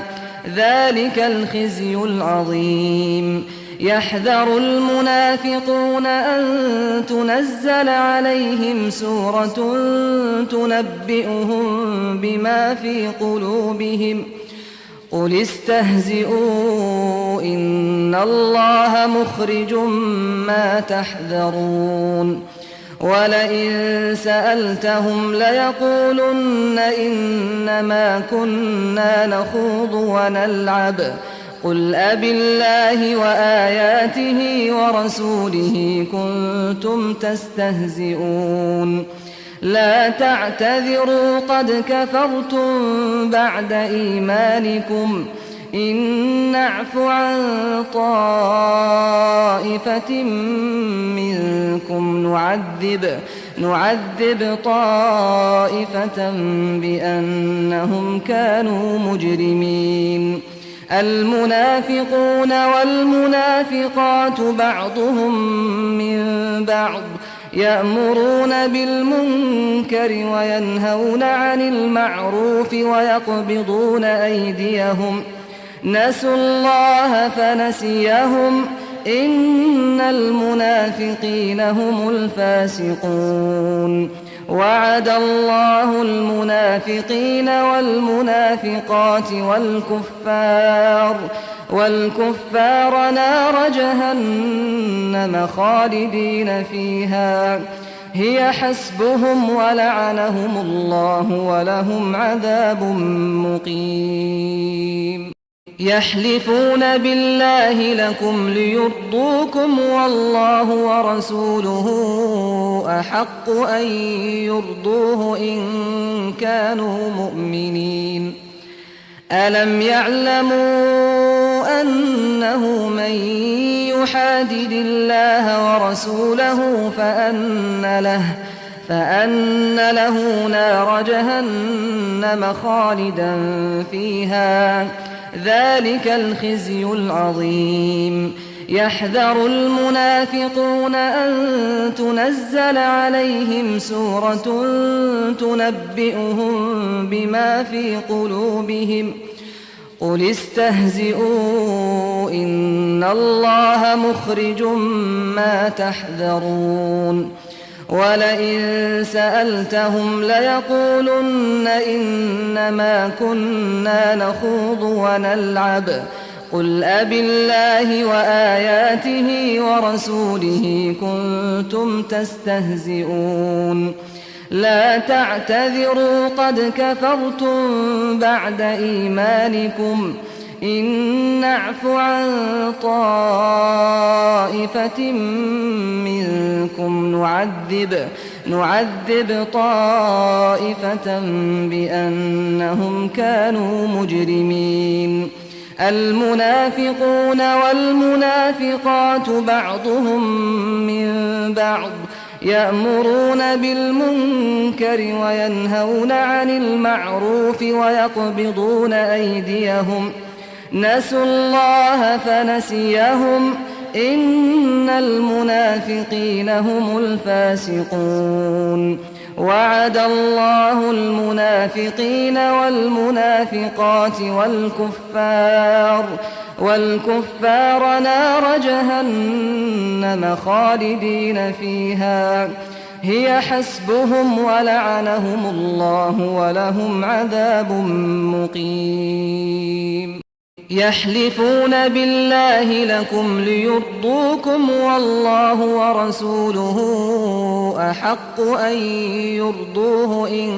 ذلك الخزي العظيم. يحذر المنافقون أن تنزل عليهم سورة تنبئهم بما في قلوبهم قل استهزئوا إن الله مخرج ما تحذرون. ولئن سألتهم ليقولن إنما كنا نخوض ونلعب قل أبالله وآياته ورسوله كنتم تستهزئون. لا تعتذروا قد كفرتم بعد إيمانكم إن نعف عن طائفة منكم نعذب طائفة بأنهم كانوا مجرمين المنافقون والمنافقات بعضهم من بعض يأمرون بالمنكر وينهون عن المعروف ويقبضون أيديهم نسوا الله فنسيهم إن المنافقين هم الفاسقون وعد الله المنافقين والمنافقات والكفار نار جهنم خالدين فيها هي حسبهم ولعنهم الله ولهم عذاب مقيم يحلفون بالله لكم ليرضوكم والله ورسوله أحق أن يرضوه إن كانوا مؤمنين ألم يعلموا أنه من يحادد الله ورسوله فأن له نار جهنم خالدا فيها ذلك الخزي العظيم يحذر المنافقون أن تنزل عليهم سورة تنبئهم بما في قلوبهم قل استهزئوا إن الله مخرج ما تحذرون ولئن سألتهم ليقولن إنما كنا نخوض ونلعب قل أبالله وآياته ورسوله كنتم تستهزئون لا تعتذروا قد كفرتم بعد إيمانكم إن نعف عن طائفة منكم نعذب طائفة بأنهم كانوا مجرمين المنافقون والمنافقات بعضهم من بعض يأمرون بالمنكر وينهون عن المعروف ويقبضون أيديهم نسوا الله فنسيهم إن المنافقين هم الفاسقون وعد الله المنافقين والمنافقات والكفار نار جهنم خالدين فيها هي حسبهم ولعنهم الله ولهم عذاب مقيم يحلفون بالله لكم ليرضوكم والله ورسوله أحق أن يرضوه إن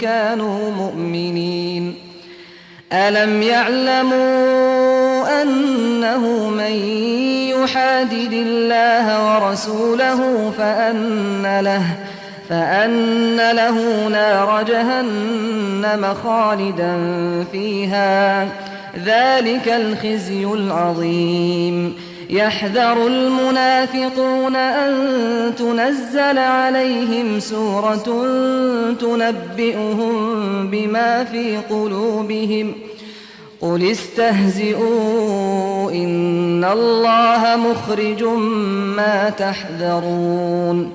كانوا مؤمنين ألم يعلموا أنه من يحادد الله ورسوله فأن له نار جهنم خالدا فيها ذلك الخزي العظيم يحذر المنافقون أن تنزل عليهم سورة تنبئهم بما في قلوبهم قل استهزئوا إن الله مخرج ما تحذرون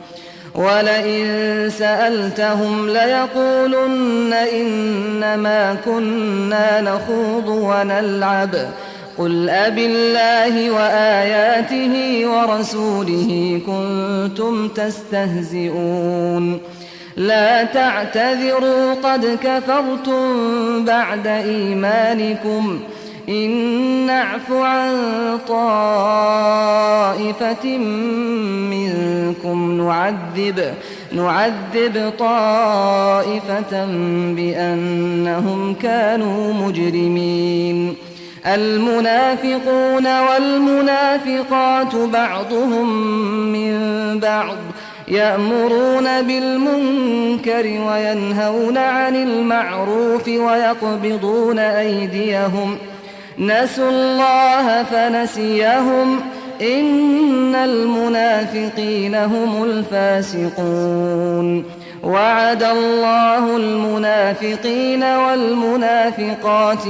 ولئن سألتهم ليقولن إنما كنا نخوض ونلعب قل أبالله وآياته ورسوله كنتم تستهزئون لا تعتذروا قد كفرتم بعد إيمانكم إن نعف عن طائفة منكم نعذب طائفة بأنهم كانوا مجرمين المنافقون والمنافقات بعضهم من بعض يأمرون بالمنكر وينهون عن المعروف ويقبضون أيديهم نسوا الله فنسيهم إن المنافقين هم الفاسقون وعد الله المنافقين والمنافقات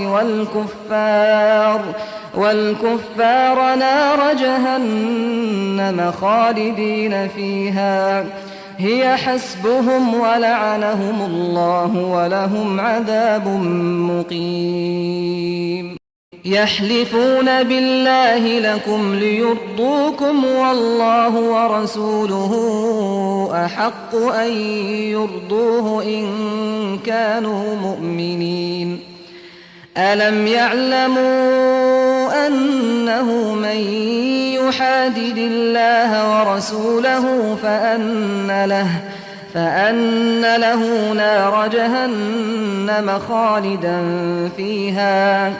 والكفار نار جهنم خالدين فيها هي حسبهم ولعنهم الله ولهم عذاب مقيم يحلفون بالله لكم ليرضوكم والله ورسوله أحق أن يرضوه إن كانوا مؤمنين ألم يعلموا أنه من يحادد الله ورسوله فأن له نار جهنم خالدا فيها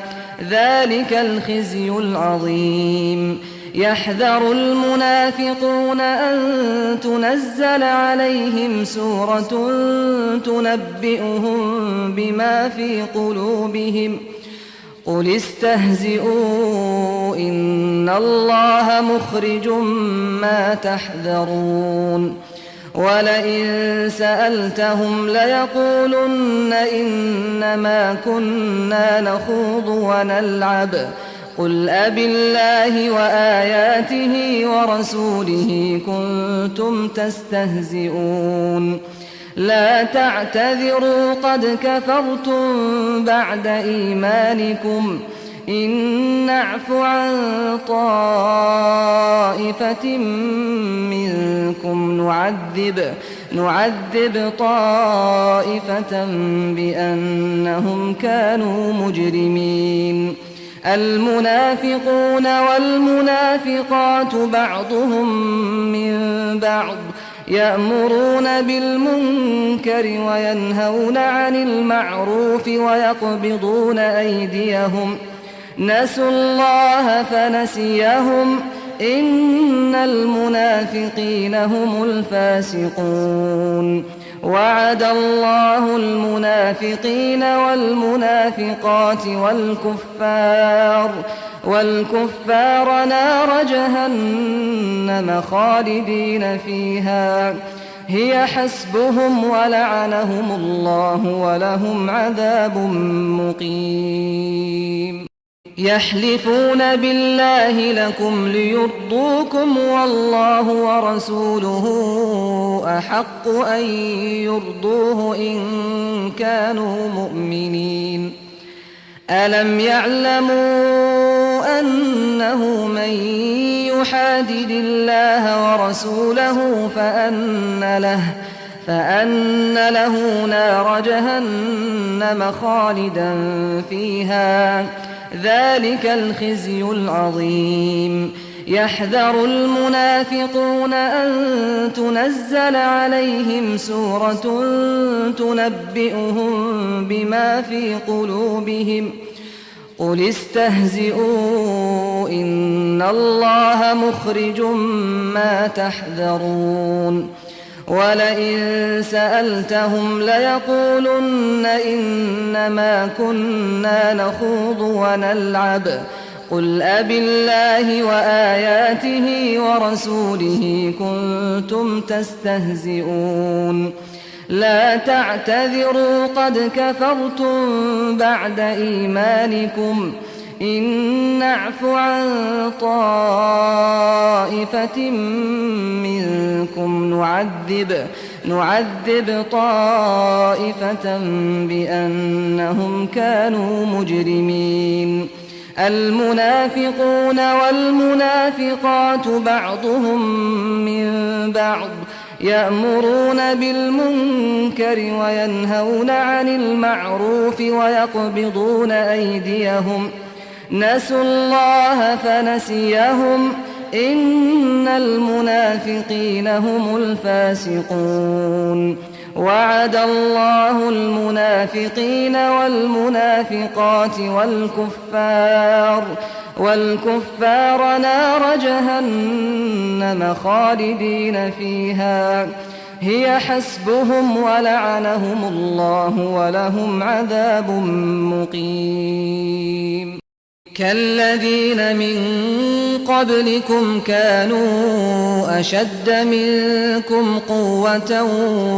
ذلك الخزي العظيم يحذر المنافقون أن تنزل عليهم سورة تنبئهم بما في قلوبهم قل استهزئوا إن الله مخرج ما تحذرون ولئن سألتهم ليقولن إنما كنا نخوض ونلعب قل أبالله وآياته ورسوله كنتم تستهزئون لا تعتذروا قد كفرتم بعد إيمانكم إن نعف عن طائفة منكم نعذب طائفة بأنهم كانوا مجرمين المنافقون والمنافقات بعضهم من بعض يأمرون بالمنكر وينهون عن المعروف ويقبضون أيديهم نسوا الله فنسيهم إن المنافقين هم الفاسقون وعد الله المنافقين والمنافقات والكفار نار جهنم خالدين فيها هي حسبهم ولعنهم الله ولهم عذاب مقيم يحلفون بالله لكم ليرضوكم والله ورسوله أحق أن يرضوه إن كانوا مؤمنين ألم يعلموا أنه من يحادد الله ورسوله فأن له نار جهنم خالدا فيها ذلك الخزي العظيم يحذر المنافقون أن تنزل عليهم سورة تنبئهم بما في قلوبهم قل استهزئوا إن الله مخرج ما تحذرون ولئن سألتهم ليقولن إنما كنا نخوض ونلعب قل أبالله وآياته ورسوله كنتم تستهزئون لا تعتذروا قد كفرتم بعد إيمانكم إن نعف عن طائفة منكم نعذب طائفة بأنهم كانوا مجرمين المنافقون والمنافقات بعضهم من بعض يأمرون بالمنكر وينهون عن المعروف ويقبضون أيديهم نسوا الله فنسيهم إن المنافقين هم الفاسقون وعد الله المنافقين والمنافقات والكفار نار جهنم خالدين فيها هي حسبهم ولعنهم الله ولهم عذاب مقيم كالذين من قبلكم كانوا أشد منكم قوة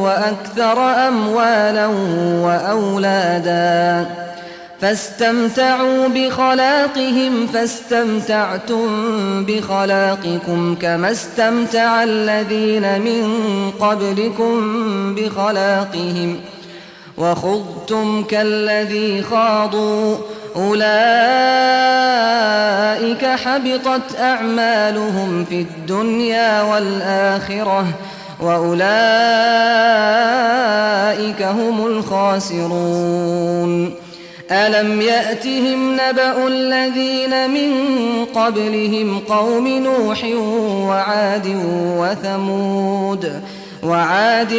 وأكثر أموالا وأولادا فاستمتعوا بخلاقهم فاستمتعتم بخلاقكم كما استمتع الذين من قبلكم بخلاقهم وخضتم كالذي خاضوا أولئك حبطت أعمالهم في الدنيا والآخرة وأولئك هم الخاسرون ألم يأتهم نبأ الذين من قبلهم قوم نوح وعاد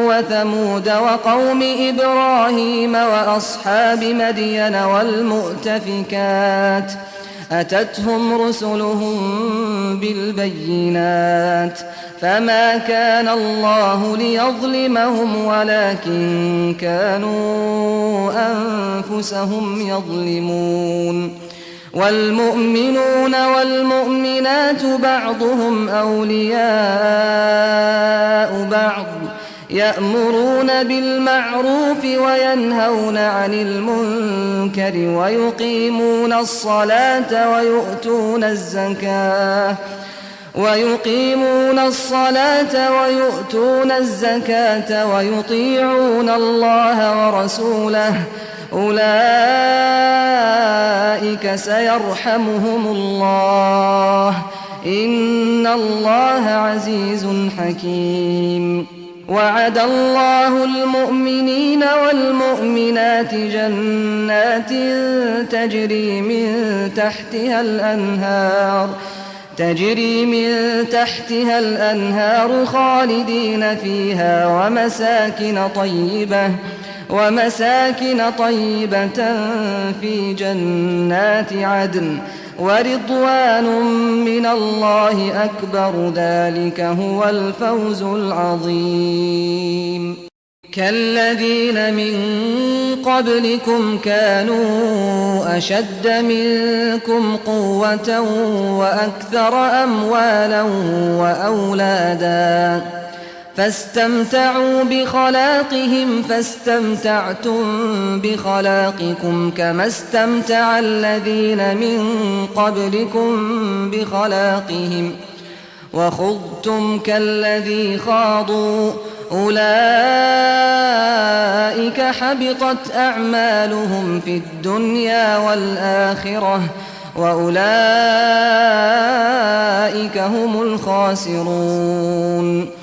وثمود وقوم إبراهيم وأصحاب مدين والمؤتفكات أتتهم رسلهم بالبينات فما كان الله ليظلمهم ولكن كانوا أنفسهم يظلمون والمؤمنون والمؤمنات بعضهم أولياء بعض يأمرون بالمعروف وينهون عن المنكر ويقيمون الصلاة ويؤتون الزكاة ويطيعون الله ورسوله أولئك سيرحمهم الله إن الله عزيز حكيم وعد الله المؤمنين والمؤمنات جنات تجري من تحتها الأنهار خالدين فيها ومساكن طيبة في جنات عدن ورضوان من الله أكبر ذلك هو الفوز العظيم كالذين من قبلكم كانوا أشد منكم قوة وأكثر أموالا وأولادا فاستمتعوا بخلاقهم فاستمتعتم بخلاقكم كما استمتع الذين من قبلكم بخلاقهم وخضتم كالذي خاضوا أولئك حبطت أعمالهم في الدنيا والآخرة وأولئك هم الخاسرون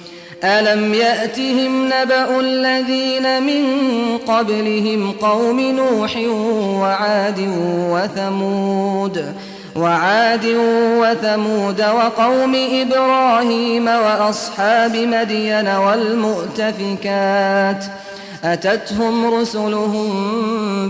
ألم يأتهم نبأ الذين من قبلهم قوم نوح وعاد وثمود وقوم إبراهيم وأصحاب مدين والمؤتفكات أتتهم رسلهم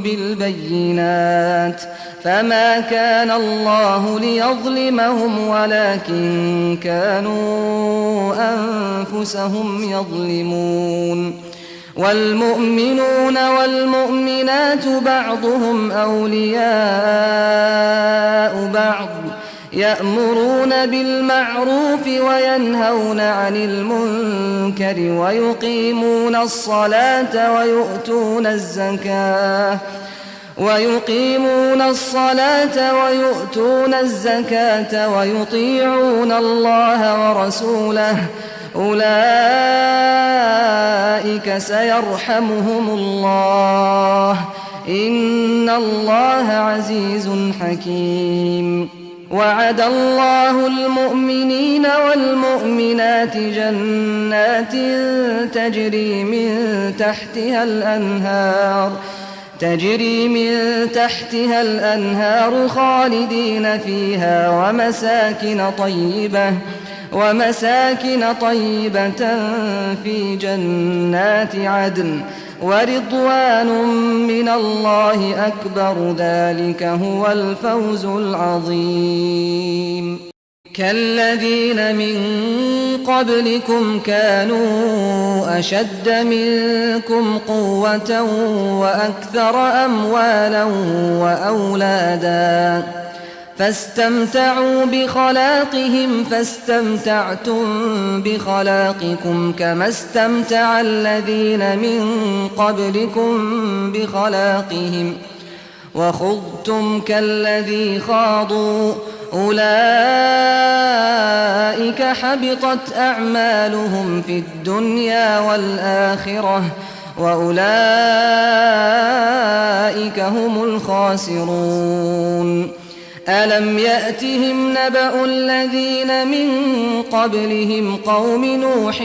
بالبينات فما كان الله ليظلمهم ولكن كانوا أنفسهم يظلمون والمؤمنون والمؤمنات بعضهم أولياء بعض يأمرون بالمعروف وينهون عن المنكر ويقيمون الصلاة ويؤتون الزكاة ويطيعون الله ورسوله أولئك سيرحمهم الله إن الله عزيز حكيم وعد الله المؤمنين والمؤمنات جنات تجري من تحتها الأنهار خالدين فيها ومساكن طيبة في جنات عدن ورضوان من الله أكبر ذلك هو الفوز العظيم كالذين من قبلكم كانوا أشد منكم قوة وأكثر أموالا وأولادا فاستمتعوا بخلاقهم فاستمتعتم بخلاقكم كما استمتع الذين من قبلكم بخلاقهم وخضتم كالذي خاضوا أولئك حبطت أعمالهم في الدنيا والآخرة وأولئك هم الخاسرون ألم يأتهم نبأ الذين من قبلهم قوم نوح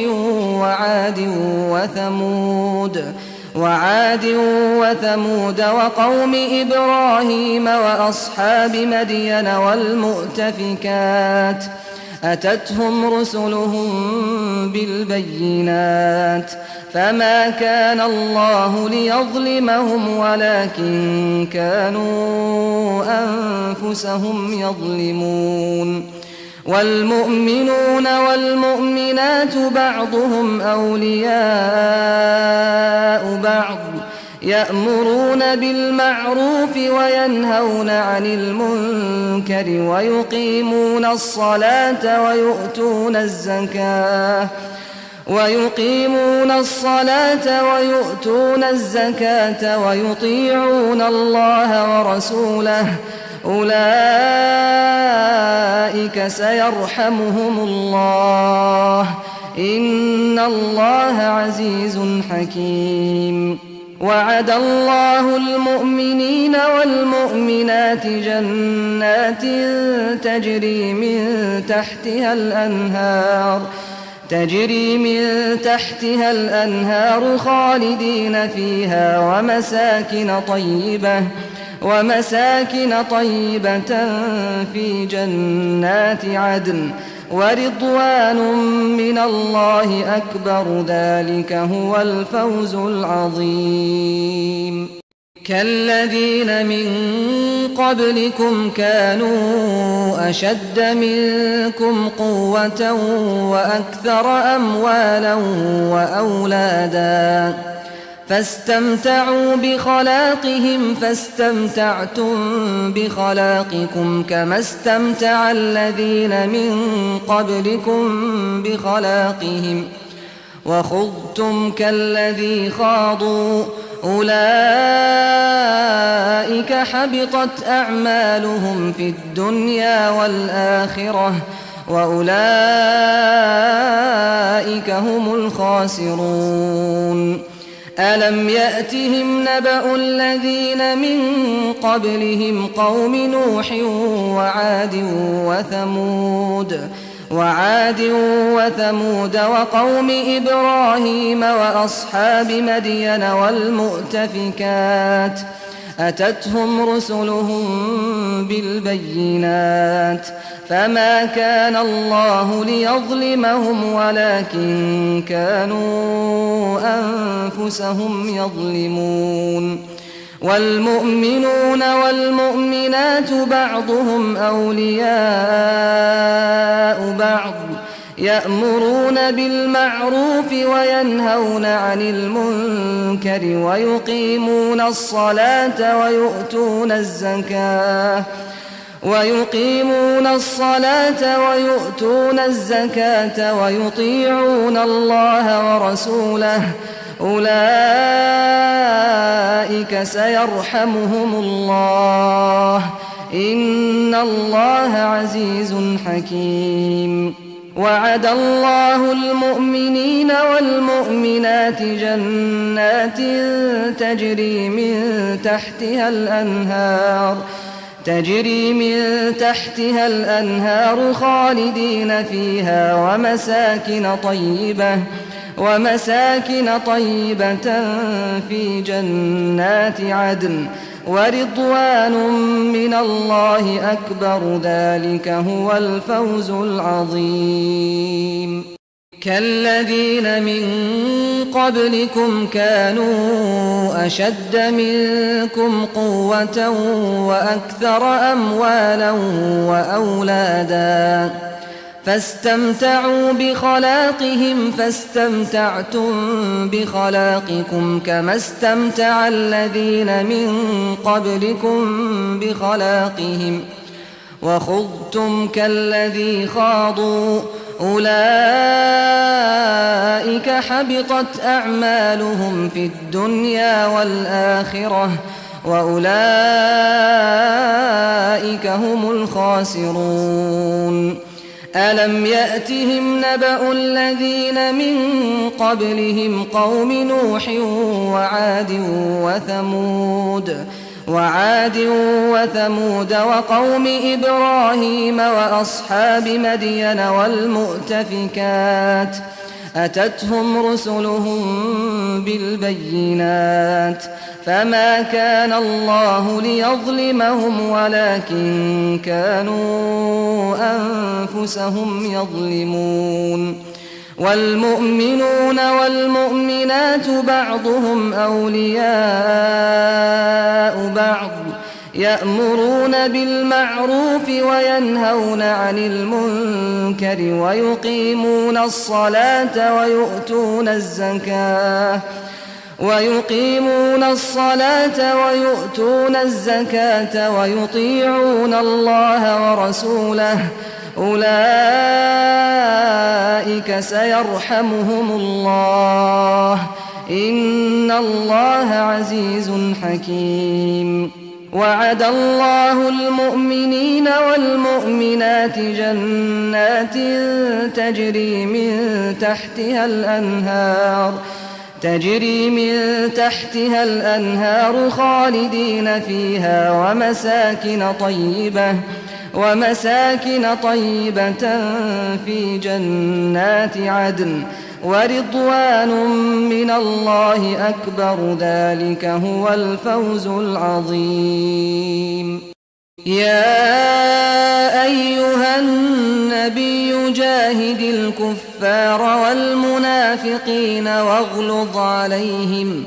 وعاد وثمود وقوم إبراهيم وأصحاب مدين والمؤتفكات أتتهم رسلهم بالبينات فما كان الله ليظلمهم ولكن كانوا أنفسهم يظلمون والمؤمنون والمؤمنات بعضهم أولياء بعض يأمرون بالمعروف وينهون عن المنكر ويقيمون الصلاة ويؤتون الزكاة ويطيعون الله ورسوله أولئك سيرحمهم الله إن الله عزيز حكيم وعد الله المؤمنين والمؤمنات جنات تجري من تحتها الأنهار خالدين فيها ومساكن طيبة في جنات عدن ورضوان من الله أكبر ذلك هو الفوز العظيم كالذين من قبلكم كانوا أشد منكم قوة وأكثر أموالا وأولادا فاستمتعوا بخلاقهم فاستمتعتم بخلاقكم كما استمتع الذين من قبلكم بخلاقهم وخضتم كالذي خاضوا أولئك حبطت أعمالهم في الدنيا والآخرة وأولئك هم الخاسرون ألم يأتهم نبأ الذين من قبلهم قوم نوح وعاد وثمود وقوم إبراهيم وأصحاب مدين والمؤتفكات أتتهم رسلهم بالبينات فما كان الله ليظلمهم ولكن كانوا أنفسهم يظلمون والمؤمنون والمؤمنات بعضهم أولياء بعض يأمرون بالمعروف وينهون عن المنكر ويقيمون الصلاة ويؤتون الزكاة ويطيعون الله ورسوله أولئك سيرحمهم الله إن الله عزيز حكيم وعد الله المؤمنين والمؤمنات جنات تجري من تحتها الأنهار خالدين فيها ومساكن طيبة في جنات عدن ورضوان من الله أكبر ذلك هو الفوز العظيم كالذين من قبلكم كانوا أشد منكم قوة وأكثر أموالا وأولادا فاستمتعوا بخلاقهم فاستمتعتم بخلاقكم كما استمتع الذين من قبلكم بخلاقهم وخضتم كالذي خاضوا أولئك حبطت أعمالهم في الدنيا والآخرة وأولئك هم الخاسرون. ألم يأتهم نبأ الذين من قبلهم قوم نوح وعاد وثمود وقوم إبراهيم وأصحاب مدين والمؤتفكات أتتهم رسلهم بالبينات فما كان الله ليظلمهم ولكن كانوا أنفسهم يظلمون. والمؤمنون والمؤمنات بعضهم أولياء بعض يأمرون بالمعروف وينهون عن المنكر ويقيمون الصلاة ويؤتون الزكاة ويطيعون الله ورسوله أولئك سيرحمهم الله إن الله عزيز حكيم. وعد الله المؤمنين والمؤمنات جنات تجري من تحتها الأنهار خالدين فيها ومساكن طيبة في جنات عدن ورضوان من الله أكبر ذلك هو الفوز العظيم. يا أيها النبي جاهد الكفار والمنافقين واغلظ عليهم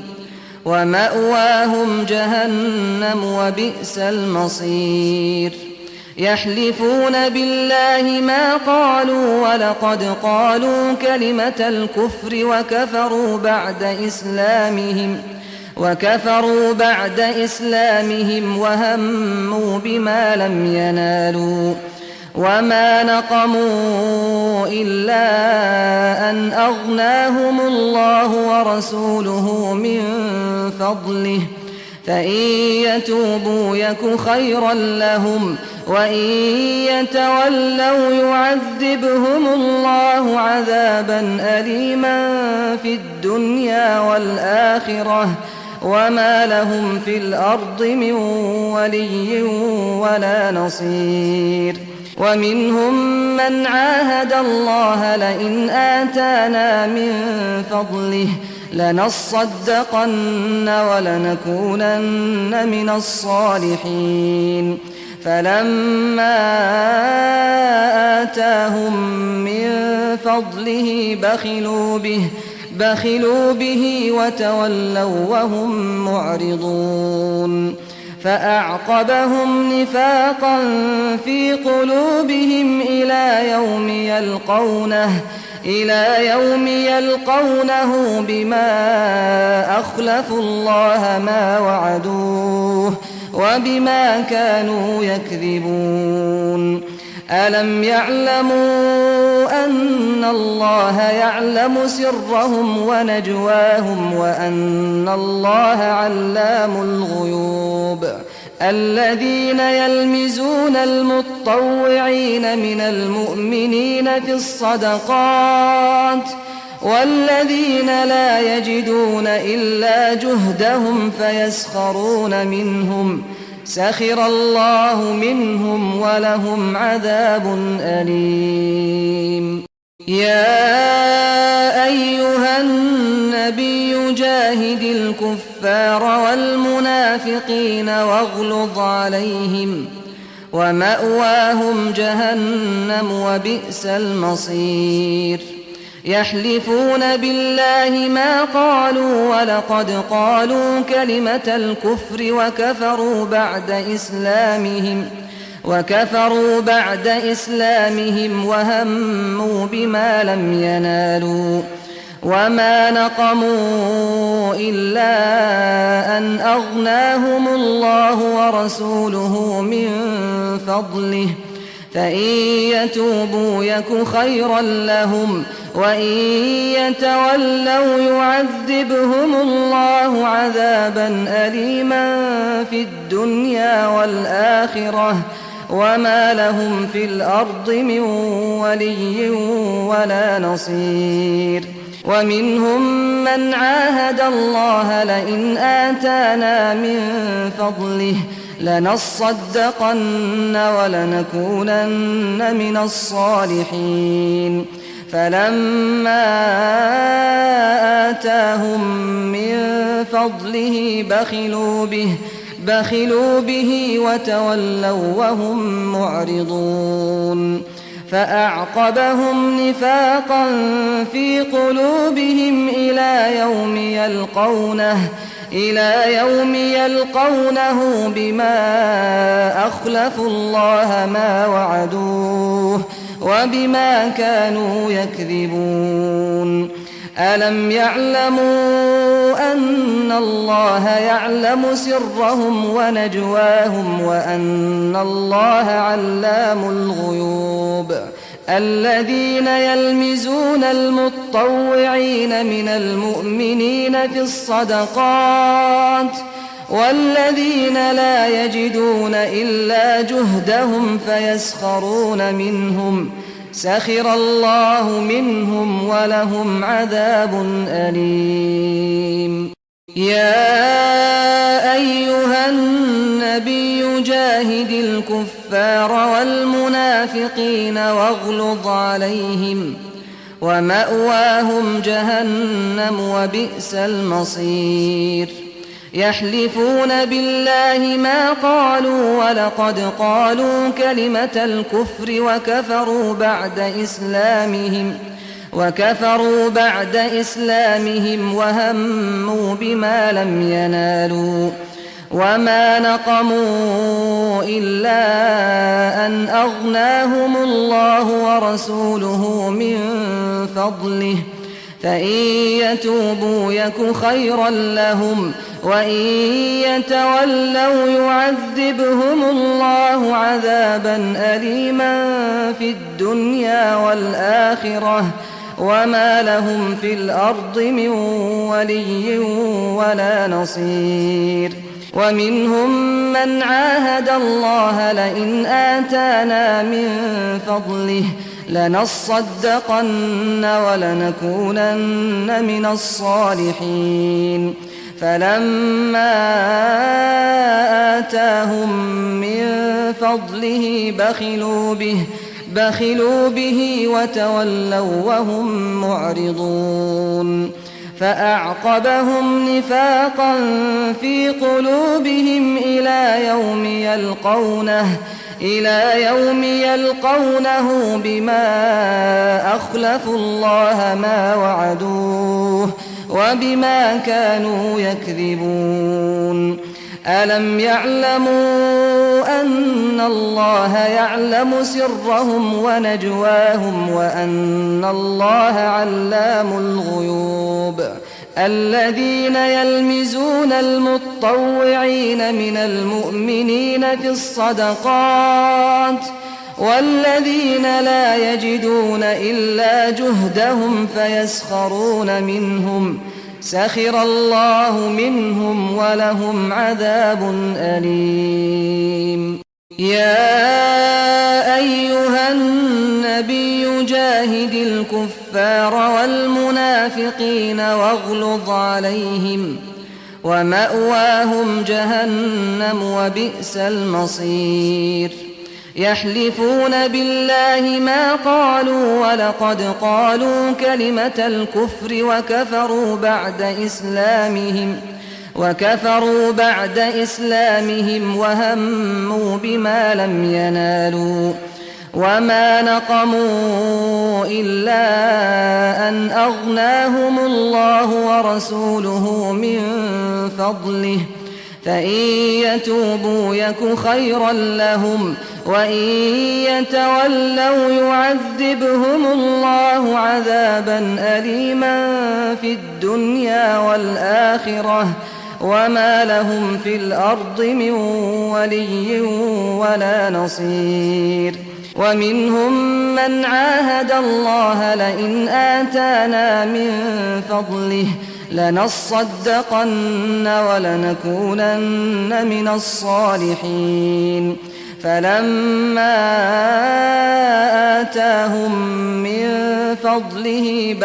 ومأواهم جهنم وبئس المصير. يحلفون بالله ما قالوا ولقد قالوا كلمة الكفر وكفروا بعد إسلامهم وهموا بما لم ينالوا وما نقموا إلا أن أغناهم الله ورسوله من فضله فإن يتوبوا يك خيرا لهم وإن يتولوا يعذبهم الله عذابا أليما في الدنيا والآخرة وما لهم في الأرض من ولي ولا نصير. ومنهم من عاهد الله لئن آتانا من فضله لنصدقن ولنكونن من الصالحين فلما آتاهم من فضله بخلوا به وتولوا وهم معرضون. فأعقبهم نفاقا في قلوبهم إلى يوم يلقونه بما أخلفوا الله ما وعدوه وبما كانوا يكذبون. ألم يعلموا أن الله يعلم سرهم ونجواهم وأن الله علام الغيوب. الذين يلمزون المطوعين من المؤمنين في الصدقات والذين لا يجدون إلا جهدهم فيسخرون منهم سخر الله منهم ولهم عذاب أليم. يا أيها النبي جاهد الكفار والمنافقين واغلظ عليهم ومأواهم جهنم وبئس المصير. يحلفون بالله ما قالوا ولقد قالوا كلمة الكفر وكفروا بعد إسلامهم وهموا بما لم ينالوا وما نقموا إلا أن أغناهم الله ورسوله من فضله فإن يتوبوا يك خيرا لهم وإن يتولوا يعذبهم الله عذابا أليما في الدنيا والآخرة وما لهم في الأرض من ولي ولا نصير. ومنهم من عاهد الله لئن آتانا من فضله لنصدقن ولنكونن من الصالحين فلما آتاهم من فضله بخلوا به وتولوا وهم معرضون فأعقبهم نفاقا في قلوبهم إلى يوم يلقونه بما أخلفوا الله ما وعدوه وبما كانوا يكذبون. ألم يعلموا أن الله يعلم سرهم ونجواهم وأن الله علام الغيوب. الذين يلمزون المطوعين من المؤمنين في الصدقات والذين لا يجدون إلا جهدهم فيسخرون منهم سخر الله منهم ولهم عذاب أليم. يا أيها النبي جاهد الكفار والمنافقين واغلظ عليهم ومأواهم جهنم وبئس المصير. يحلفون بالله ما قالوا ولقد قالوا كلمة الكفر وكفروا بعد إسلامهم وهموا بما لم ينالوا وما نقموا إلا أن أغناهم الله ورسوله من فضله فإن يتوبوا يك خيرا لهم وإن يتولوا يعذبهم الله عذابا أليما في الدنيا والآخرة وما لهم في الأرض من ولي ولا نصير. ومنهم من عاهد الله لئن آتانا من فضله لنصدقن ولنكونن من الصالحين فلما آتاهم من فضله بخلوا به وتولوا وهم معرضون فأعقبهم نفاقا في قلوبهم إلى يوم يلقونه بما أخلفوا الله ما وعدوه وبما كانوا يكذبون. ألم يعلموا أن الله يعلم سرهم ونجواهم وأن الله علام الغيوب. الذين يلمزون المطوعين من المؤمنين في الصدقات والذين لا يجدون إلا جهدهم فيسخرون منهم سخر الله منهم ولهم عذاب أليم. يا أيها النبي جاهد الكفار والمنافقين واغلظ عليهم ومأواهم جهنم وبئس المصير. يحلفون بالله ما قالوا ولقد قالوا كلمة الكفر وكفروا بعد إسلامهم وهموا بما لم ينالوا وما نقموا إلا أن أغناهم الله ورسوله من فضله فإن يتوبوا يك خيرا لهم وإن يتولوا يعذبهم الله عذابا أليما في الدنيا والآخرة وما لهم في الأرض من ولي ولا نصير ومنهم من عاهد الله لئن آتانا من فضله لنصدقن ولنكونن من الصالحين فلما آتاهم من فضله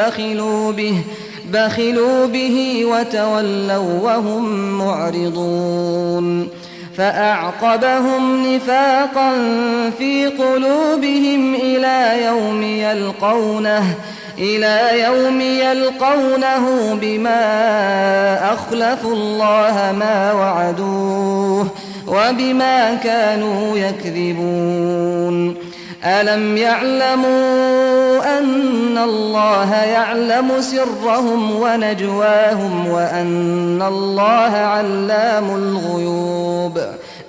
بخلوا به وتولوا وهم معرضون فأعقبهم نفاقا في قلوبهم إلى يوم يلقونه بما أخلفوا الله ما وعدوه وبما كانوا يكذبون ألم يعلموا أن الله يعلم سرهم ونجواهم وأن الله علام الغيوب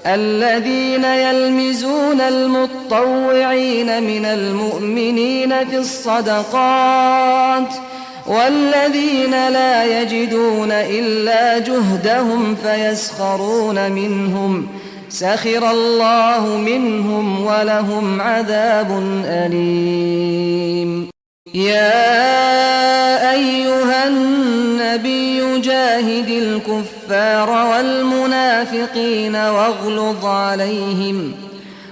الذين يلمزون المطوعين من المؤمنين في الصدقات والذين لا يجدون إلا جهدهم فيسخرون منهم سخر الله منهم ولهم عذاب أليم يا أيها النبي جاهد الكفار والمنافقين واغلظ عليهم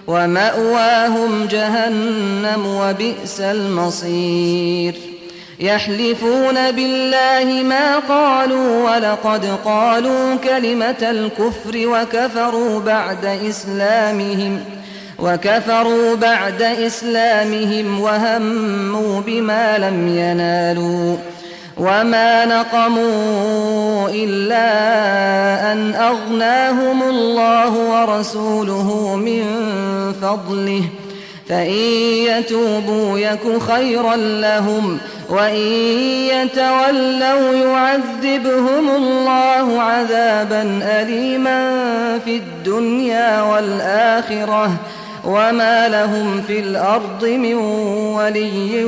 ومأواهم جهنم وبئس المصير يحلفون بالله ما قالوا ولقد قالوا كلمة الكفر وكفروا بعد إسلامهم وهموا بما لم ينالوا وما نقموا إلا أن أغناهم الله ورسوله من فضله فإن يتوبوا يك خيرا لهم وإن يتولوا يعذبهم الله عذابا أليما في الدنيا والآخرة وما لهم في الأرض من ولي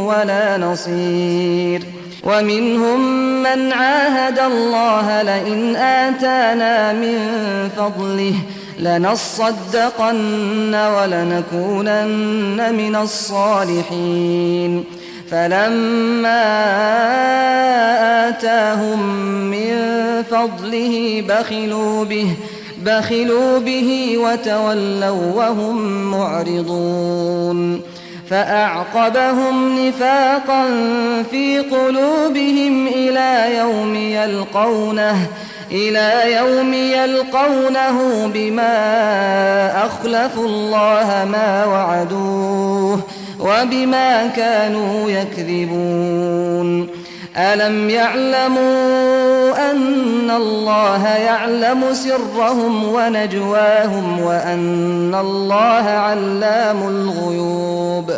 ولا نصير ومنهم من عاهد الله لئن آتانا من فضله لنصدقن ولنكونن من الصالحين فلما آتاهم من فضله بخلوا به وتولوا وهم معرضون فأعقبهم نفاقا في قلوبهم إلى يوم يلقونه بما أخلفوا الله ما وعدوه وبما كانوا يكذبون ألم يعلموا أن الله يعلم سرهم ونجواهم وأن الله علام الغيوب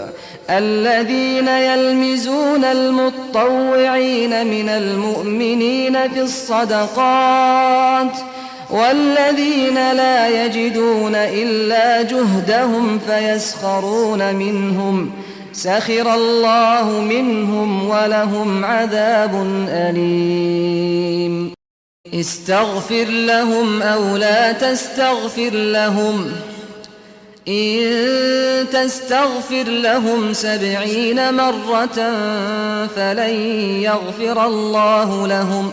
الذين يلمزون المطوعين من المؤمنين في الصدقات والذين لا يجدون إلا جهدهم فيسخرون منهم سخر الله منهم ولهم عذاب أليم استغفر لهم أو لا تستغفر لهم إن تستغفر لهم 70 مرة فلن يغفر الله لهم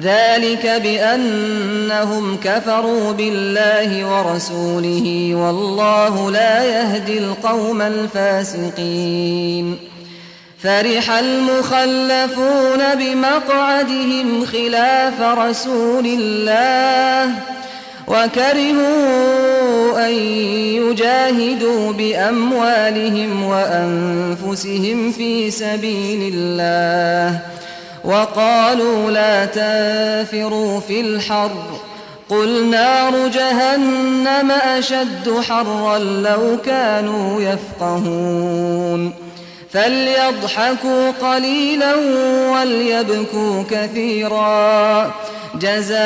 ذلك بأنهم كفروا بالله ورسوله والله لا يهدي القوم الفاسقين فرح المخلفون بمقعدهم خلاف رسول الله وكرهوا أن يجاهدوا بأموالهم وأنفسهم في سبيل الله وقالوا لا تنفروا في الحر قل نار جهنم أشد حرا لو كانوا يفقهون فليضحكوا قليلا وليبكوا كثيرا جزاء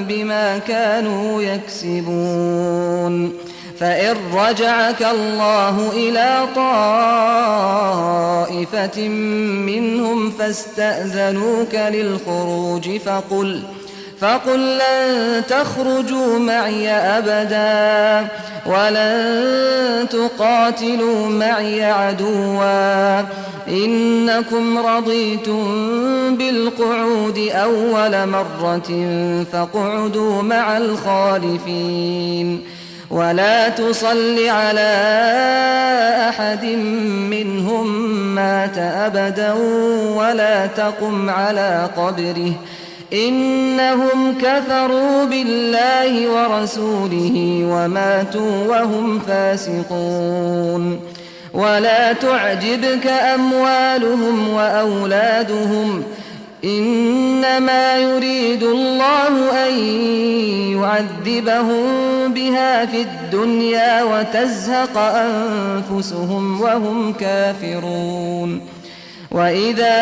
بما كانوا يكسبون فإن رجعك الله إلى طائفة منهم فاستأذنوك للخروج فقل لن تخرجوا معي أبدا ولن تقاتلوا معي عدوا إنكم رضيتم بالقعود أول مرة فاقعدوا مع الخالفين ولا تصل على أحد منهم مات أبدا ولا تقم على قبره إنهم كفروا بالله ورسوله وماتوا وهم فاسقون ولا تعجبك أموالهم وأولادهم إنما يريد الله أن يعذبهم بها في الدنيا وتزهق أنفسهم وهم كافرون وإذا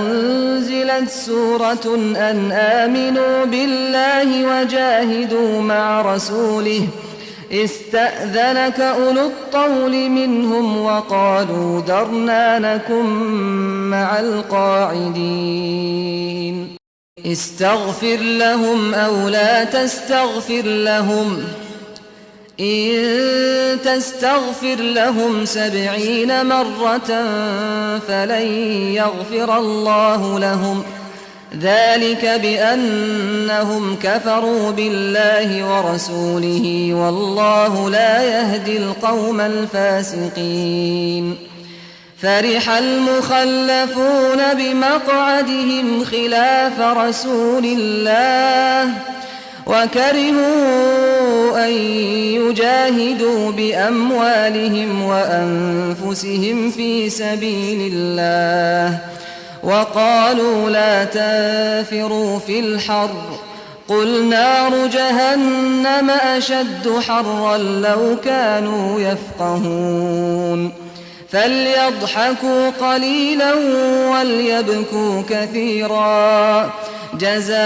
أنزلت سورة أن آمنوا بالله وجاهدوا مع رسوله استأذنك أولو الطول منهم وقالوا ذرنا نكن مع القاعدين استغفر لهم أو لا تستغفر لهم إن تستغفر لهم 70 مرة فلن يغفر الله لهم ذلك بأنهم كفروا بالله ورسوله والله لا يهدي القوم الفاسقين فرح المخلفون بمقعدهم خلاف رسول الله وكرهوا أن يجاهدوا بأموالهم وأنفسهم في سبيل الله وقالوا لا تنفروا في الحر قل نار جهنم أشد حرا لو كانوا يفقهون فليضحكوا قليلا وليبكوا كثيرا جزاء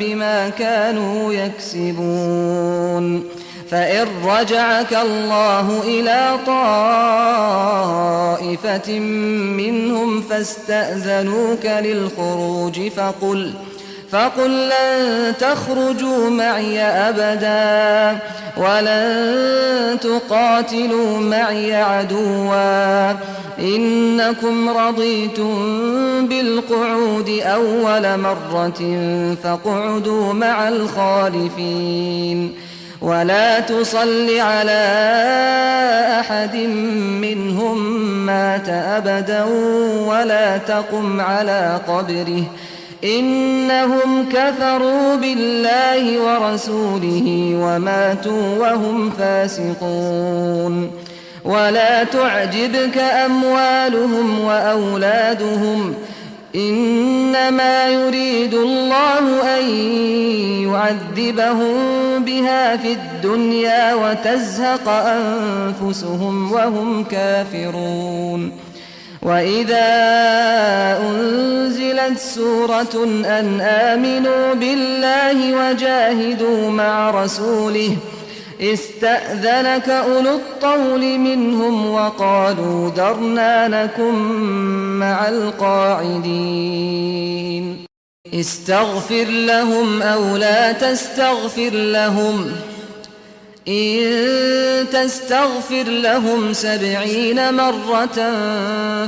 بما كانوا يكسبون فإن رجعك الله إلى طائفة منهم فاستأذنوك للخروج فقل لن تخرجوا معي أبدا ولن تقاتلوا معي عدوا إنكم رضيتم بالقعود أول مرة فاقعدوا مع الخالفين ولا تصل على أحد منهم مات أبدا ولا تقم على قبره إنهم كفروا بالله ورسوله وماتوا وهم فاسقون ولا تعجبك أموالهم وأولادهم إنما يريد الله أن يعذبهم بها في الدنيا وتزهق أنفسهم وهم كافرون وإذا أنزلت سورة أن آمنوا بالله وجاهدوا مع رسوله استأذنك أولو الطول منهم وقالوا ذرنا نكن مع القاعدين استغفر لهم أو لا تستغفر لهم إن تستغفر لهم 70 مرة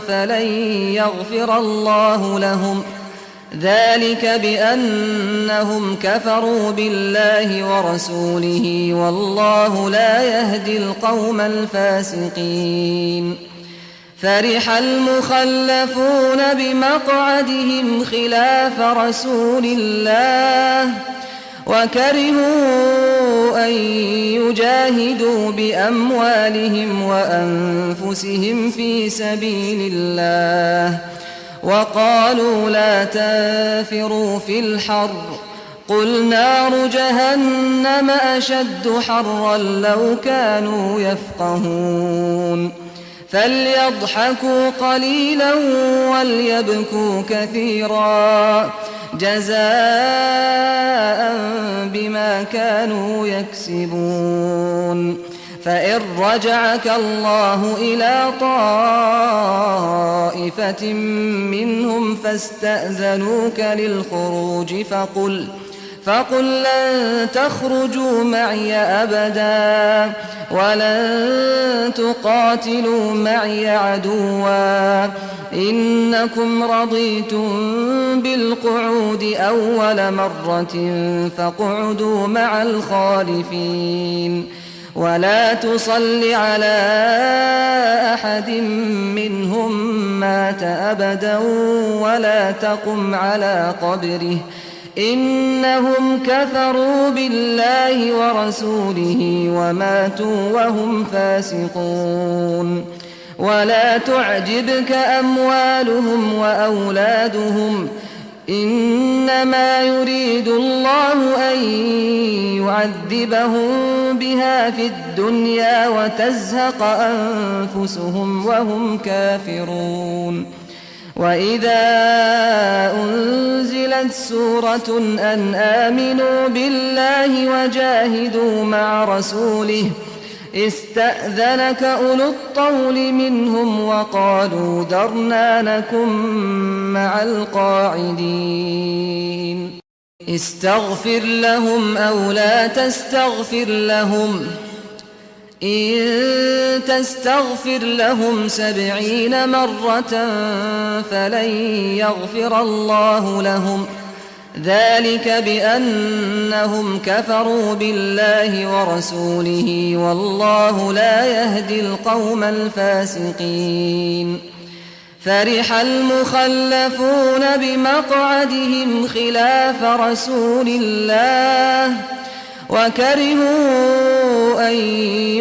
فلن يغفر الله لهم ذلك بأنهم كفروا بالله ورسوله والله لا يهدي القوم الفاسقين فرح المخلفون بمقعدهم خلاف رسول الله وكرهوا أن يجاهدوا بأموالهم وأنفسهم في سبيل الله وقالوا لا تنفروا في الحر قل نار جهنم أشد حرا لو كانوا يفقهون فليضحكوا قليلا وليبكوا كثيرا جزاء بما كانوا يكسبون. فإن رجعك الله إلى طائفة منهم فاستأذنوك للخروج فقل لن تخرجوا معي أبدا ولن تقاتلوا معي عدوا إنكم رضيتم بالقعود أول مرة فاقعدوا مع الخالفين ولا تصل على أحد منهم مات أبدا ولا تقم على قبره إنهم كفروا بالله ورسوله وماتوا وهم فاسقون. ولا تعجبك أموالهم وأولادهم إنما يريد الله أن يعذبهم بها في الدنيا وتزهق أنفسهم وهم كافرون. وإذا أنزلت سورة أن آمنوا بالله وجاهدوا مع رسوله استأذنك أولو الطول منهم وقالوا ذرنا نكن مع القاعدين. استغفر لهم أو لا تستغفر لهم إن تستغفر لهم 70 مرة فلن يغفر الله لهم ذلك بأنهم كفروا بالله ورسوله والله لا يهدي القوم الفاسقين. فرح المخلفون بمقعدهم خلاف رسول الله وكرهوا أن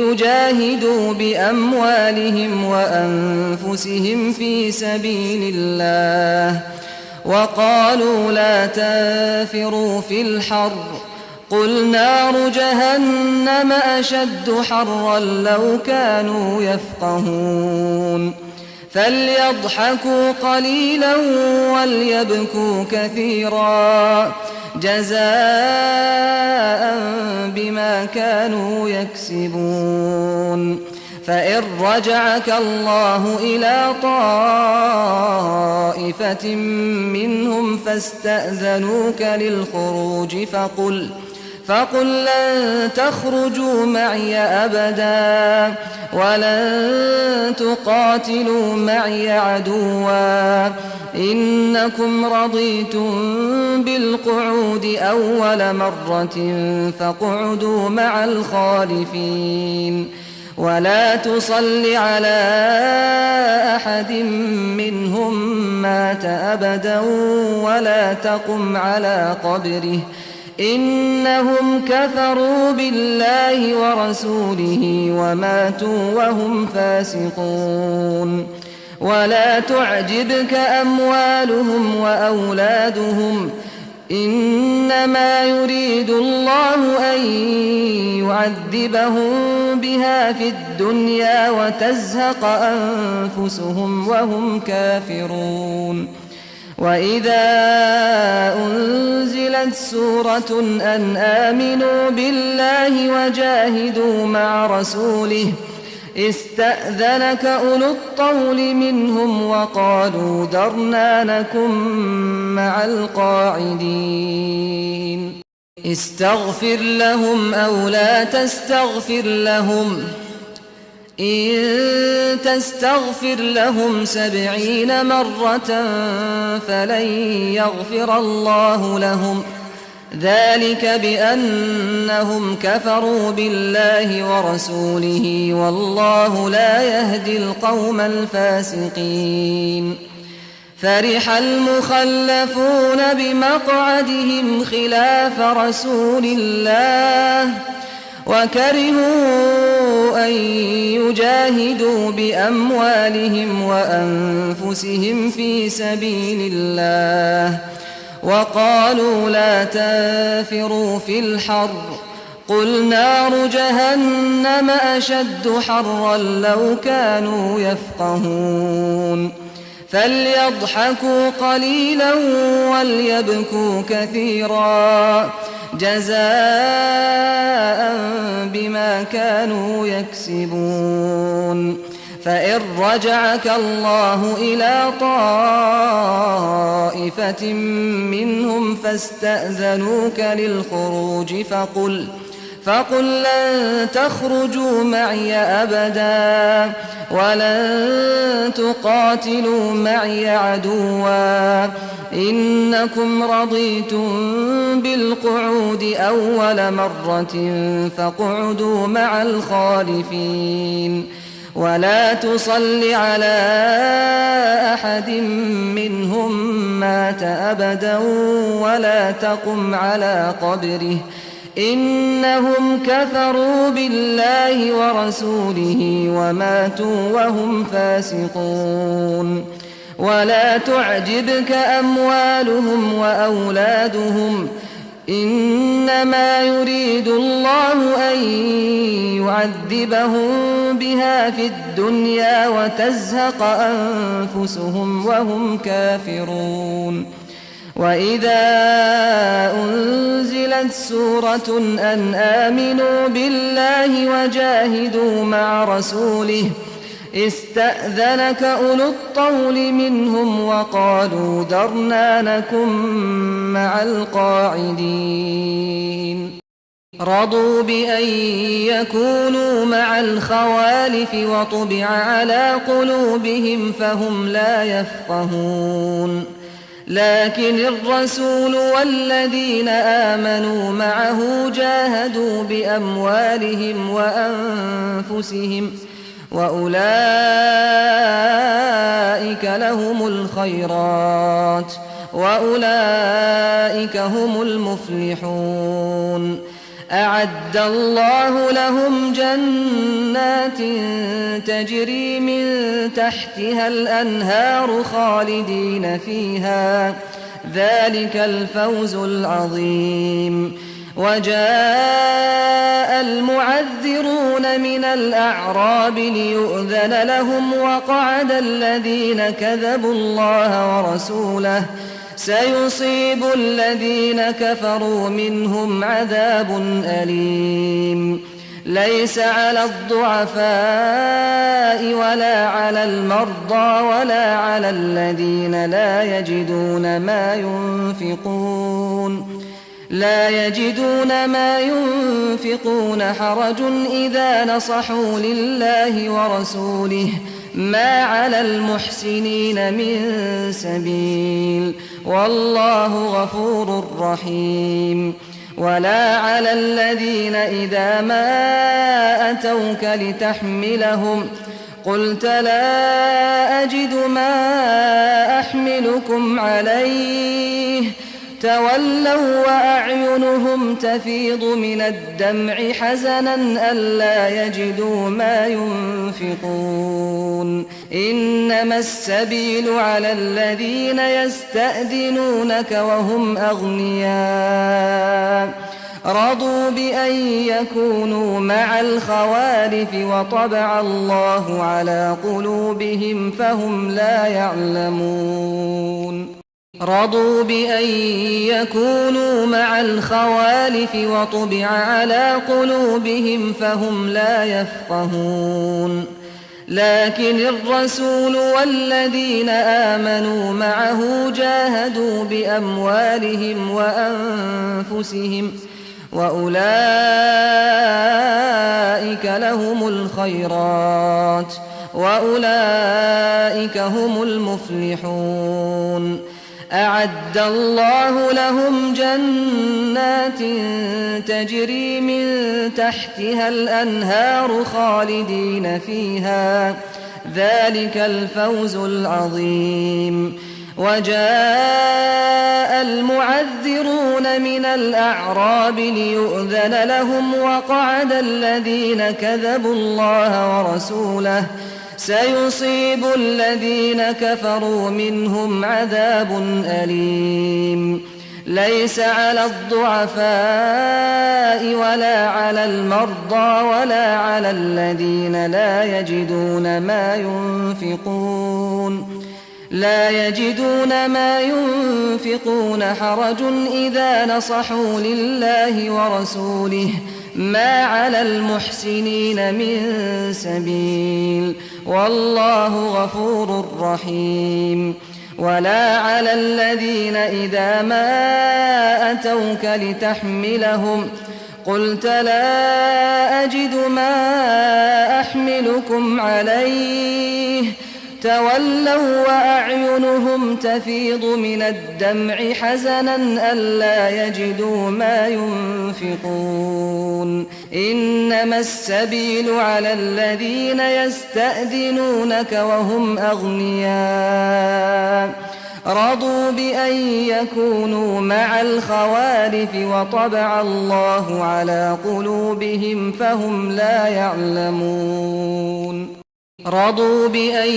يجاهدوا بأموالهم وأنفسهم في سبيل الله وقالوا لا تنفروا في الحر قل نار جهنم أشد حرا لو كانوا يفقهون. فليضحكوا قليلا وليبكوا كثيرا جزاء بما كانوا يكسبون. فإن رجعك الله إلى طائفة منهم فاستأذنوك للخروج فقل لن تخرجوا معي أبدا ولن تقاتلوا معي عدوا إنكم رضيتم بالقعود أول مرة فاقعدوا مع الخالفين ولا تصل على أحد منهم مات أبدا ولا تقم على قبره إنهم كفروا بالله ورسوله وماتوا وهم فاسقون. ولا تعجبك أموالهم وأولادهم إنما يريد الله أن يعذبهم بها في الدنيا وتزهق أنفسهم وهم كافرون. وإذا أنزلت سورة أن آمنوا بالله وجاهدوا مع رسوله استأذنك أولو الطول منهم وقالوا ذرنا نكن مع القاعدين. استغفر لهم أو لا تستغفر لهم إن تستغفر لهم 70 مرة فلن يغفر الله لهم ذلك بأنهم كفروا بالله ورسوله والله لا يهدي القوم الفاسقين. فرح المخلفون بمقعدهم خلاف رسول الله وكرهوا أن يجاهدوا بأموالهم وأنفسهم في سبيل الله وقالوا لا تنفروا في الحر قل نار جهنم أشد حرا لو كانوا يفقهون. فليضحكوا قليلا وليبكوا كثيرا جزاء بما كانوا يكسبون. فإن رجعك الله إلى طائفة منهم فاستأذنوك للخروج فقل لن تخرجوا معي أبدا ولن تقاتلوا معي عدوا إنكم رضيتم بالقعود أول مرة فاقعدوا مع الخالفين ولا تصل على أحد منهم مات أبدا ولا تقم على قبره إنهم كفروا بالله ورسوله وماتوا وهم فاسقون. ولا تعجبك أموالهم وأولادهم إنما يريد الله أن يعذبهم بها في الدنيا وتزهق أنفسهم وهم كافرون. وإذا أنزلت سورة أن آمنوا بالله وجاهدوا مع رسوله استأذنك أولو الطول منهم وقالوا ذرنا نكن مع القاعدين. رضوا بأن يكونوا مع الخوالف وطبع على قلوبهم فهم لا يفقهون. لكن الرسول والذين آمنوا معه جاهدوا بأموالهم وأنفسهم وأولئك لهم الخيرات وأولئك هم المفلحون. أعد الله لهم جنات تجري من تحتها الأنهار خالدين فيها ذلك الفوز العظيم. وجاء المعذرون من الأعراب ليؤذن لهم وقعد الذين كذبوا الله ورسوله سيصيب الذين كفروا منهم عذاب أليم. ليس على الضعفاء ولا على المرضى ولا على الذين لا يجدون ما ينفقون حرج إذا نصحوا لله ورسوله ما على المحسنين من سبيل والله غفور رحيم. ولا على الذين إذا ما أتوك لتحملهم قلت لا أجد ما أحملكم عليه تولوا وأعينهم تفيض من الدمع حزنا ألا يجدوا ما ينفقون. إنما السبيل على الذين يستأذنونك وهم أغنياء رضوا بأن يكونوا مع الخوالف وطبع الله على قلوبهم فهم لا يعلمون. رضوا بأن يكونوا مع الخوالف وطبع على قلوبهم فهم لا يفقهون. لكن الرسول والذين آمنوا معه جاهدوا بأموالهم وأنفسهم وأولئك لهم الخيرات وأولئك هم المفلحون. أعد الله لهم جنات تجري من تحتها الأنهار خالدين فيها ذلك الفوز العظيم. وجاء المعذرون من الأعراب ليؤذن لهم وقعد الذين كذبوا الله ورسوله سيصيب الذين كفروا منهم عذاب أليم. ليس على الضعفاء ولا على المرضى ولا على الذين لا يجدون ما ينفقون لا يجدون ما ينفقون حرج إذا نصحوا لله ورسوله ما على المحسنين من سبيل والله غفور رحيم. ولا على الذين إذا ما أتوك لتحملهم قلت لا أجد ما أحملكم عليه تولوا وأعينهم تفيض من الدمع حزنا ألا يجدوا ما ينفقون. إنما السبيل على الذين يستأذنونك وهم أغنياء رضوا بأن يكونوا مع الخوالف وطبع الله على قلوبهم فهم لا يعلمون. رضوا بأن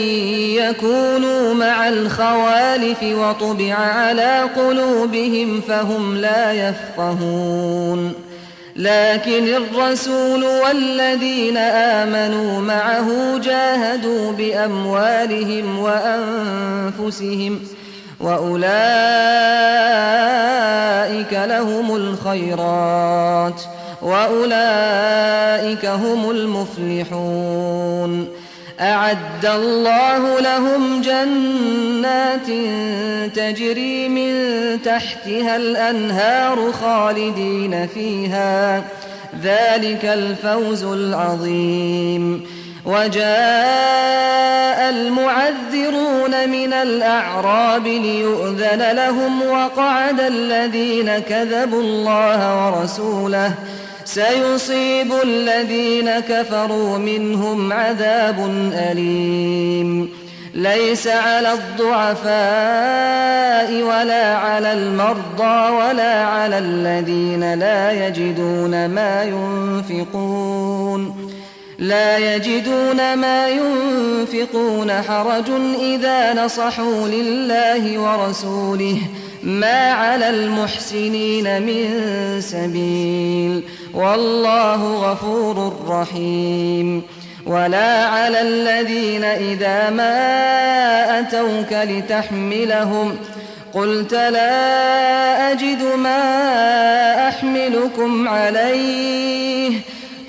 يكونوا مع الخوالف وطبع على قلوبهم فهم لا يفقهون. لكن الرسول والذين آمنوا معه جاهدوا بأموالهم وأنفسهم وأولئك لهم الخيرات وأولئك هم المفلحون. أعد الله لهم جنات تجري من تحتها الأنهار خالدين فيها ذلك الفوز العظيم. وجاء المعذرون من الأعراب ليؤذن لهم وقعد الذين كذبوا الله ورسوله سيصيب الذين كفروا منهم عذاب أليم. ليس على الضعفاء ولا على المرضى ولا على الذين لا يجدون ما ينفقون حرج إذا نصحوا لله ورسوله ما على المحسنين من سبيل والله غفور رحيم. ولا على الذين إذا ما أتوك لتحملهم قلت لا أجد ما أحملكم عليه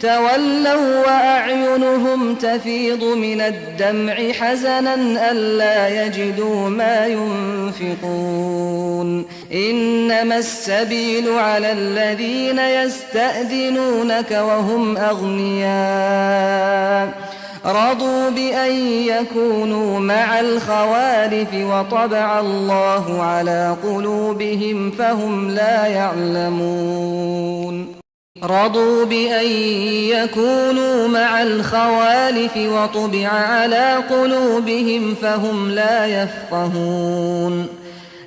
تولوا وأعينهم تفيض من الدمع حزنا ألا يجدوا ما ينفقون. إنما السبيل على الذين يستأذنونك وهم أغنياء رضوا بأن يكونوا مع الخوالف وطبع الله على قلوبهم فهم لا يعلمون. رضوا بأن يكونوا مع الخوالف وطبع على قلوبهم فهم لا يفقهون.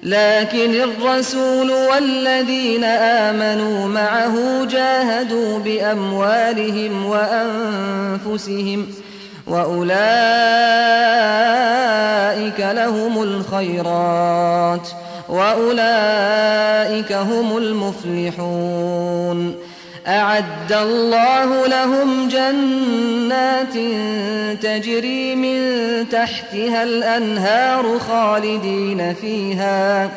لكن الرسول والذين آمنوا معه جاهدوا بأموالهم وأنفسهم وأولئك لهم الخيرات وأولئك هم المفلحون. أعد الله لهم جنات تجري من تحتها الأنهار خالدين فيها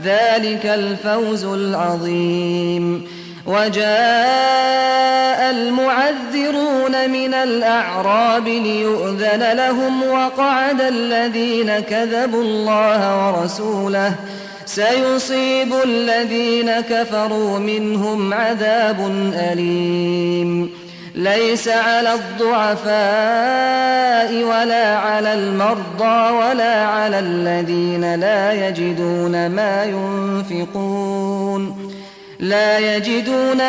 ذلك الفوز العظيم. وجاء المعذرون من الأعراب ليؤذن لهم وقعد الذين كذبوا الله ورسوله سيصيب الذين كفروا منهم عذاب أليم. ليس على الضعفاء ولا على المرضى ولا على الذين لا يجدون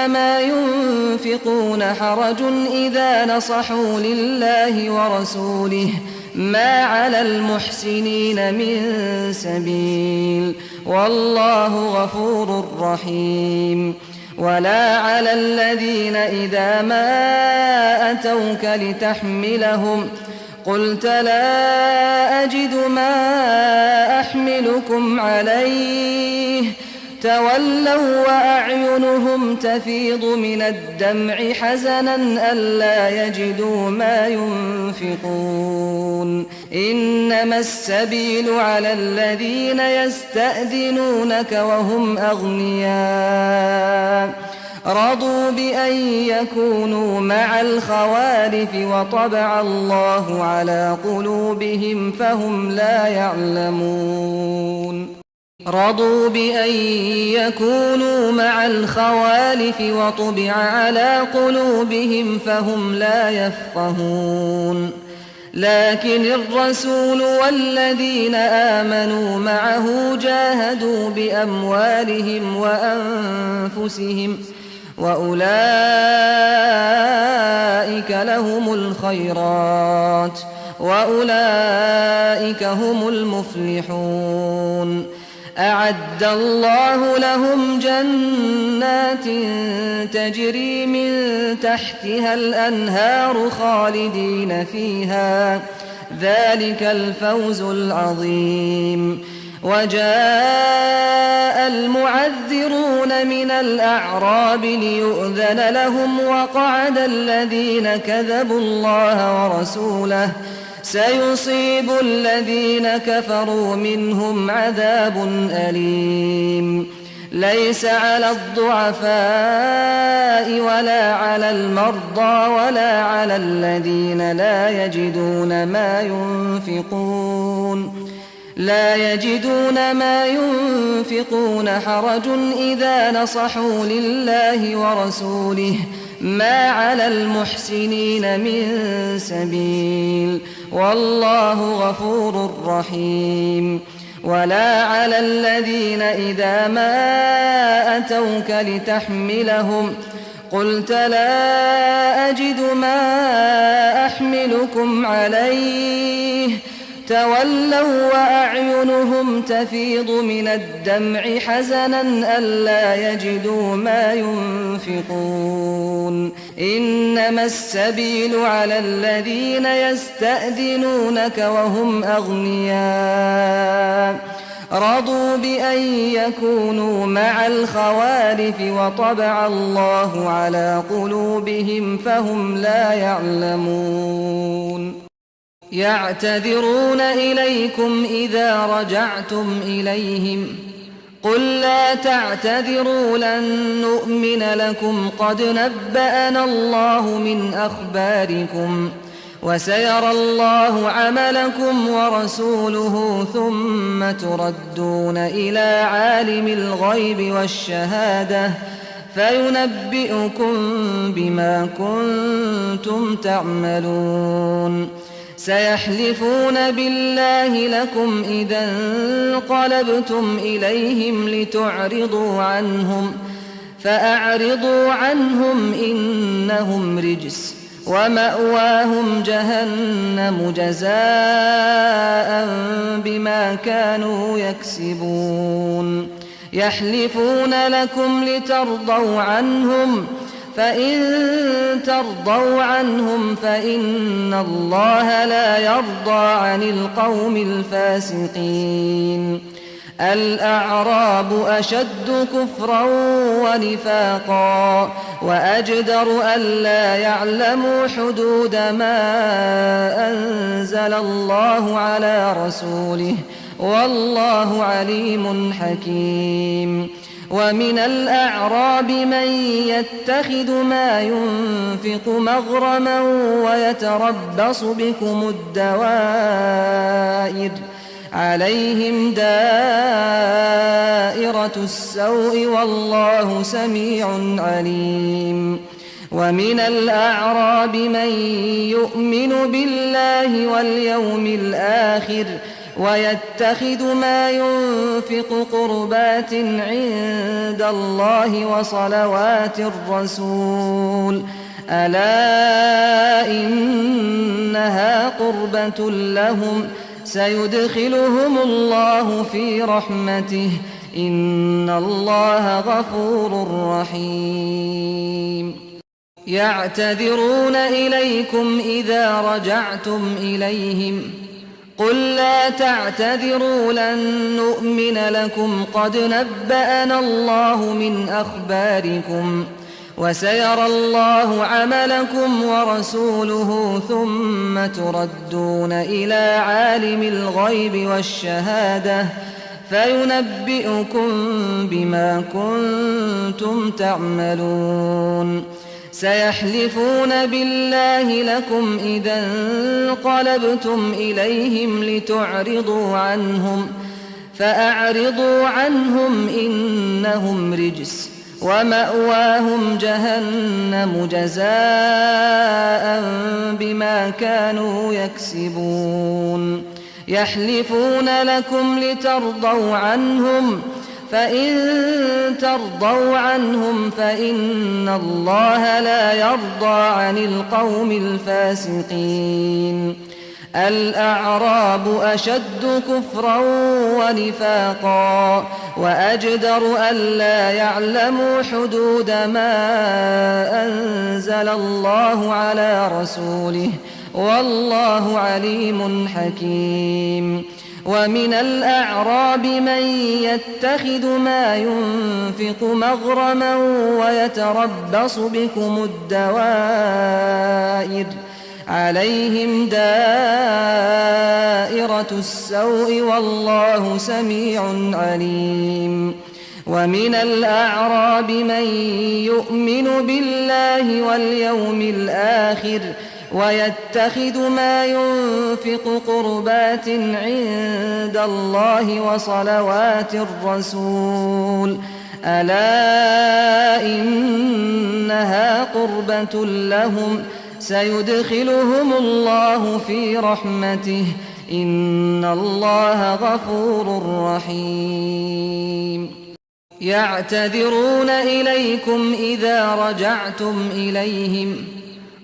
ما ينفقون حرج إذا نصحوا لله ورسوله ما على المحسنين من سبيل والله غفور رحيم. ولا على الذين إذا ما أتوك لتحملهم قلت لا أجد ما أحملكم عليه تولوا وأعينهم تفيض من الدمع حزنا ألا يجدوا ما ينفقون. إنما السبيل على الذين يستأذنونك وهم أغنياء رضوا بأن يكونوا مع الخوالف وطبع الله على قلوبهم فهم لا يعلمون رضوا بأن يكونوا مع الخوالف وطبع على قلوبهم فهم لا يفقهون لكن الرسول والذين آمنوا معه جاهدوا بأموالهم وأنفسهم وأولئك لهم الخيرات وأولئك هم المفلحون أعد الله لهم جنات تجري من تحتها الأنهار خالدين فيها ذلك الفوز العظيم وجاء المعذرون من الأعراب ليؤذن لهم وقعد الذين كذبوا الله ورسوله سيصيب الذين كفروا منهم عذاب أليم ليس على الضعفاء ولا على المرضى ولا على الذين لا يجدون ما ينفقون حرج إذا نصحوا لله ورسوله ما على المحسنين من سبيل والله غفور رحيم ولا على الذين إذا ما أتوك لتحملهم قلت لا أجد ما أحملكم عليه تولوا وأعينهم تفيض من الدمع حزنا ألا يجدوا ما ينفقون إنما السبيل على الذين يستأذنونك وهم أغنياء رضوا بأن يكونوا مع الخوالف وطبع الله على قلوبهم فهم لا يعلمون يعتذرون إليكم إذا رجعتم إليهم قل لا تعتذروا لن نؤمن لكم قد نبأنا الله من أخباركم وسيرى الله عملكم ورسوله ثم تردون إلى عالم الغيب والشهادة فينبئكم بما كنتم تعملون سيحلفون بالله لكم إذا انقلبتم إليهم لتعرضوا عنهم فأعرضوا عنهم إنهم رجس ومأواهم جهنم جزاء بما كانوا يكسبون يحلفون لكم لترضوا عنهم فإن ترضوا عنهم فإن الله لا يرضى عن القوم الفاسقين الأعراب أشد كفرا ونفاقا وأجدر ألا يعلموا حدود ما أنزل الله على رسوله والله عليم حكيم ومن الأعراب من يتخذ ما ينفق مغرما ويتربص بكم الدوائر عليهم دائرة السوء والله سميع عليم ومن الأعراب من يؤمن بالله واليوم الآخر ويتخذ ما ينفق قربات عند الله وصلوات الرسول ألا إنها قربة لهم سيدخلهم الله في رحمته إن الله غفور رحيم يعتذرون إليكم إذا رجعتم إليهم قل لا تعتذروا لن نؤمن لكم قد نبأنا الله من أخباركم وسيرى الله عملكم ورسوله ثم تردون إلى عالم الغيب والشهادة فينبئكم بما كنتم تعملون سيحلفون بالله لكم إذا انقلبتم إليهم لتعرضوا عنهم فأعرضوا عنهم إنهم رجس ومأواهم جهنم جزاء بما كانوا يكسبون يحلفون لكم لترضوا عنهم فإن ترضوا عنهم فإن الله لا يرضى عن القوم الفاسقين الأعراب أشد كفرا ونفاقا وأجدر ألا يعلموا حدود ما أنزل الله على رسوله والله عليم حكيم ومن الأعراب من يتخذ ما ينفق مغرما ويتربص بكم الدوائر عليهم دائرة السوء والله سميع عليم ومن الأعراب من يؤمن بالله واليوم الآخر ويتخذ ما ينفق قربات عند الله وصلوات الرسول ألا إنها قربة لهم سيدخلهم الله في رحمته إن الله غفور رحيم يعتذرون إليكم إذا رجعتم إليهم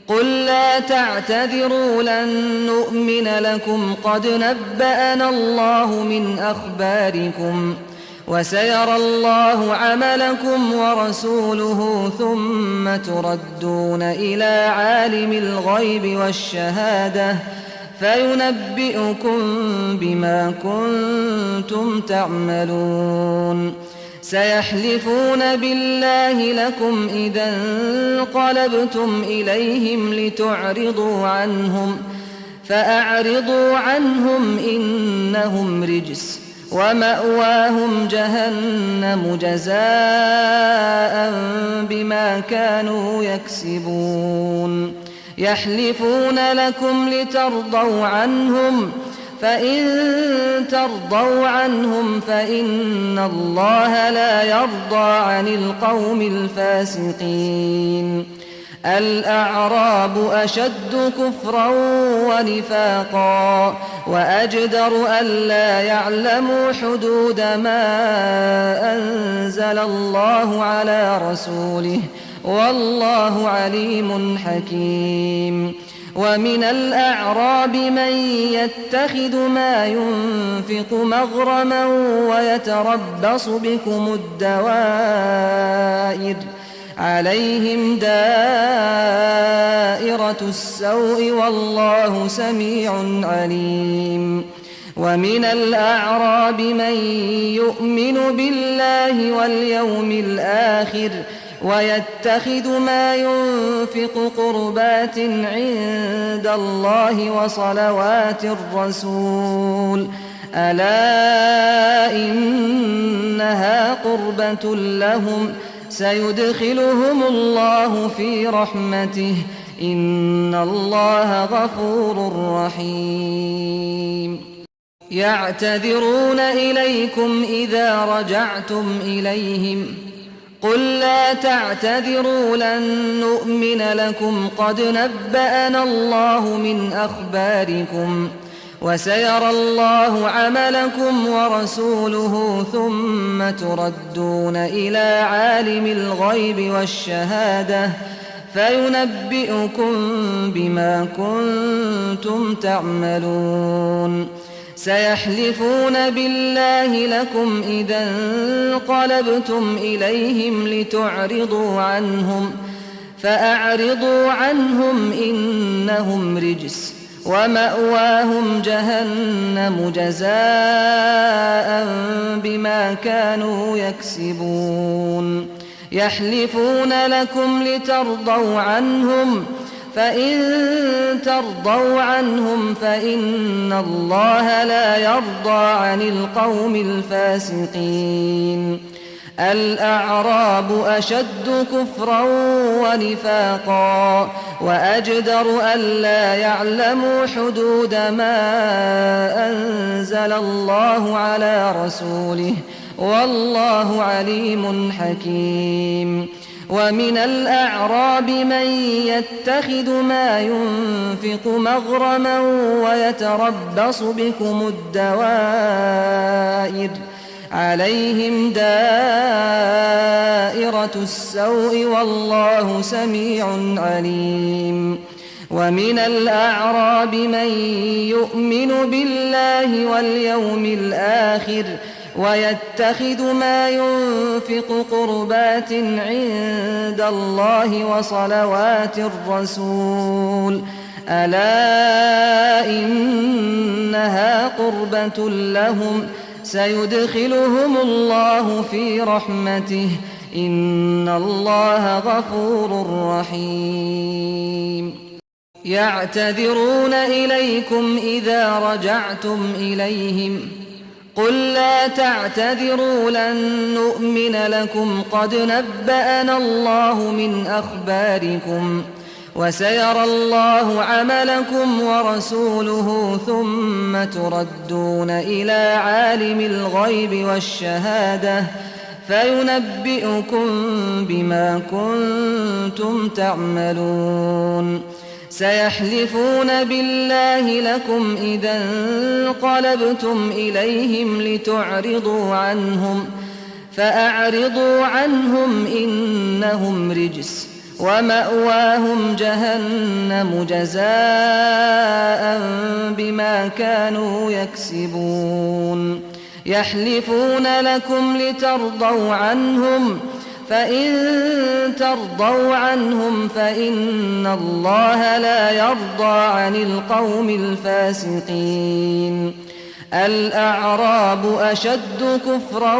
قل لا تعتذروا لن نؤمن لكم قد نبأنا الله من أخباركم وسيرى الله عملكم ورسوله ثم تردون إلى عالم الغيب والشهادة فينبئكم بما كنتم تعملون سيحلفون بالله لكم إذا انقلبتم إليهم لتعرضوا عنهم فأعرضوا عنهم إنهم رجس ومأواهم جهنم جزاء بما كانوا يكسبون يحلفون لكم لترضوا عنهم فإن ترضوا عنهم فإن الله لا يرضى عن القوم الفاسقين الأعراب أشد كفرا ونفاقا وأجدر ألا يعلموا حدود ما أنزل الله على رسوله والله عليم حكيم ومن الأعراب من يتخذ ما ينفق مغرما ويتربص بكم الدوائر عليهم دائرة السوء والله سميع عليم ومن الأعراب من يؤمن بالله واليوم الآخر ويتخذ ما ينفق قربات عند الله وصلوات الرسول ألا إنها قربة لهم سيدخلهم الله في رحمته إن الله غفور رحيم يعتذرون إليكم إذا رجعتم إليهم قل لا تعتذروا لن نؤمن لكم قد نبأنا الله من أخباركم وسيرى الله عملكم ورسوله ثم تردون إلى عالم الغيب والشهادة فينبئكم بما كنتم تعملون سيحلفون بالله لكم إذا انقلبتم إليهم لتعرضوا عنهم فأعرضوا عنهم إنهم رجس ومأواهم جهنم جزاء بما كانوا يكسبون يحلفون لكم لترضوا عنهم، فإن ترضوا عنهم فإن الله لا يرضى عن القوم الفاسقين. الأعراب أشد كفرا ونفاقا وأجدر ألا يعلموا حدود ما أنزل الله على رسوله، والله عليم حكيم. ومن الأعراب من يتخذ ما ينفق مغرما ويتربص بكم الدوائر، عليهم دائرة السوء والله سميع عليم. ومن الأعراب من يؤمن بالله واليوم الآخر ويتخذ ما ينفق قربات عند الله وصلوات الرسول، ألا إنها قربة لهم سيدخلهم الله في رحمته، إن الله غفور رحيم. يعتذرون إليكم إذا رجعتم إليهم، قل لا تعتذروا لن نؤمن لكم قد نبأنا الله من أخباركم، وسيرى الله عملكم ورسوله ثم تردون إلى عالم الغيب والشهادة فينبئكم بما كنتم تعملون. سيحلفون بالله لكم إذا انقلبتم إليهم لتعرضوا عنهم، فأعرضوا عنهم إنهم رجس ومأواهم جهنم جزاء بما كانوا يكسبون. يحلفون لكم لترضوا عنهم، فإن ترضوا عنهم فإن الله لا يرضى عن القوم الفاسقين. الأعراب أشد كفرا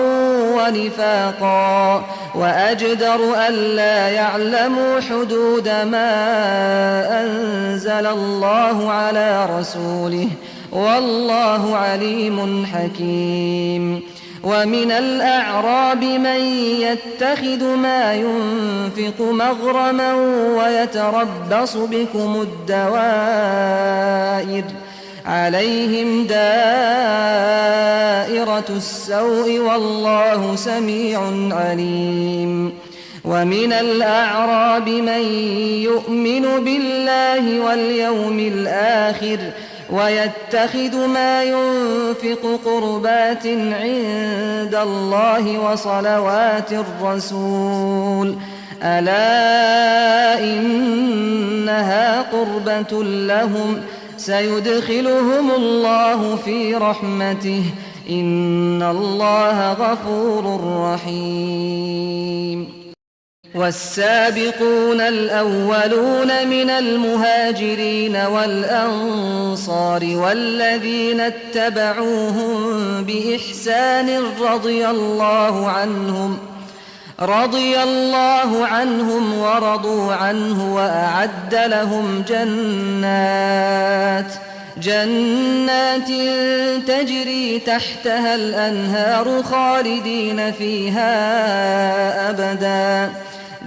ونفاقا وأجدر ألا يعلموا حدود ما أنزل الله على رسوله، والله عليم حكيم. ومن الأعراب من يتخذ ما ينفق مغرما ويتربص بكم الدوائر، عليهم دائرة السوء والله سميع عليم. ومن الأعراب من يؤمن بالله واليوم الآخر ويتخذ ما ينفق قربات عند الله وصلوات الرسول، ألا إنها قربة لهم سيدخلهم الله في رحمته، إن الله غفور رحيم. والسابقون الأولون من المهاجرين والأنصار والذين اتبعوهم بإحسان رضي الله عنهم ورضوا عنه وأعد لهم جنات تجري تحتها الأنهار خالدين فيها أبدا،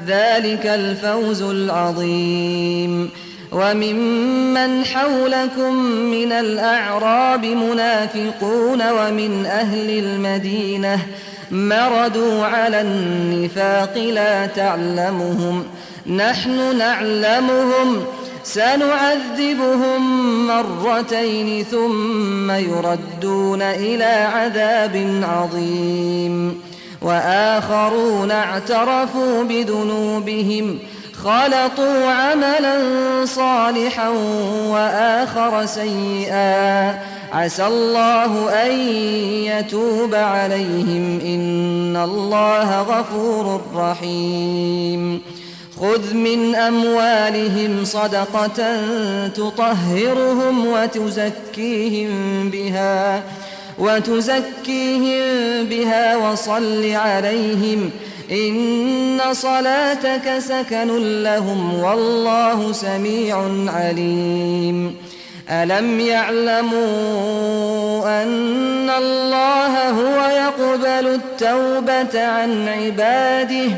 ذلك الفوز العظيم. وممن حولكم من الأعراب منافقون ومن أهل المدينة مردوا على النفاق لا تعلمهم، نحن نعلمهم، سنعذبهم مرتين ثم يردون إلى عذاب عظيم. وآخرون اعترفوا بذنوبهم خلطوا عملا صالحا وآخر سيئا، عسى الله أن يتوب عليهم، إن الله غفور رحيم. خذ من أموالهم صدقة تطهرهم وتزكيهم بها وصل عليهم، إن صلاتك سكن لهم والله سميع عليم ألم يعلموا أن الله هو يقبل التوبة عن عباده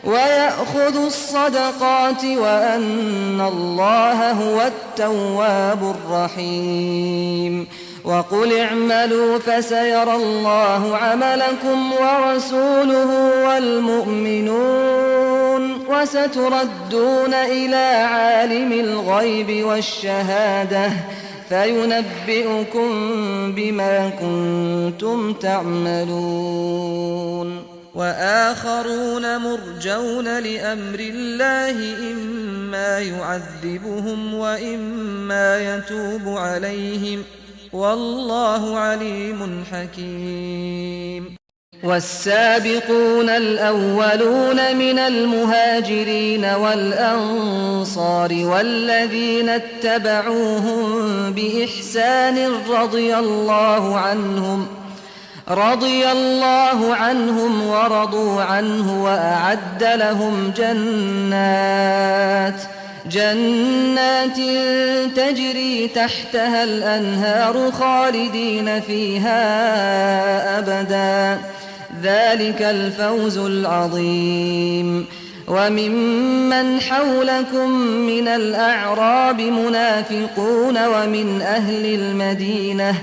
ويأخذ الصدقات وأن الله هو التواب الرحيم وقل اعملوا فسيرى الله عملكم ورسوله والمؤمنون وستردون إلى عالم الغيب والشهادة فينبئكم بما كنتم تعملون وآخرون مرجون لأمر الله إما يعذبهم وإما يتوب عليهم والله عليم حكيم والسابقون الأولون من المهاجرين والأنصار والذين اتبعوهم بإحسان رضي الله عنهم ورضوا عنه وأعد لهم جنات تجري تحتها الأنهار خالدين فيها أبدا ذلك الفوز العظيم وممن حولكم من الأعراب منافقون ومن أهل المدينة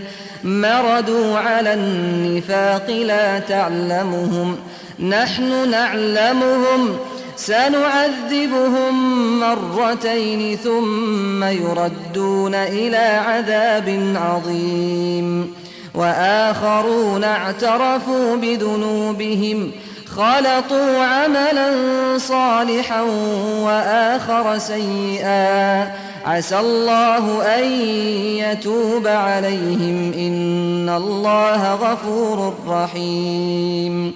مردوا على النفاق لا تعلمهم نحن نعلمهم سنعذبهم مرتين ثم يردون إلى عذاب عظيم وآخرون اعترفوا بذنوبهم خلطوا عملا صالحا وآخر سيئا عسى الله أن يتوب عليهم إن الله غفور رحيم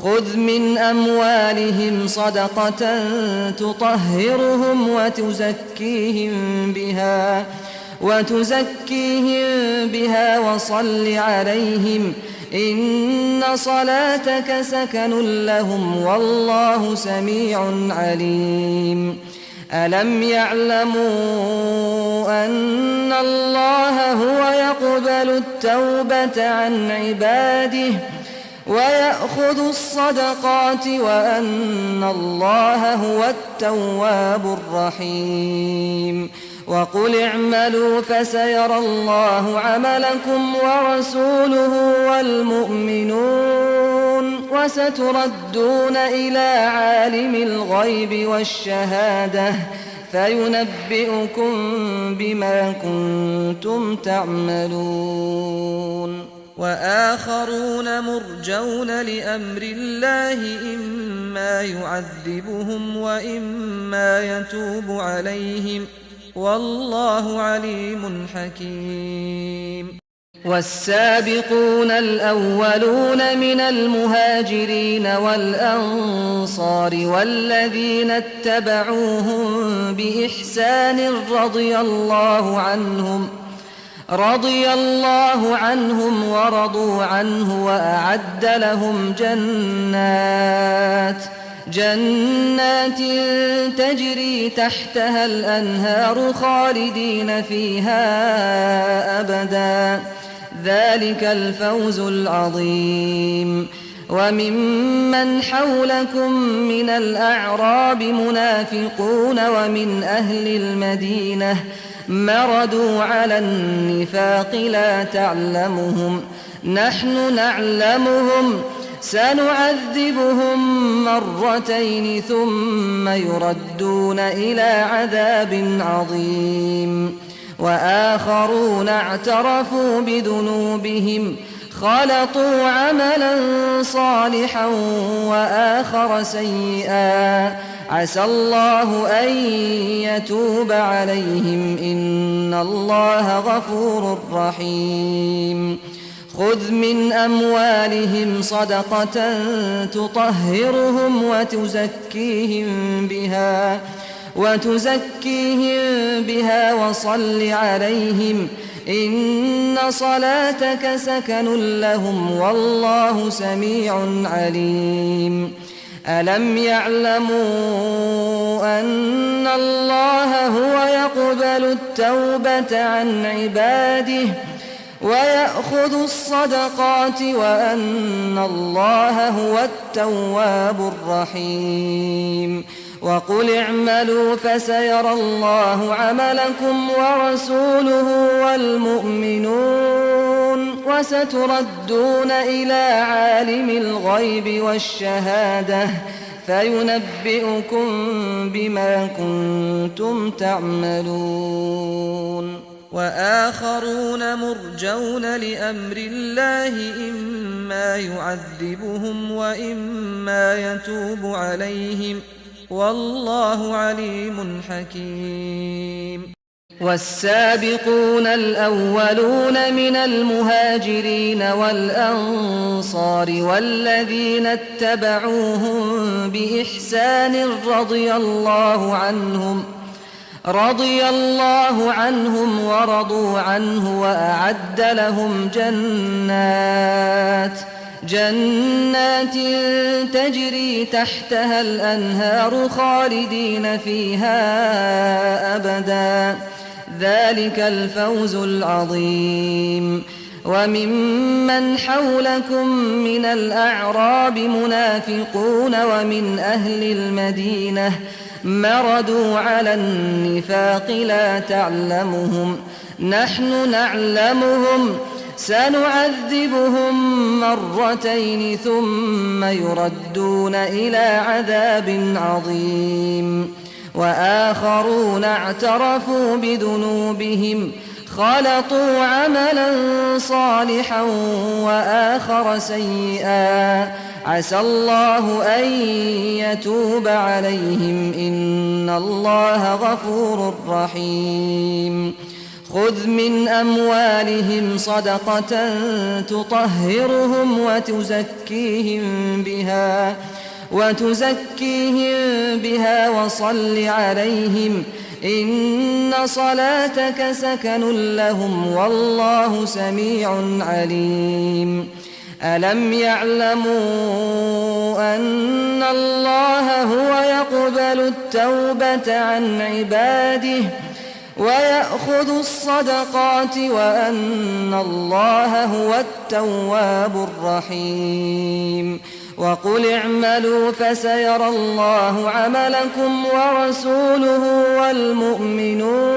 خذ من أموالهم صدقة تطهرهم وتزكيهم بها وصل عليهم إن صلاتك سكن لهم والله سميع عليم ألم يعلموا أن الله هو يقبل التوبة عن عباده ويأخذ الصدقات وأن الله هو التواب الرحيم وقل اعملوا فسيرى الله عملكم ورسوله والمؤمنون وستردون إلى عالم الغيب والشهادة فينبئكم بما كنتم تعملون وآخرون مرجون لأمر الله إما يعذبهم وإما يتوب عليهم والله عليم حكيم والسابقون الأولون من المهاجرين والأنصار والذين اتبعوهم بإحسان رضي الله عنهم ورضوا عنه وأعد لهم جنات تجري تحتها الأنهار خالدين فيها أبدا ذلك الفوز العظيم وممن حولكم من الأعراب منافقون ومن أهل المدينة مردوا على النفاق لا تعلمهم نحن نعلمهم سنعذبهم مرتين ثم يردون إلى عذاب عظيم وآخرون اعترفوا بذنوبهم خلطوا عملا صالحا وآخر سيئا عسى الله أن يتوب عليهم إن الله غفور رحيم خذ من أموالهم صدقة تطهرهم وتزكيهم بها وصل عليهم إن صلاتك سكن لهم والله سميع عليم ألم يعلموا أن الله هو يقبل التوبة عن عباده ويأخذ الصدقات وأن الله هو التواب الرحيم وقل اعملوا فسيرى الله عملكم ورسوله والمؤمنون وستردون إلى عالم الغيب والشهادة فينبئكم بما كنتم تعملون وآخرون مرجون لأمر الله إما يعذبهم وإما يتوب عليهم والله عليم حكيم والسابقون الأولون من المهاجرين والأنصار والذين اتبعوهم بإحسان رضي الله عنهم ورضوا عنه وأعد لهم جنات تجري تحتها الأنهار خالدين فيها أبدا ذلك الفوز العظيم وممن حولكم من الأعراب منافقون ومن أهل المدينة مردوا على النفاق لا تعلمهم نحن نعلمهم سنعذبهم مرتين ثم يردون إلى عذاب عظيم وآخرون اعترفوا بذنوبهم خلطوا عملا صالحا وآخر سيئا عسى الله أن يتوب عليهم إن الله غفور رحيم خذ من أموالهم صدقة تطهرهم وتزكيهم بها وصل عليهم إن صلاتك سكن لهم والله سميع عليم ألم يعلموا أن الله هو يقبل التوبة عن عباده ويأخذ الصدقات وأن الله هو التواب الرحيم وقل اعملوا فسيرى الله عملكم ورسوله والمؤمنون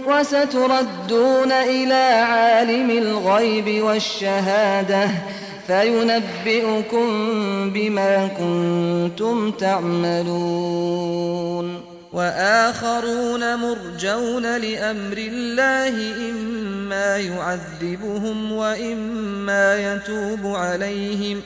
وستردون إلى عالم الغيب والشهادة فينبئكم بما كنتم تعملون وآخرون مرجون لأمر الله إما يعذبهم وإما يتوب عليهم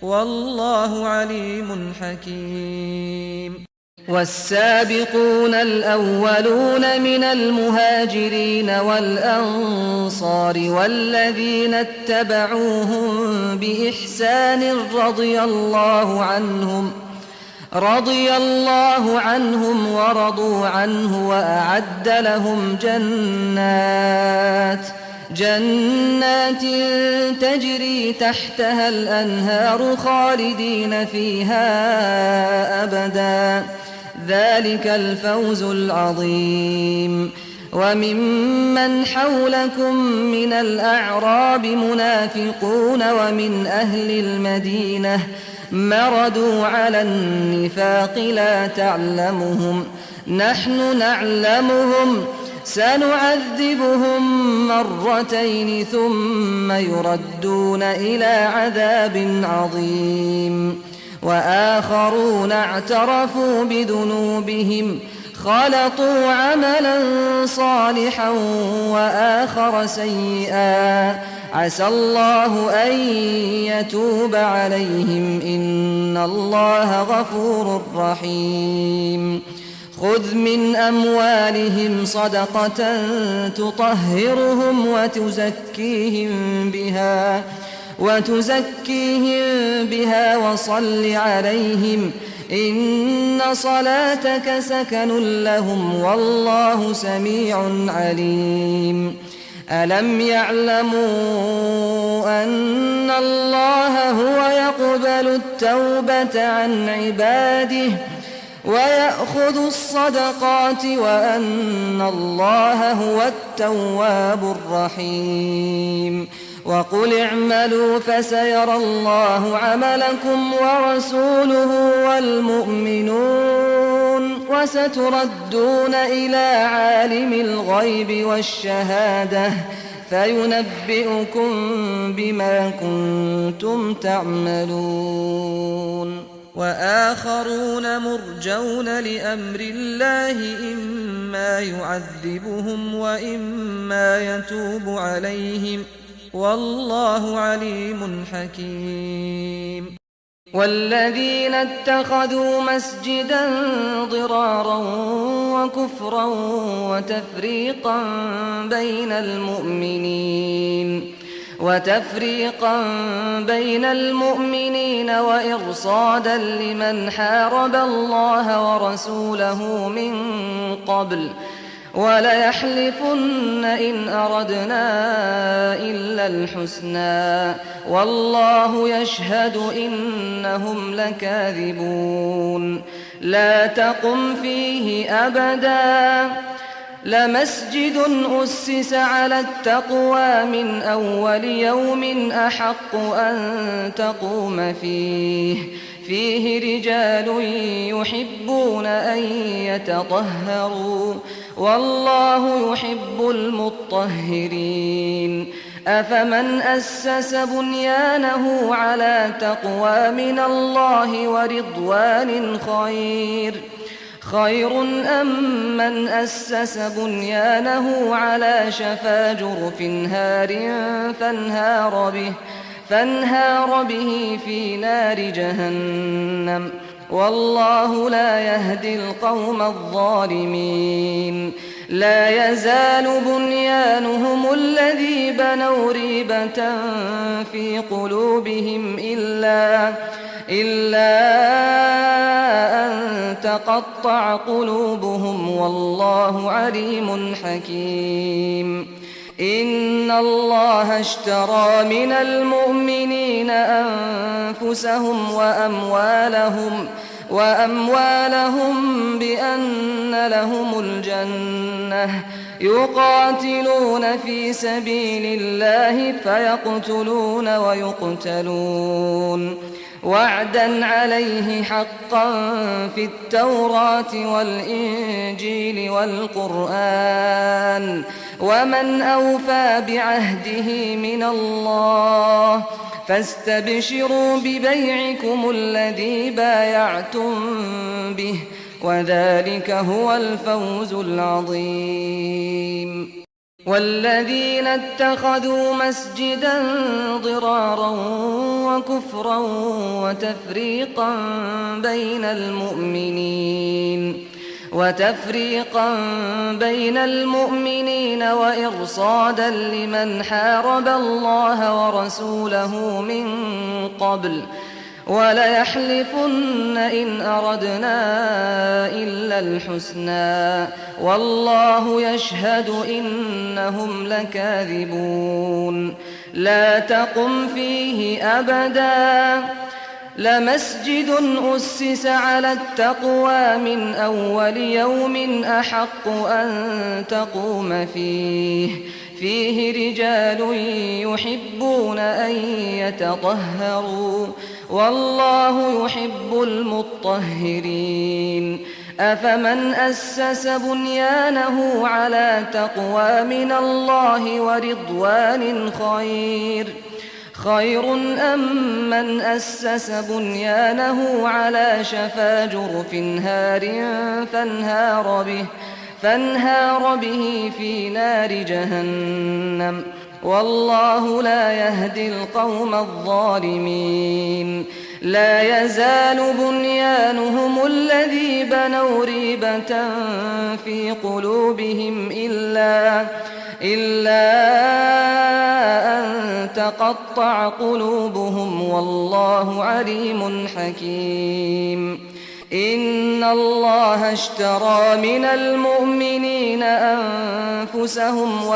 والله عليم حكيم والسابقون الأولون من المهاجرين والأنصار والذين اتبعوهم بإحسان رضي الله عنهم ورضوا عنه وأعد لهم جنات تجري تحتها الأنهار خالدين فيها أبدا ذلك الفوز العظيم وممن حولكم من الأعراب منافقون ومن أهل المدينة مردوا على النفاق لا تعلمهم نحن نعلمهم سنعذبهم مرتين ثم يردون إلى عذاب عظيم وآخرون اعترفوا بذنوبهم خلطوا عملا صالحا وآخر سيئا عسى الله أن يتوب عليهم إن الله غفور رحيم خذ من أموالهم صدقة تطهرهم وتزكيهم بها وصل عليهم إن صلاتك سكن لهم والله سميع عليم ألم يعلموا أن الله هو يقبل التوبة عن عباده ويأخذ الصدقات وأن الله هو التواب الرحيم. وقل اعملوا فسيرى الله عملكم ورسوله والمؤمنون وستردون إلى عالم الغيب والشهادة فينبئكم بما كنتم تعملون. وآخرون مرجون لأمر الله إما يعذبهم وإما يتوب عليهم والله عليم حكيم. والذين اتخذوا مسجدا ضرارا وكفرا وتفريقا بين المؤمنين وإرصادا لمن حارب الله ورسوله من قبل وليحلفن إن أردنا إلا الحسنى والله يشهد إنهم لكاذبون. لا تقم فيه أبدا لمسجد أسس على التقوى من أول يوم أحق أن تقوم فيه رجال يحبون أن يتطهروا والله يحب المطهرين. أفمن أسس بنيانه على تقوى من الله ورضوان خير أم من أسس بنيانه على شفا جرف هار فانهار به في نار جهنم والله لا يهدي القوم الظالمين. لا يزال بنيانهم الذي بنوا ريبة في قلوبهم إلا أن تقطع قلوبهم والله عليم حكيم. إن الله اشترى من المؤمنين أنفسهم وأموالهم بأن لهم الجنة يقاتلون في سبيل الله فيقتلون ويقتلون وعدا عليه حقا في التوراة والإنجيل والقرآن ومن أوفى بعهده من الله فاستبشروا ببيعكم الذي بايعتم به وذلك هو الفوز العظيم. والذين اتخذوا مسجدا ضرارا وكفرا وتفريقا بين المؤمنين وإرصادا لمن حارب الله ورسوله من قبل وليحلفن إن أردنا إلا الحسنى والله يشهد إنهم لكاذبون. لا تقم فيه أبدا لمسجد أسس على التقوى من أول يوم أحق أن تقوم فيه رجال يحبون أن يتطهروا والله يحب المطهرين. أفمن أسس بنيانه على تقوى من الله ورضوان خير أم من أسس بنيانه على شفا جرف هار فانهار به في نار جهنم والله لا يهدي القوم الظالمين. لا يزال بنيانهم الذي بنوا ريبة في قلوبهم إلا أن تقطع قلوبهم والله عليم حكيم. إن الله اشترى من المؤمنين أنفسهم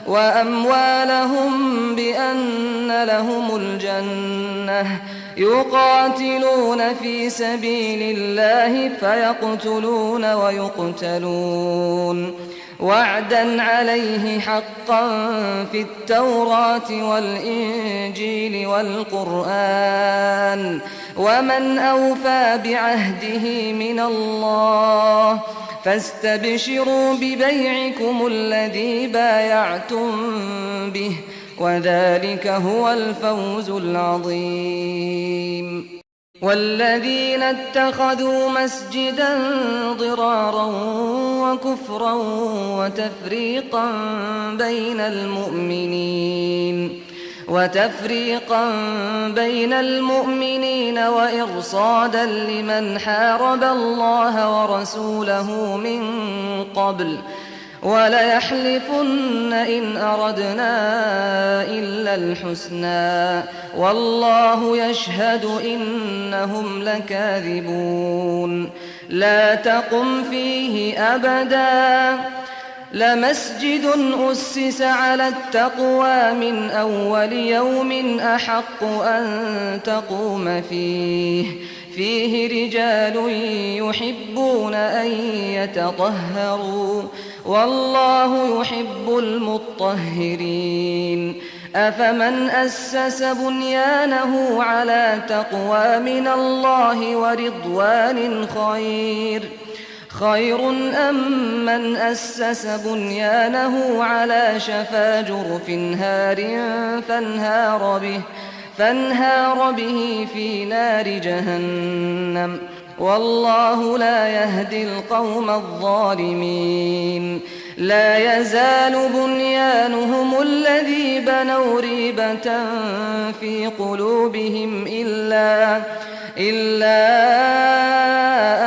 وأموالهم بأن لهم الجنة يقاتلون في سبيل الله فيقتلون ويقتلون وعدا عليه حقا في التوراة والإنجيل والقرآن ومن أوفى بعهده من الله فاستبشروا ببيعكم الذي بايعتم به وذلك هو الفوز العظيم. والذين اتخذوا مسجدا ضرارا وكفرا وتفريقا بين المؤمنين وإرصادا لمن حارب الله ورسوله من قبل وليحلفن إن أردنا إلا الحسنى والله يشهد إنهم لكاذبون. لا تقم فيه أبدا لمسجد أسس على التقوى من أول يوم أحق أن تقوم فيه رجال يحبون أن يتطهروا والله يحب المطهرين. أفمن أسس بنيانه على تقوى من الله ورضوان خير أم من أسس بنيانه على شفا جرف هار فانهار به في نار جهنم والله لا يهدي القوم الظالمين. لا يزال بنيانهم الذي بنوا ريبة في قلوبهم إلا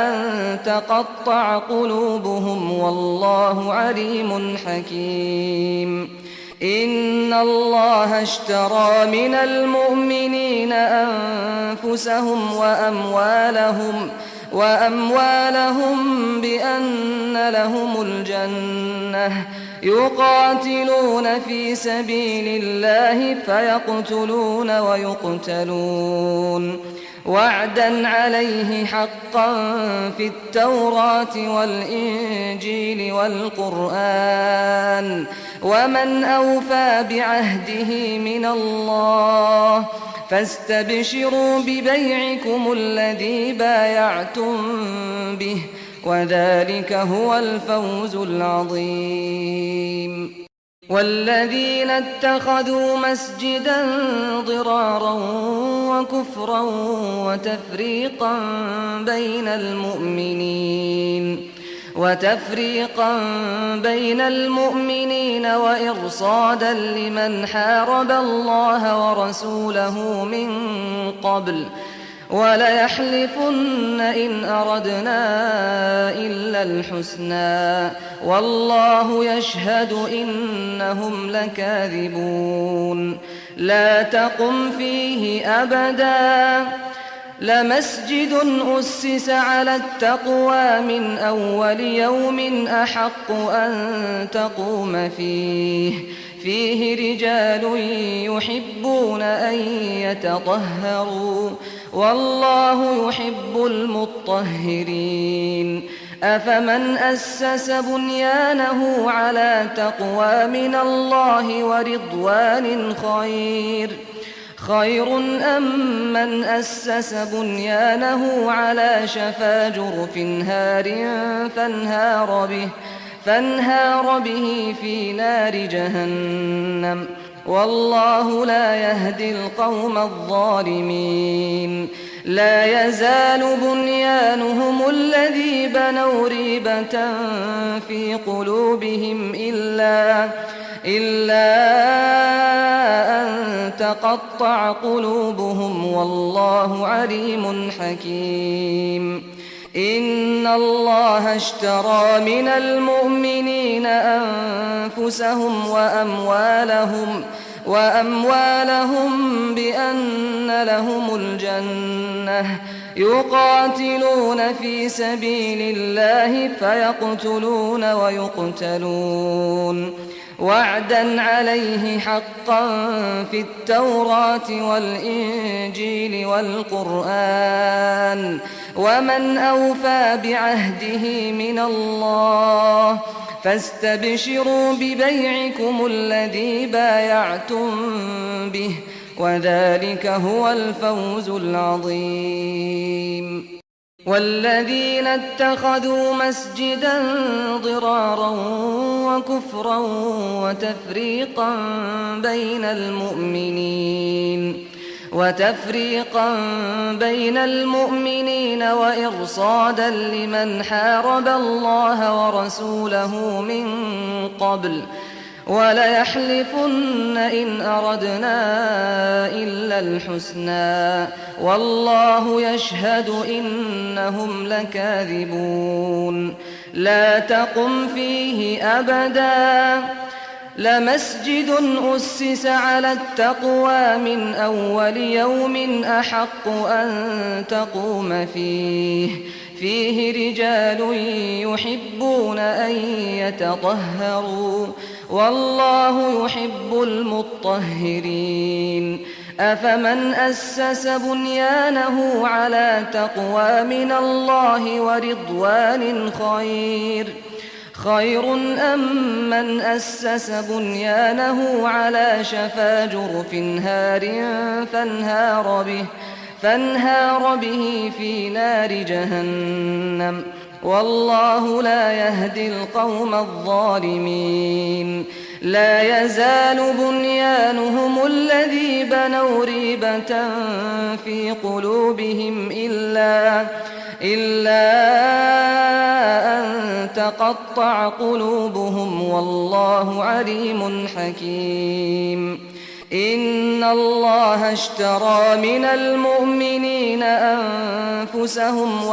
أن تقطع قلوبهم والله عليم حكيم. إن الله اشترى من المؤمنين أنفسهم وأموالهم بأن لهم الجنة يقاتلون في سبيل الله فيقتلون ويقتلون وعدا عليه حقا في التوراة والإنجيل والقرآن ومن أوفى بعهده من الله فاستبشروا ببيعكم الذي بايعتم به وذلك هو الفوز العظيم. والذين اتخذوا مسجدا ضرارا وكفرا وتفريقا بين المؤمنين وإرصادا لمن حارب الله ورسوله من قبل وليحلفن إن أردنا إلا الحسنى والله يشهد إنهم لكاذبون. لا تقم فيه أبدا لمسجد أسس على التقوى من أول يوم أحق أن تقوم فيه رجال يحبون أن يتطهروا والله يحب المطهرين. أفمن أسس بنيانه على تقوى من الله ورضوان خير أم من أسس بنيانه على شفا جرف هار فانهار به في نار جهنم والله لا يهدي القوم الظالمين. لا يزال بنيانهم الذي بنوا ريبة في قلوبهم إلا أن تقطع قلوبهم والله عليم حكيم. إن الله اشترى من المؤمنين أنفسهم وأموالهم بأن لهم الجنة يقاتلون في سبيل الله فيقتلون ويقتلون وعدا عليه حقا في التوراة والإنجيل والقرآن ومن أوفى بعهده من الله فاستبشروا ببيعكم الذي بايعتم به وذلك هو الفوز العظيم. والذين اتخذوا مسجدا ضرارا وكفرا وتفريقا بين المؤمنين وإرصادا لمن حارب الله ورسوله من قبل وليحلفن إن أردنا إلا الحسنى والله يشهد إنهم لكاذبون. لا تقم فيه أبدا لمسجد أسس على التقوى من أول يوم أحق أن تقوم فيه رجال يحبون أن يتطهروا والله يحب المطهرين. أفمن أسس بنيانه على تقوى من الله ورضوان خير أم من أسس بنيانه على شفا جرف هار فانهار به في نار جهنم والله لا يهدي القوم الظالمين. لا يزال بنيانهم الذي بنوا ريبة في قلوبهم إلا أن تقطع قلوبهم والله عليم حكيم. إن الله اشترى من المؤمنين أنفسهم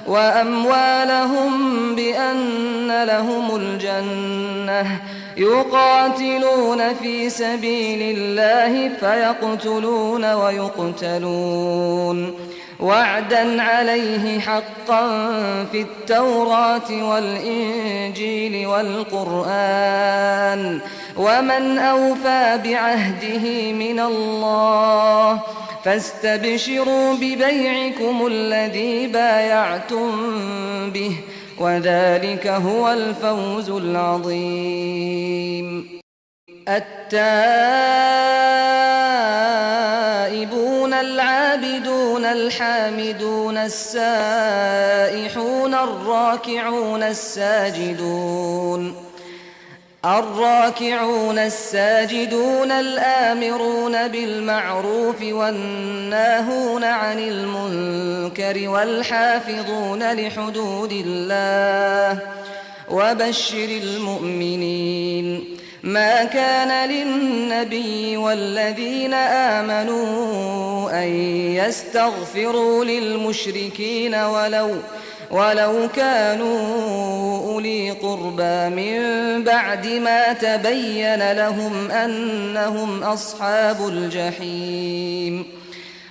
وأموالهم بأن لهم الجنة يقاتلون في سبيل الله فيقتلون ويقتلون وعدا عليه حقا في التوراة والإنجيل والقرآن ومن أوفى بعهده من الله فاستبشروا ببيعكم الذي بايعتم به وذلك هو الفوز العظيم. التائبون العابدون الحامدون السائحون الراكعون الساجدون الآمرون بالمعروف والناهون عن المنكر والحافظون لحدود الله وبشر المؤمنين. ما كان للنبي والذين آمنوا أن يستغفروا للمشركين ولو كانوا أولي قربى من بعد ما تبين لهم أنهم أصحاب الجحيم.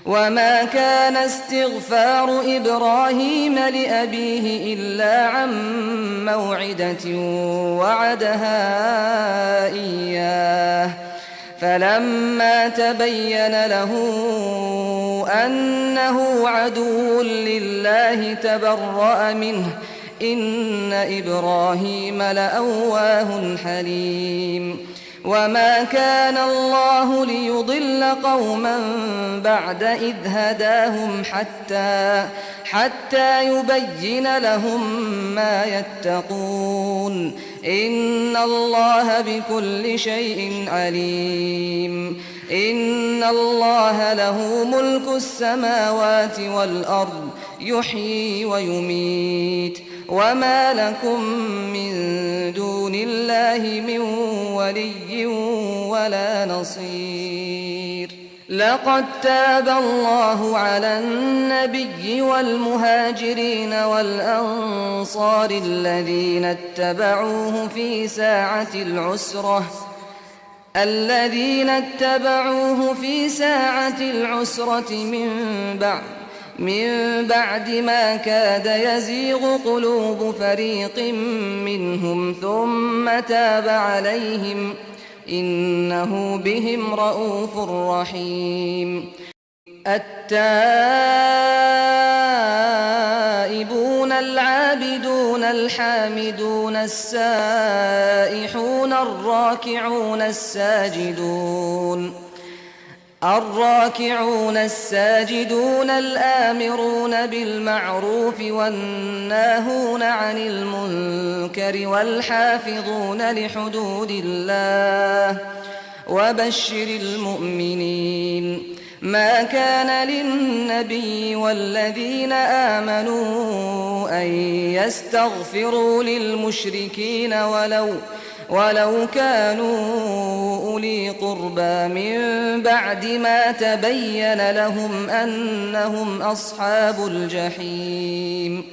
وما كان استغفار إبراهيم لأبيه إلا عن موعدة وعدها إياه فلما تبين له أنه عدو لله تبرأ منه إن إبراهيم لأواه حليم. وما كان الله ليضل قوما بعد إذ هداهم حتى يبين لهم ما يتقون إن الله بكل شيء عليم. إن الله له ملك السماوات والأرض يحيي ويميت وما لكم من دون الله من ولي ولا نصير. لقد تاب الله على النبي والمهاجرين والأنصار الذين اتبعوه في ساعة العسرة من بعد ما كاد يزيغ قلوب فريق منهم ثم تاب عليهم إنه بهم رءوف رحيم. التائبون العابدون الحامدون السائحون الراكعون الساجدون الآمرون بالمعروف والناهون عن المنكر والحافظون لحدود الله وبشر المؤمنين. ما كان للنبي والذين آمنوا أن يستغفروا للمشركين ولو كانوا أولي قربى من بعد ما تبين لهم أنهم أصحاب الجحيم.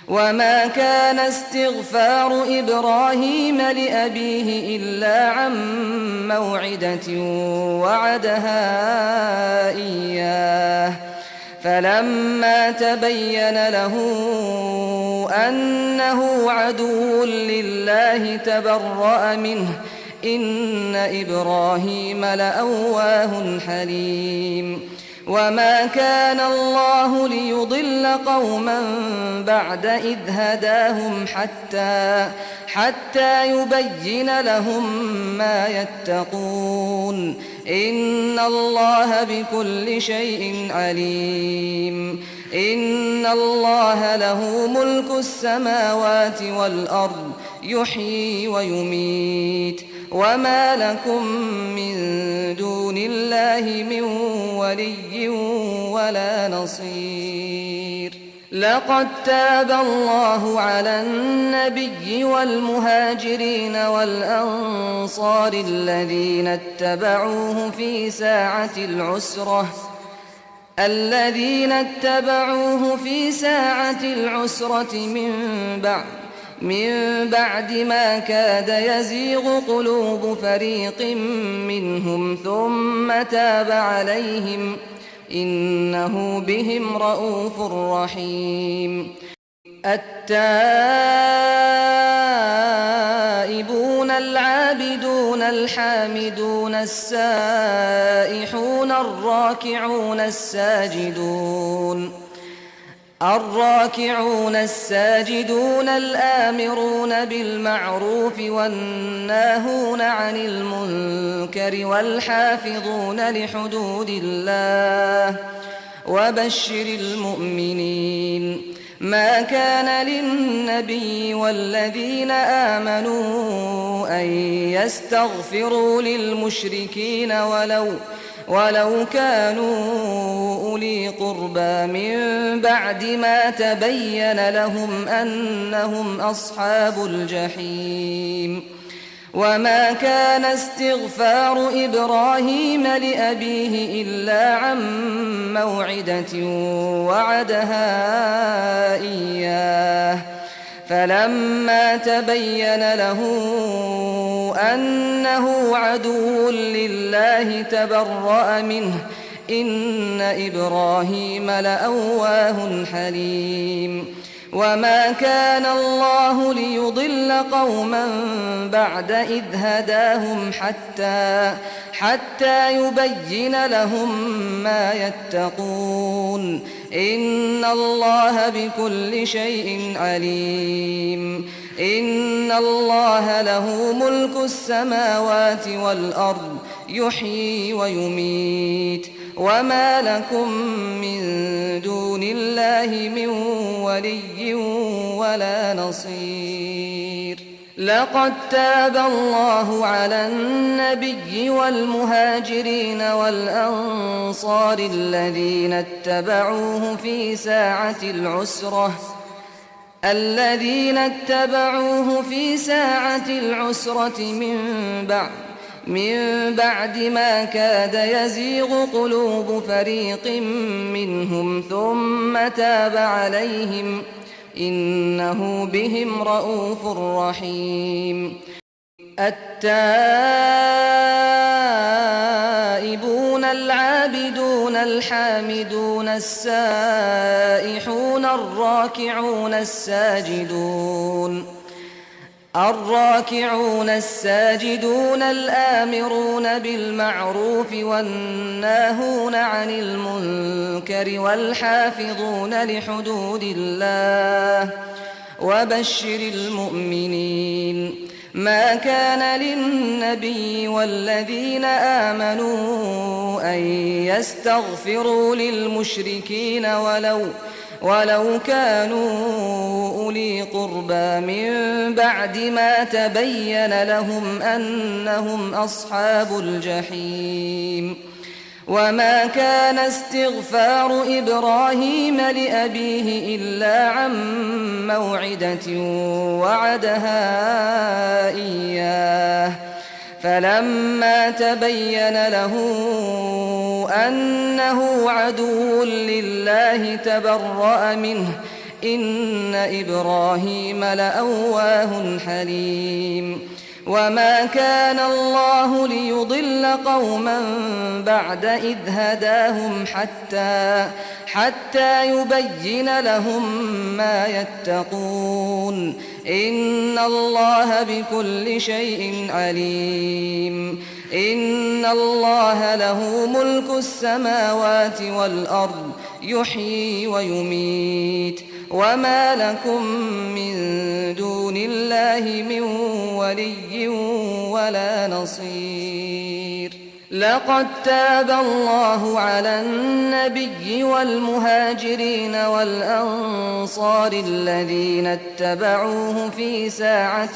وما كان استغفار إبراهيم لأبيه إلا عن موعدة وعدها إياه فلما تبين له أنه عدو لله تبرأ منه إن إبراهيم لأواه حليم. وما كان الله ليضل قوما بعد إذ هداهم حتى يبين لهم ما يتقون إن الله بكل شيء عليم. إن الله له ملك السماوات والأرض يحيي ويميت وما لكم من دون الله من ولي ولا نصير. لقد تاب الله على النبي والمهاجرين والأنصار الذين اتبعوه في ساعة العسرة من بعد ما كاد يزيغ قلوب فريق منهم ثم تاب عليهم إنه بهم رءوف رحيم. التائبون العابدون الحامدون السائحون الراكعون الساجدون الآمرون بالمعروف والناهون عن المنكر والحافظون لحدود الله وبشر المؤمنين. ما كان للنبي والذين آمنوا أن يستغفروا للمشركين ولو كانوا أولي قربى من بعد ما تبين لهم أنهم أصحاب الجحيم. وما كان استغفار إبراهيم لأبيه إلا عن موعدة وعدها إياه فلما تبين له أنه عدو لله تبرأ منه إن إبراهيم لأواه حليم. وما كان الله ليضل قوما بعد إذ هداهم حتى يبين لهم ما يتقون إن الله بكل شيء عليم. إن الله له ملك السماوات والأرض يحيي ويميت وما لكم من دون الله من ولي ولا نصير. لقد تاب الله على النبي والمهاجرين والأنصار الذين اتبعوه في ساعة العسرة من بعد ما كاد يزيغ قلوب فريق منهم ثم تاب عليهم إنه بهم رءوف رحيم. التائبون التائبون العابدون الحامدون السائحون الراكعون الساجدون الآمرون بالمعروف والناهون عن المنكر والحافظون لحدود الله وبشر المؤمنين. ما كان للنبي والذين آمنوا أن يستغفروا للمشركين ولو كانوا أولي قربى من بعد ما تبين لهم أنهم أصحاب الجحيم. وما كان استغفار إبراهيم لأبيه إلا عن موعدة وعدها إياه فلما تبين له أنه عدو لله تبرأ منه إن إبراهيم لأواه حليم. وما كان الله ليضل قوما بعد إذ هداهم حتى يبين لهم ما يتقون إن الله بكل شيء عليم. إن الله له ملك السماوات والأرض يحيي ويميت وما لكم من دون الله من ولي ولا نصير. لقد تاب الله على النبي والمهاجرين والأنصار الذين اتبعوه في ساعة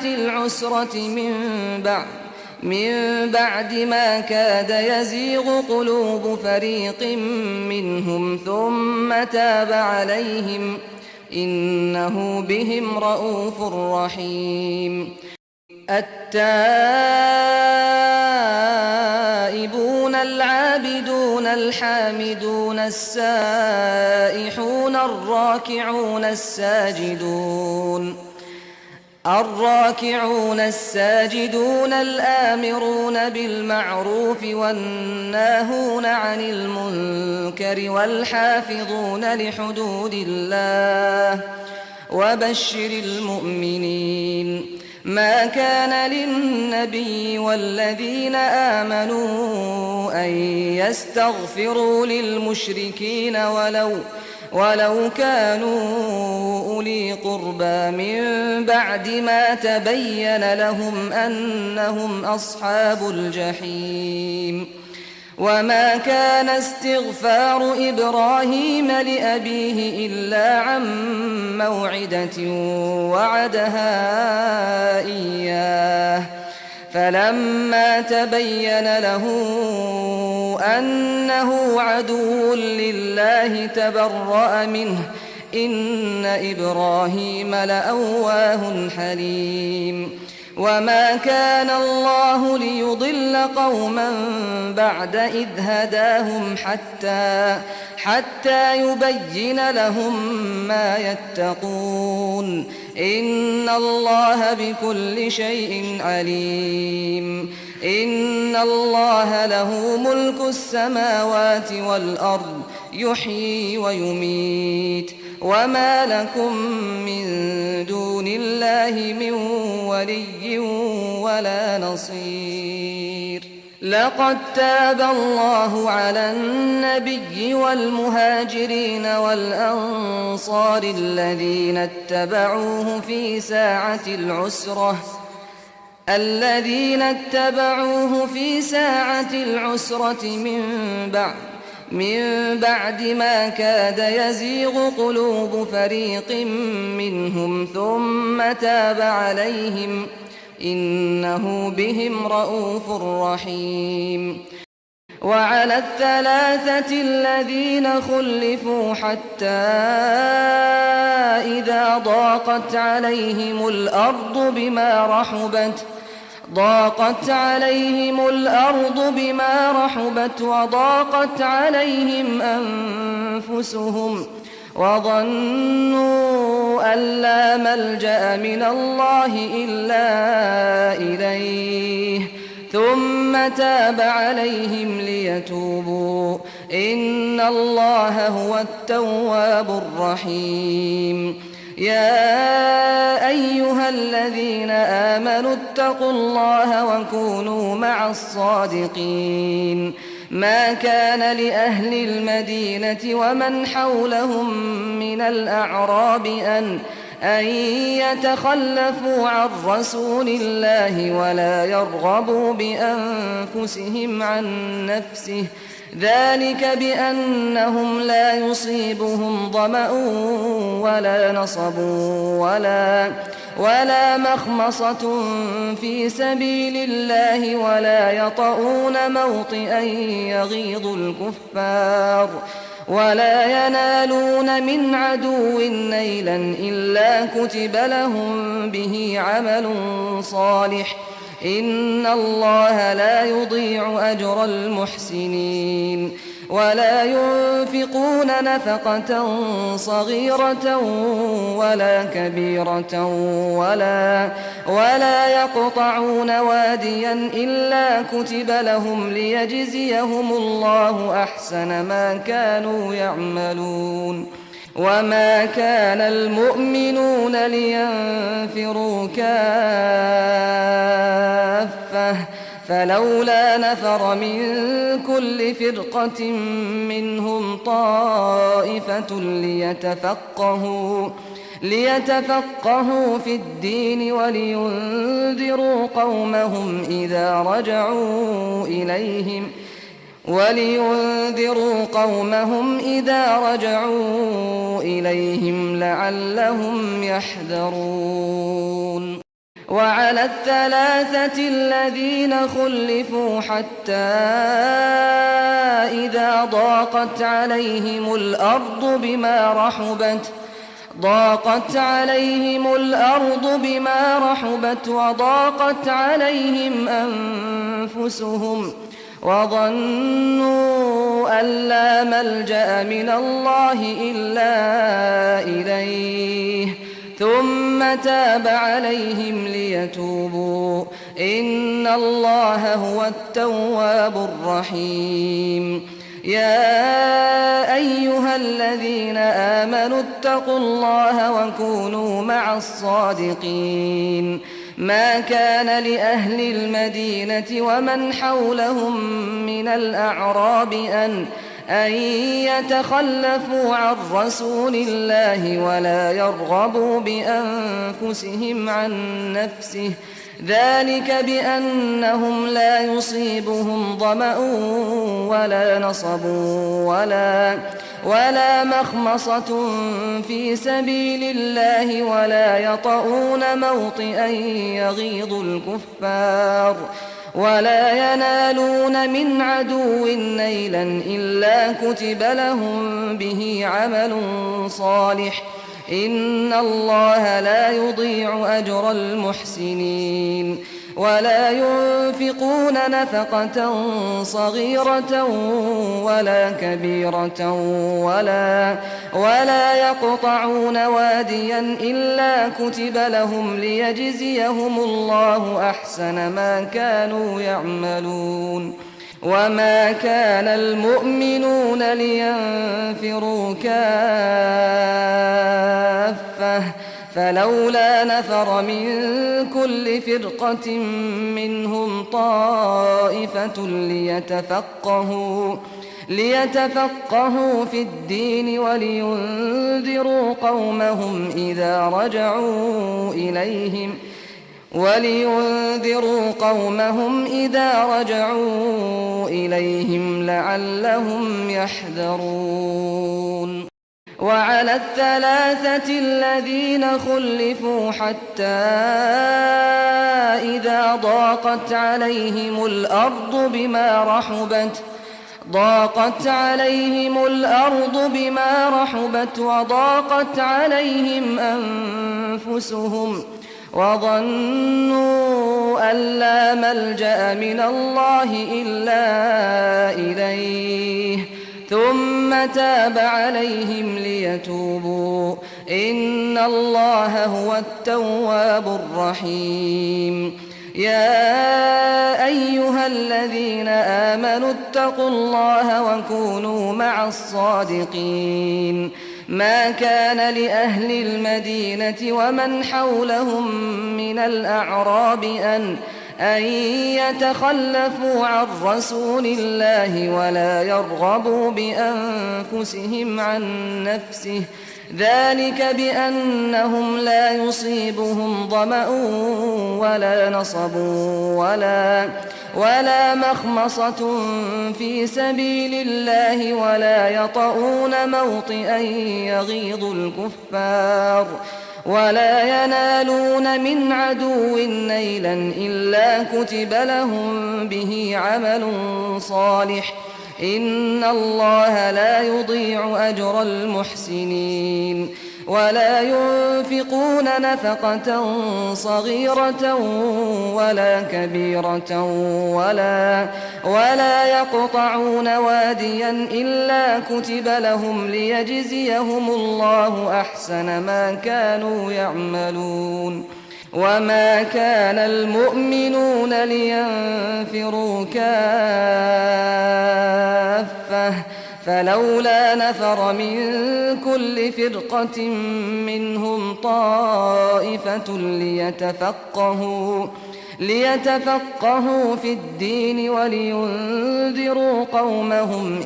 العسرة من بعد ما كاد يزيغ قلوب فريق منهم ثم تاب عليهم إنه بهم رءوف رحيم. التائبون العابدون الحامدون السائحون الراكعون الساجدون الآمرون بالمعروف والناهون عن المنكر والحافظون لحدود الله وبشر المؤمنين. ما كان للنبي والذين آمنوا أن يستغفروا للمشركين ولو كانوا أولي قربى من بعد ما تبين لهم أنهم أصحاب الجحيم. وما كان استغفار إبراهيم لأبيه إلا عن موعدة وعدها إياه فلما تبين له أنه عدو لله تبرأ منه إن إبراهيم لأواه حليم. وما كان الله ليضل قوما بعد إذ هداهم حتى يبين لهم ما يتقون إن الله بكل شيء عليم. إن الله له ملك السماوات والأرض يحيي ويميت وما لكم من دون الله من ولي ولا نصير. لقد تاب الله على النبي والمهاجرين والأنصار الذين اتبعوه في ساعة العسرة من بعد ما كاد يزيغ قلوب فريق منهم ثم تاب عليهم إنه بهم رءوف رحيم. وعلى الثلاثة الذين خلفوا حتى إذا ضاقت عليهم الأرض بما رحبت وضاقت عليهم أنفسهم وظنوا أن لا ملجأ من الله إلا إليه ثم تاب عليهم ليتوبوا إن الله هو التواب الرحيم. يا أيها الذين آمنوا اتقوا الله وكونوا مع الصادقين. ما كان لأهل المدينة ومن حولهم من الأعراب أن يتخلفوا عن رسول الله ولا يرغبوا بأنفسهم عن نفسه ذلك بأنهم لا يصيبهم ظمأ ولا نصب ولا مخمصة في سبيل الله ولا يطؤون موطئا يغيظ الكفار ولا ينالون من عدو نيلا إلا كتب لهم به عمل صالح إن الله لا يضيع أجر المحسنين. ولا ينفقون نفقة صغيرة ولا كبيرة ولا يقطعون واديا إلا كتب لهم ليجزيهم الله أحسن ما كانوا يعملون. وما كان المؤمنون لينفروا كافة فلولا نفر من كل فرقة منهم طائفة ليتفقهوا في الدين ولينذروا قومهم إذا رجعوا إليهم لعلهم يحذرون. وعلى الثلاثة الذين خلفوا حتى إذا ضاقت عليهم الأرض بما رحبت وضاقت عليهم أنفسهم وظنوا أن لا ملجأ من الله إلا إليه ثم تاب عليهم ليتوبوا إن الله هو التواب الرحيم. يا أيها الذين آمنوا اتقوا الله وكونوا مع الصادقين. ما كان لأهل المدينة ومن حولهم من الأعراب أن يتخلفوا عن رسول الله ولا يرغبوا بأنفسهم عن نفسه ذلك بأنهم لا يصيبهم ظمأ ولا نصب ولا مخمصة في سبيل الله ولا يطؤون موطئا يغيظ الكفار ولا ينالون من عدو نيلا إلا كتب لهم به عمل صالح إن الله لا يضيع أجر المحسنين. ولا ينفقون نفقة صغيرة ولا كبيرة ولا يقطعون واديا إلا كتب لهم ليجزيهم الله أحسن ما كانوا يعملون. وما كان المؤمنون لينفروا كافة فلولا نفر من كل فرقة منهم طائفة ليتفقهوا في الدين ولينذروا قومهم إذا رجعوا إليهم لعلهم يحذرون. وعلى الثلاثة الذين خلفوا حتى إذا ضاقت عليهم الأرض بما رحبت وضاقت عليهم أنفسهم وظنوا أن لا ملجأ من الله إلا إليه ثم تاب عليهم ليتوبوا إن الله هو التواب الرحيم يا أيها الذين آمنوا اتقوا الله وكونوا مع الصادقين ما كان لأهل المدينة ومن حولهم من الأعراب أن يتخلفوا عن رسول الله ولا يرغبوا بأنفسهم عن نفسه ذلك بأنهم لا يصيبهم ظمأ ولا نصب ولا مخمصة في سبيل الله ولا يطؤون موطئا يغيظ الكفار ولا ينالون من عدو نيلا إلا كتب لهم به عمل صالح إن الله لا يضيع أجر المحسنين ولا ينفقون نفقة صغيرة ولا كبيرة ولا يقطعون واديا إلا كتب لهم ليجزيهم الله أحسن ما كانوا يعملون وما كان المؤمنون لينفروا كافة فلولا نفر من كل فرقة منهم طائفة ليتفقهوا في الدين ولينذروا قومهم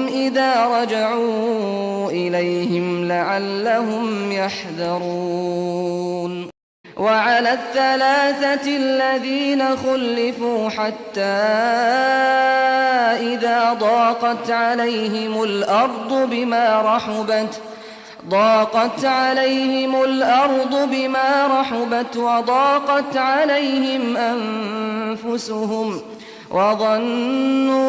إذا رجعوا إليهم لعلهم يحذرون وعلى الثلاثة الذين خلفوا حتى إذا ضاقت عليهم الأرض بما رحبت وضاقت عليهم أنفسهم وظنوا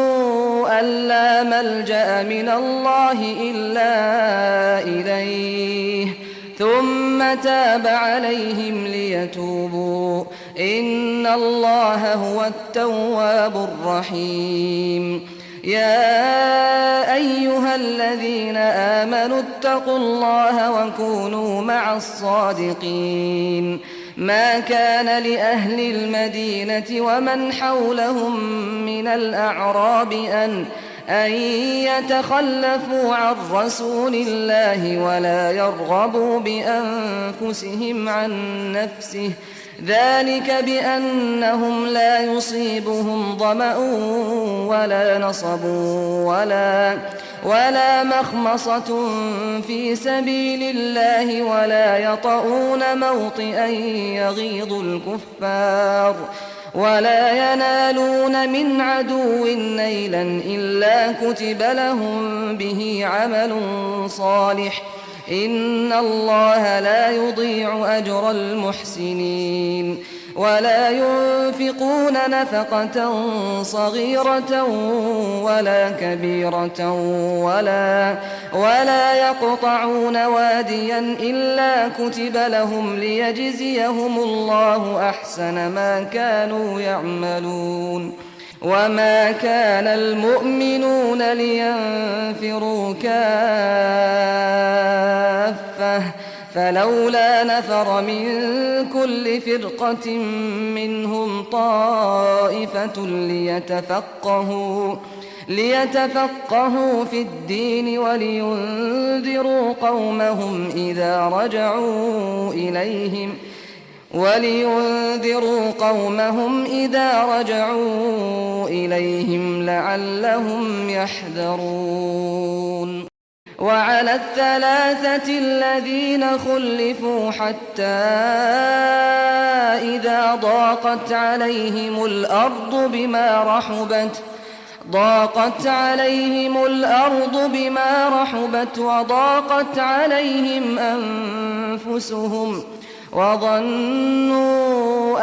أن لا ملجأ من الله إلا إليه ثم تاب عليهم ليتوبوا إن الله هو التواب الرحيم يا أيها الذين آمنوا اتقوا الله وكونوا مع الصادقين ما كان لأهل المدينة ومن حولهم من الأعراب أن يتخلفوا عن رسول الله ولا يرغبوا بأنفسهم عن نفسه ذلك بأنهم لا يصيبهم ظمأ ولا نصب ولا مخمصة في سبيل الله ولا يطؤون موطئا يغيظ الكفار ولا ينالون من عدو نيلا إلا كتب لهم به عمل صالح إن الله لا يضيع أجر المحسنين ولا ينفقون نفقة صغيرة ولا كبيرة ولا يقطعون واديا إلا كتب لهم ليجزيهم الله أحسن ما كانوا يعملون وما كان المؤمنون لينفروا كافة فلولا نفر من كل فرقة منهم طائفة ليتفقهوا في الدين ولينذروا قومهم إذا رجعوا إليهم لعلهم يحذرون وعلى الثلاثة الذين خلفوا حتى إذا ضاقت عليهم الأرض بما رحبت وضاقت عليهم أنفسهم وظنوا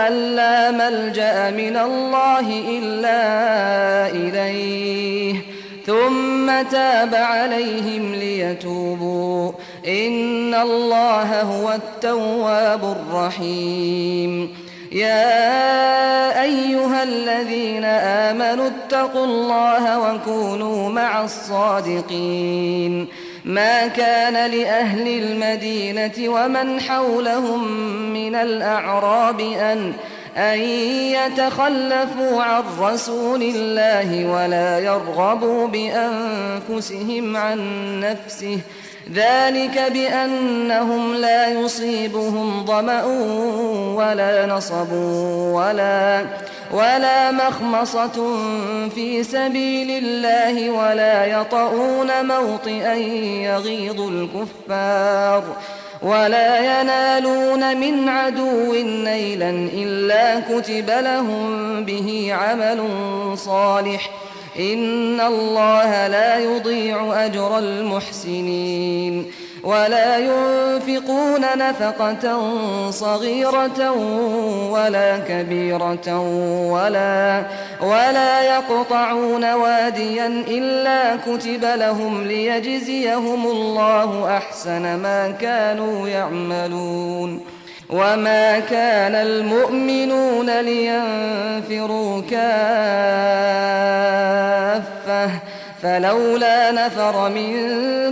أن لا ملجأ من الله إلا إليه ثم تاب عليهم ليتوبوا إن الله هو التواب الرحيم يا أيها الذين آمنوا اتقوا الله وكونوا مع الصادقين ما كان لأهل المدينة ومن حولهم من الأعراب أن يتخلفوا عن رسول الله ولا يرغبوا بأنفسهم عن نفسه ذلك بأنهم لا يصيبهم ظمأ ولا نصب ولا مخمصة في سبيل الله ولا يطؤون موطئا يغيظ الكفار ولا ينالون من عدو نيلا إلا كتب لهم به عمل صالح إن الله لا يضيع أجر المحسنين ولا ينفقون نفقة صغيرة ولا كبيرة ولا يقطعون واديا إلا كتب لهم ليجزيهم الله أحسن ما كانوا يعملون وما كان المؤمنون لينفروا كافة فلولا نفر من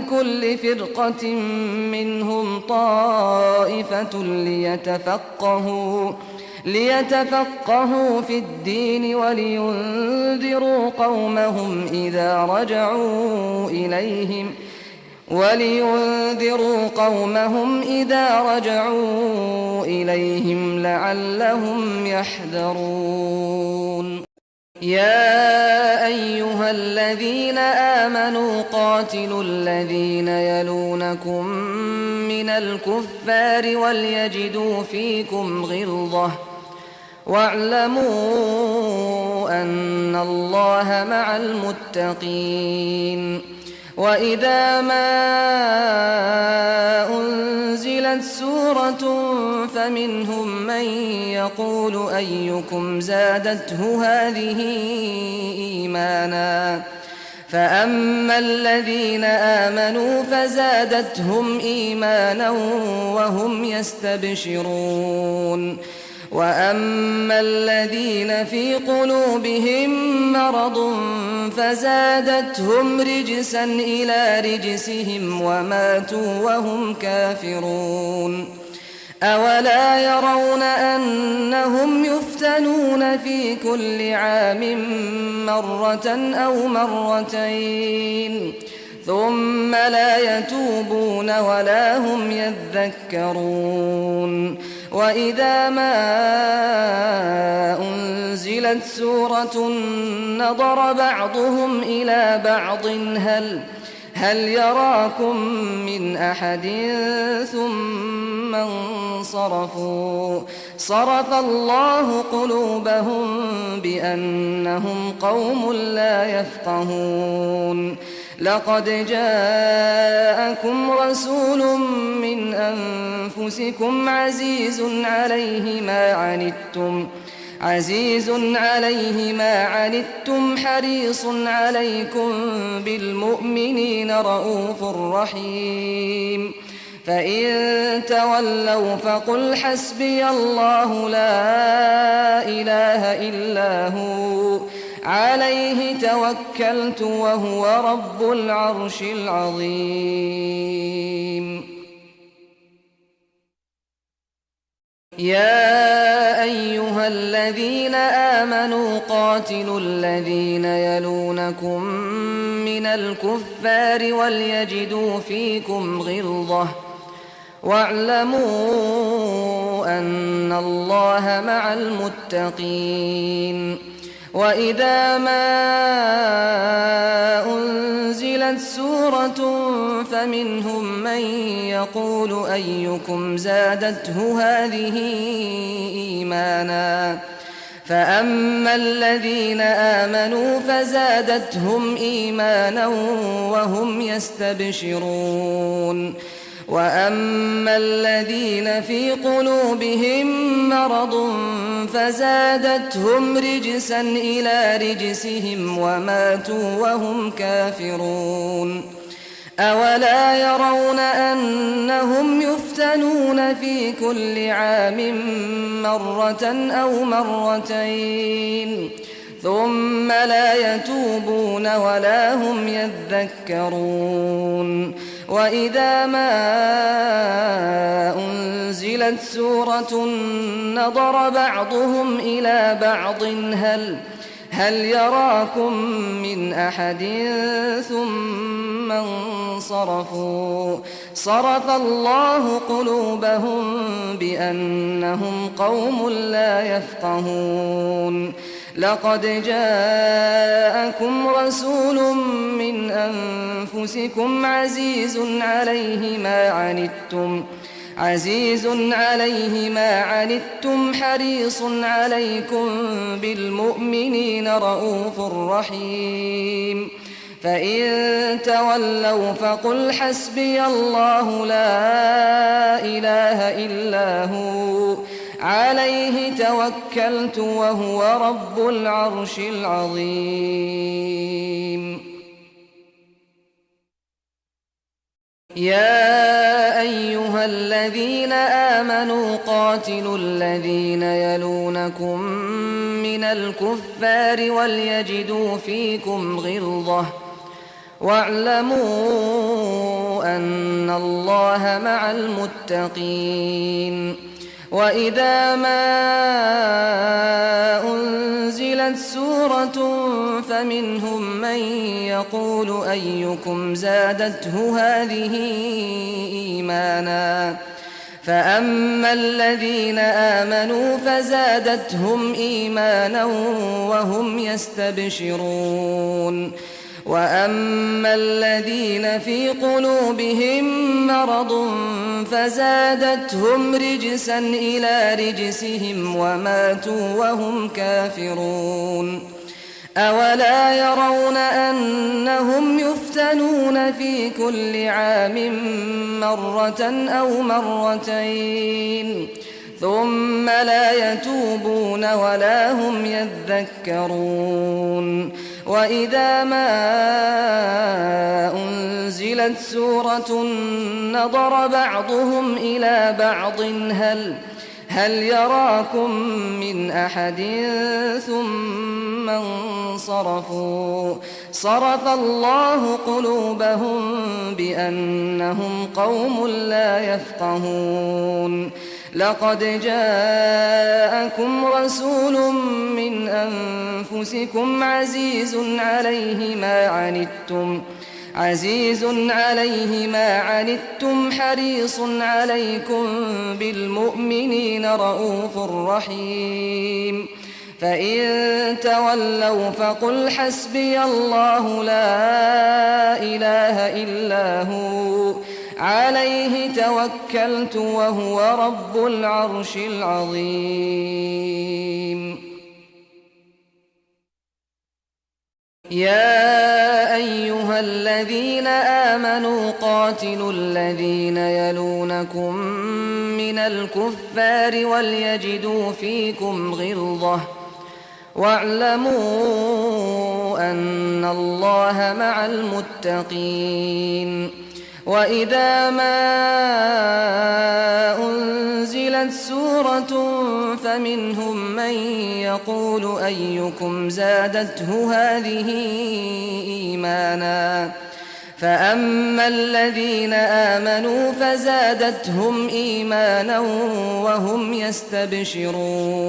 كل فرقة منهم طائفة ليتفقهوا في الدين ولينذروا قومهم إذا رجعوا إليهم لعلهم يحذرون يا أيها الذين آمنوا قاتلوا الذين يلونكم من الكفار وليجدوا فيكم غلظة واعلموا أن الله مع المتقين وإذا ما أنزلت سورة فمنهم من يقول أيكم زادته هذه إيمانا فأما الذين آمنوا فزادتهم إيمانا وهم يستبشرون وأما الذين في قلوبهم مرض فزادتهم رجسا إلى رجسهم وماتوا وهم كافرون أولا يرون أنهم يفتنون في كل عام مرة أو مرتين ثم لا يتوبون ولا هم يذكرون وإذا ما أنزلت سورة نظر بعضهم إلى بعض هل يراكم من أحد ثم انصرفوا صرف الله قلوبهم بأنهم قوم لا يفقهون لقد جاءكم رسول من أنفسكم عزيز عليه ما عنتم حريص عليكم بالمؤمنين رؤوف رحيم فإن تولوا فقل حسبي الله لا إله إلا هو عليه توكلت وهو رب العرش العظيم يا أيها الذين آمنوا قاتلوا الذين يلونكم من الكفار وليجدوا فيكم غلظة واعلموا أن الله مع المتقين وإذا ما أنزلت سورة فمنهم من يقول أيكم زادته هذه إيمانا فأما الذين آمنوا فزادتهم إيمانا وهم يستبشرون وأما الذين في قلوبهم مرض فزادتهم رجسا إلى رجسهم وماتوا وهم كافرون أولا يرون أنهم يفتنون في كل عام مرة أو مرتين ثم لا يتوبون ولا هم يذكرون وإذا ما أنزلت سورة نظر بعضهم إلى بعض هل يراكم من أحد ثم انصرفوا صرف الله قلوبهم بأنهم قوم لا يفقهون لقد جاءكم رسول من أنفسكم عزيز عليه ما عنتم حريص عليكم بالمؤمنين رؤوف رحيم فإن تولوا فقل حسبي الله لا إله إلا هو عليه توكلت وهو رب العرش العظيم يا أيها الذين آمنوا قاتلوا الذين يلونكم من الكفار وليجدوا فيكم غلظة واعلموا أن الله مع المتقين وإذا ما أنزلت سورة فمنهم من يقول أيكم زادته هذه إيمانا فأما الذين آمنوا فزادتهم إيمانا وهم يستبشرون وأما الذين في قلوبهم مرض فزادتهم رجسا إلى رجسهم وماتوا وهم كافرون أولا يرون أنهم يفتنون في كل عام مرة أو مرتين ثم لا يتوبون ولا هم يذكرون وإذا ما أنزلت سورة نظر بعضهم إلى بعض هل يراكم من أحد ثم انصرفوا صرف الله قلوبهم بأنهم قوم لا يفقهون لقد جاءكم رسول من أنفسكم عزيز عليه ما عنتم حريص عليكم بالمؤمنين رؤوف رحيم فإن تولوا فقل حسبي الله لا إله إلا هو عليه توكلت وهو رب العرش العظيم يا أيها الذين آمنوا قاتلوا الذين يلونكم من الكفار وليجدوا فيكم غلظة واعلموا أن الله مع المتقين وإذا ما أنزلت سورة فمنهم من يقول أيكم زادته هذه إيمانا فأما الذين آمنوا فزادتهم إيمانا وهم يستبشرون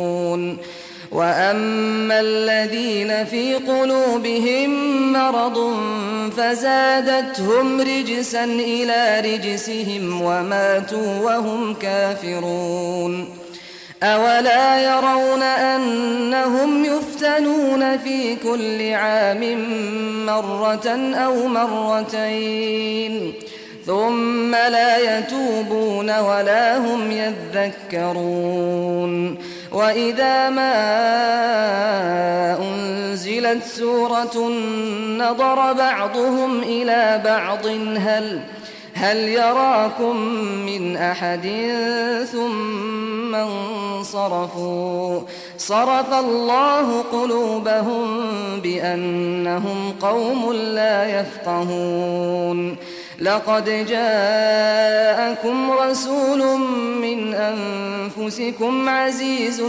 وأما الذين في قلوبهم مرض فزادتهم رجسا إلى رجسهم وماتوا وهم كافرون أولا يرون أنهم يفتنون في كل عام مرة أو مرتين ثم لا يتوبون ولا هم يذكرون وإذا ما أنزلت سورة نظر بعضهم إلى بعض هل يراكم من أحد ثم انصرفوا صرف الله قلوبهم بأنهم قوم لا يفقهون لقد جاءكم رسول من أنفسكم عزيز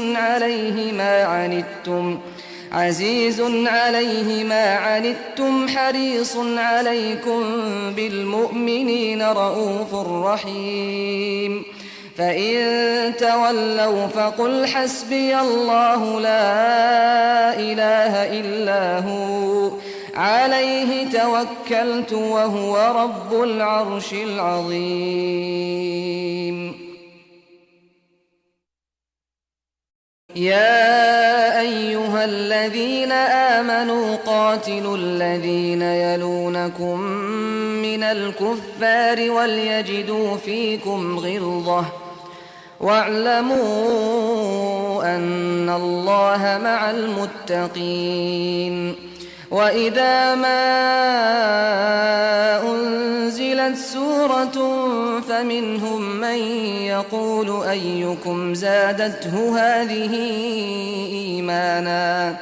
عليه ما عنتم حريص عليكم بالمؤمنين رءوف رحيم. فإن تولوا فقل حسبي الله لا إله إلا هو عليه توكلت وهو رب العرش العظيم. يا أيها الذين آمنوا قاتلوا الذين يلونكم من الكفار وليجدوا فيكم غلظة واعلموا أن الله مع المتقين. وإذا ما أنزلت سورة فمنهم من يقول أيكم زادته هذه إيمانا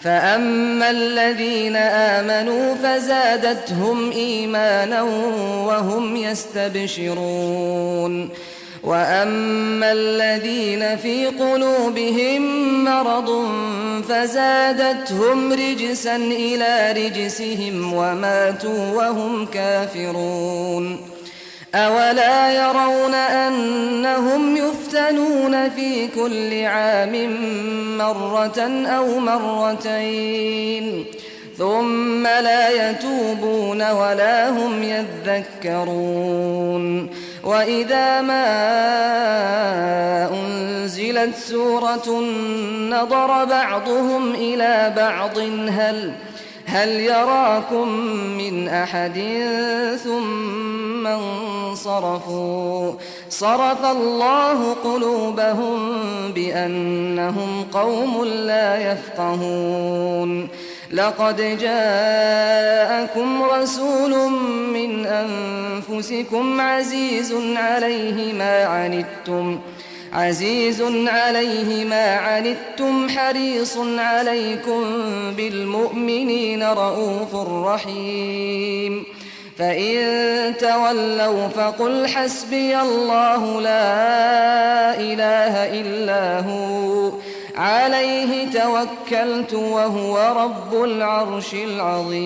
فأما الذين آمنوا فزادتهم إيمانا وهم يستبشرون وأما الذين في قلوبهم مرض فزادتهم رجسا إلى رجسهم وماتوا وهم كافرون. أولا يرون أنهم يفتنون في كل عام مرة أو مرتين ثم لا يتوبون ولا هم يذكرون. وإذا ما أنزلت سورة نظر بعضهم إلى بعض هل يراكم من أحد ثم انصرفوا صرف الله قلوبهم بأنهم قوم لا يفقهون. لقد جاءكم رسول من أنفسكم عزيز عليه ما عنتم حريص عليكم بالمؤمنين رءوف رحيم. فإن تولوا فقل حسبي الله لا إله إلا هو عليه توكلت وهو رب العرش العظيم.